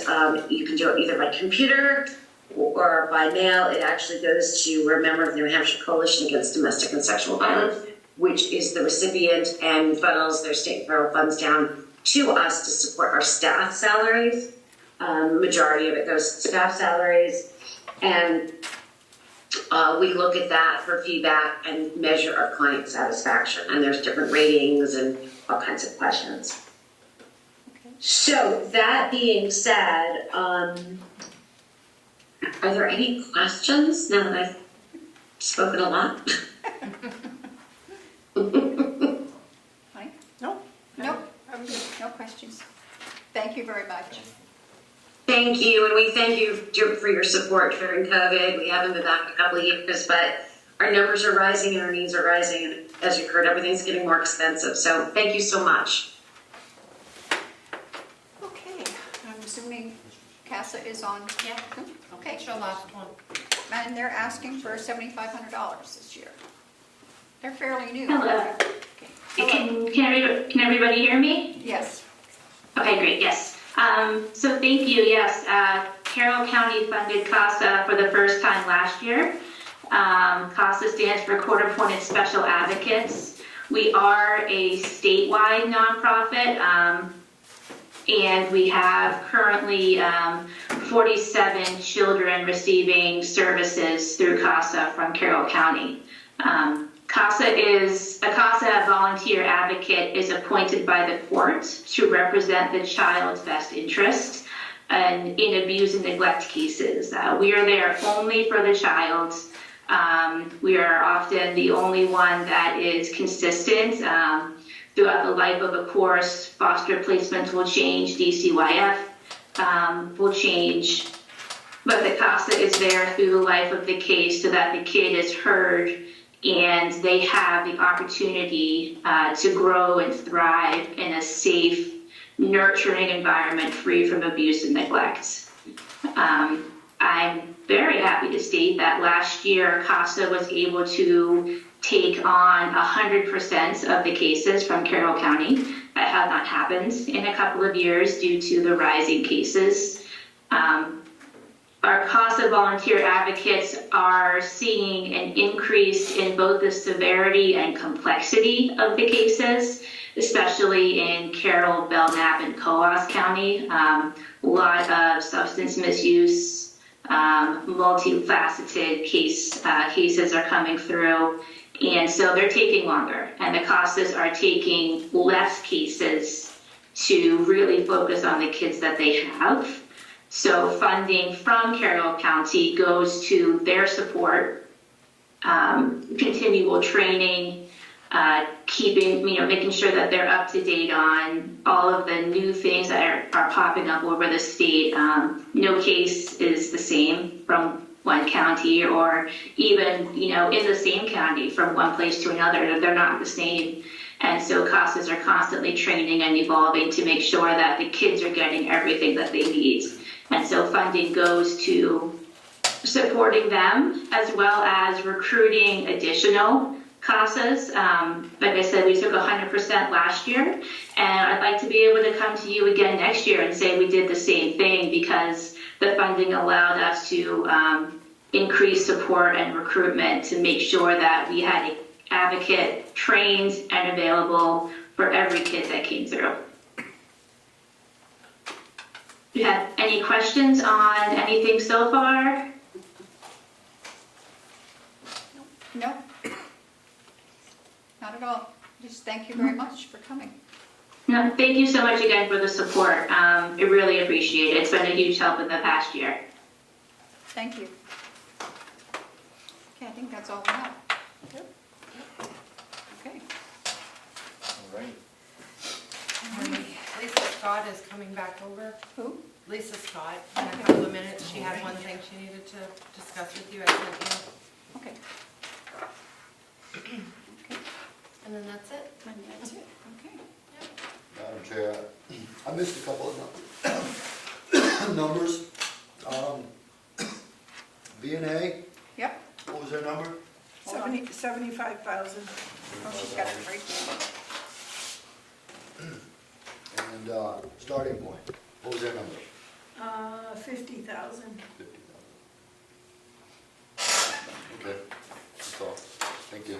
you can do it either by computer or by mail. It actually goes to, we're a member of the New Hampshire Coalition Against Domestic and Sexual Violence, which is the recipient and funnels their state and federal funds down to us to support our staff salaries. Majority of it goes to staff salaries. And we look at that for feedback and measure our client satisfaction. And there's different ratings and all kinds of questions. So that being said, are there any questions now that I've spoken a lot? Mike? No. No, I'm good. No questions. Thank you very much. Thank you, and we thank you for your support during COVID. We haven't been back in a couple of years, but our numbers are rising and our needs are rising, and as you heard, everything's getting more expensive. So thank you so much. Okay, I'm assuming CASA is on. Yeah. Okay. It's your last one. And they're asking for $7,500 this year. They're fairly new. Hello. Hello. Can everybody hear me? Yes. Okay, great, yes. So thank you, yes. Carroll County funded CASA for the first time last year. CASA stands for Court Appointed Special Advocates. We are a statewide nonprofit, and we have currently 47 children receiving services through CASA from Carroll County. CASA volunteer advocate is appointed by the court to represent the child's best interest in abuse and neglect cases. We are there only for the child. We are often the only one that is consistent throughout the life of a course. Foster placements will change, DCYF will change, but the CASA is there through the life of the case so that the kid is heard and they have the opportunity to grow and thrive in a safe, nurturing environment free from abuse and neglect. I'm very happy to state that last year CASA was able to take on 100% of the cases from Carroll County. That had not happened in a couple of years due to the rising cases. Our CASA volunteer advocates are seeing an increase in both the severity and complexity of the cases, especially in Carroll, Belknap, and Coos County. A lot of substance misuse, multifaceted cases are coming through, and so they're taking longer, and the CASAs are taking less cases to really focus on the kids that they have. So funding from Carroll County goes to their support, continual training, making sure that they're up to date on all of the new things that are popping up over the state. No case is the same from one county, or even, in the same county from one place to another. They're not the same. And so CASAs are constantly training and evolving to make sure that the kids are getting everything that they need. And so funding goes to supporting them as well as recruiting additional CASAs. Like I said, we took 100% last year, and I'd like to be able to come to you again next year and say we did the same thing, because the funding allowed us to increase support and recruitment to make sure that we had an advocate trained and available for every kid that came through. Do you have any questions on anything so far? No. Not at all. Just thank you very much for coming. No, thank you so much again for the support. I really appreciate it. It's been a huge help in the past year. Thank you. Okay, I think that's all we have. Okay. All right. Lisa Scott is coming back over. Who? Lisa Scott, in a couple of minutes. She had one thing she needed to discuss with you. I sent you. Okay. And then that's it. And that's it. Okay. Madam Chair, I missed a couple of numbers. B&A, Yep. what was their number? 75,000. Oh, she's got it right there. And starting point, what was their number? 50,000. 50,000. Okay, that's all. Thank you.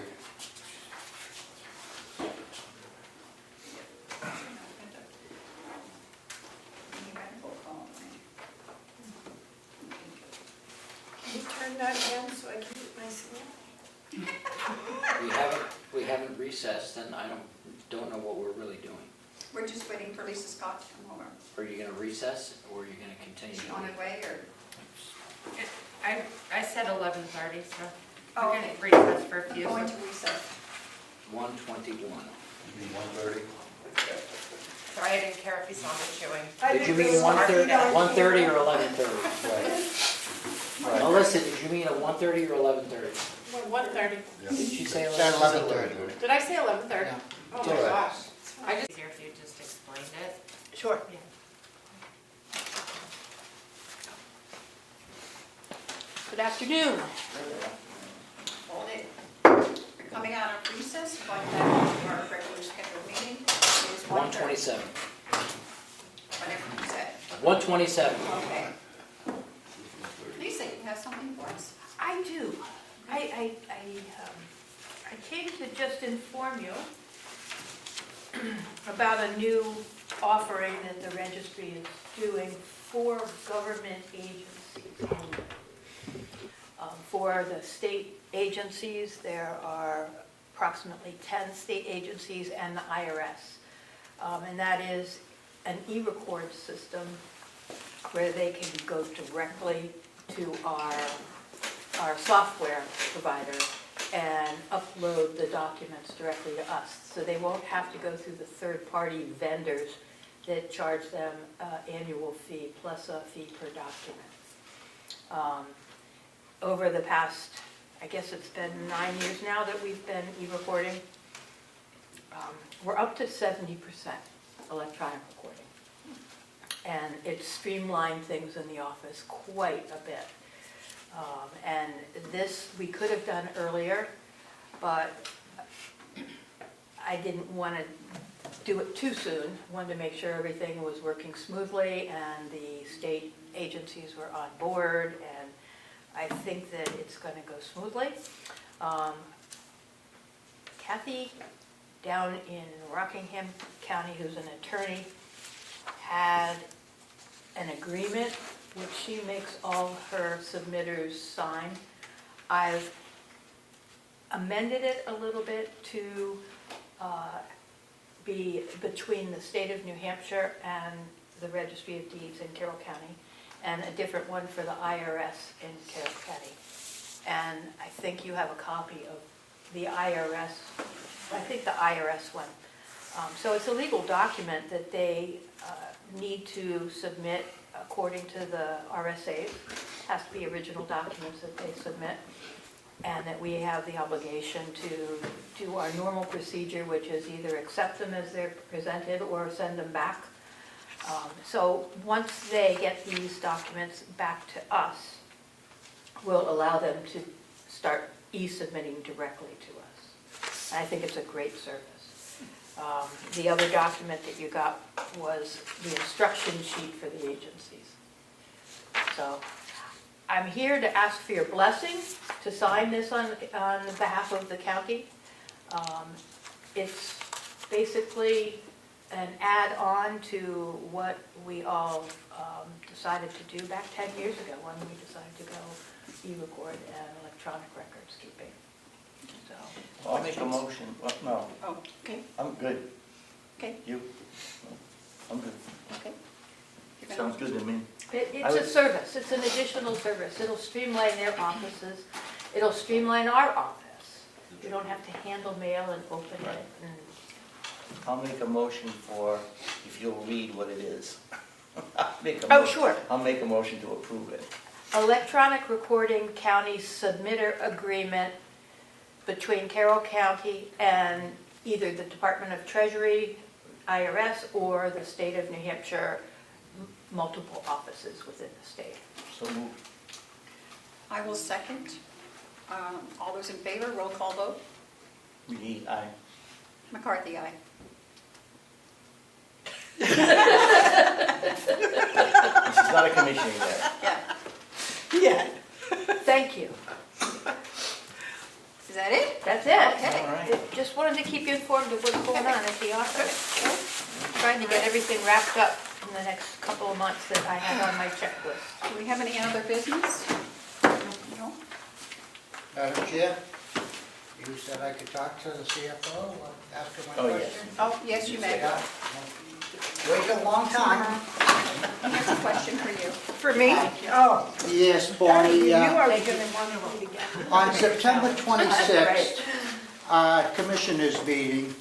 Just turn that again so I can get my sign? We haven't recessed, and I don't know what we're really doing. We're just waiting for Lisa Scott to come over. Are you gonna recess, or are you gonna continue? Is she on her way, or? I said 11:30, so Oh, we're okay. gonna recess for a few. Going to recess. 1:21. You mean 1:30? Sorry, I didn't care if you saw me chewing. Did you mean 1:30 or 11:30? Right. Melissa, did you mean at 1:30 or 11:30? 1:30. Did she say Said 11:30? 11:30. Did I say 11:30? Yeah. Oh It's my all right. gosh. I just, easier if you just explained it. Sure. Yeah. Good afternoon. Hold it. We're coming out of recess, going back to our regular scheduled meeting. It is 1:30. 1:27. Whatever you said. 1:27. Okay. Lisa, you have something for us? I do. I came to just inform you about a new offering that the registry is doing for government agencies. For the state agencies, there are approximately 10 state agencies and the IRS. And that is an e-record system where they can go directly to our software provider and upload the documents directly to us. So they won't have to go through the third-party vendors that charge them annual fee plus a fee per document. Over the past, I guess it's been 9 years now that we've been e-recording, we're up to 70% electronic recording. And it's streamlined things in the office quite a bit. And this we could have done earlier, but I didn't want to do it too soon. Wanted to make sure everything was working smoothly and the state agencies were on board, and I think that it's going to go smoothly. Kathy down in Rockingham County, who's an attorney, had an agreement which she makes all her submitters sign. I've amended it a little bit to be between the state of New Hampshire and the Registry of Deeds in Carroll County, and a different one for the IRS in Carroll County. And I think you have a copy of the IRS, I think the IRS one. So it's a legal document that they need to submit according to the RSAs. Has to be original documents that they submit, and that we have the obligation to do our normal procedure, which is either accept them as they're presented or send them back. So once they get these documents back to us, we'll allow them to start e-submitting directly to us. And I think it's a great service. The other document that you got was the instruction sheet for the agencies. So I'm here to ask for your blessing to sign this on behalf of the county. It's basically an add-on to what we all decided to do back 10 years ago when we decided to go e-record and electronic records keeping. So I'll make a motion, well, no, Oh, okay, I'm good. okay, You? I'm good. okay. You're gonna- Sounds good to me. It's a service, it's an additional service. It'll streamline their offices, it'll streamline our office. You don't have to handle mail and open it. And I'll make a motion for, if you'll read what it is. Oh, sure. I'll make a motion to approve it. Electronic Recording County Submitter Agreement between Carroll County and either the Department of Treasury, IRS, or the state of New Hampshire, multiple offices within the state. So moved. I will second. All those in favor, roll call vote. McGee, aye. McCarthy, aye. This is not a commission yet. Yeah. Yeah. Thank you. Is that it? That's it. Okay. All right. Just wanted to keep you informed of what's going on at the office. Trying to get everything wrapped up in the next couple of months that I have on my checklist. Do we have any other business? No? Madam Chair, you said I could talk to the CFO, ask her my Oh, yes. question? Oh, yes, you may. Yeah. Wait a long time. He has a question for you. For me? Oh. Yes, You Bonnie, knew I was gonna want to read again. on September 26th, Commissioners meeting,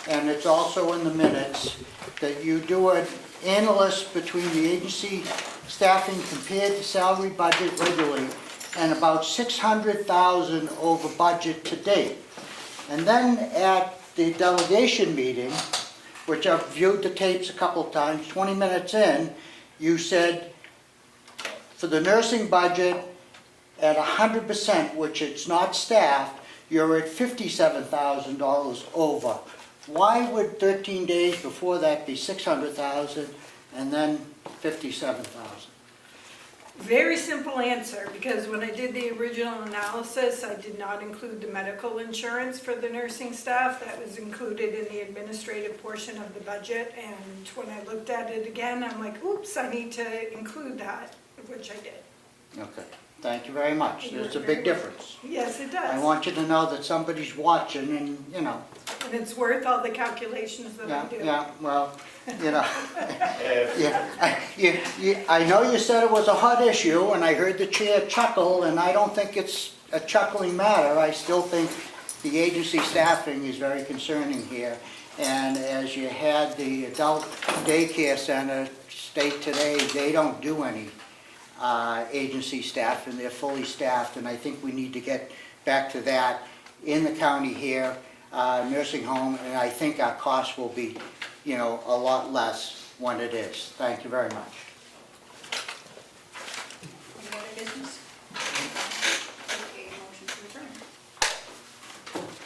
and it's also in the minutes, that you do an analysis between the agency staffing compared to salary budget regularly, and about 600,000 over budget to date. And then at the delegation meeting, which I've viewed the tapes a couple of times, 20 minutes in, you said for the nursing budget at 100%, which it's not staffed, you're at $57,000 over. Why would 13 days before that be 600,000 and then 57,000? Very simple answer, because when I did the original analysis, I did not include the medical insurance for the nursing staff. That was included in the administrative portion of the budget, and when I looked at it again, I'm like, oops, I need to include that, which I did. Okay, thank you very much. There's a big difference. Yes, it does. I want you to know that somebody's watching and, you know, And it's worth all the calculations that I do. well, you know. I know you said it was a hot issue, and I heard the chair chuckle, and I don't think it's a chuckling matter. I still think the agency staffing is very concerning here. And as you had the adult daycare center state today, they don't do any agency staff, and they're fully staffed, and I think we need to get back to that in the county here, nursing home, and I think our costs will be, you know, a lot less when it is. Thank you very much. Any other business? Okay, motion to adjourn.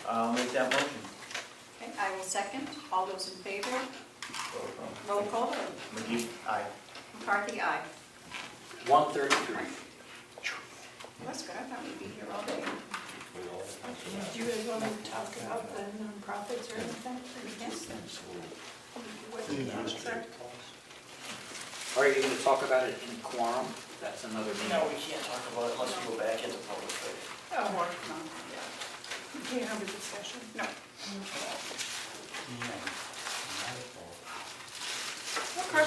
I'll make that motion. Okay, I will second. All those in favor? Roll call. McGee, aye. McCarthy, aye. 133. That's good, I thought we'd be here all day. Do you guys want to talk about the nonprofits or anything? Yes. Are you going to talk about it in quorum? That's another meeting. No, we can't talk about it unless we go back into public session. Oh, No. you can't have a discussion? No. Okay.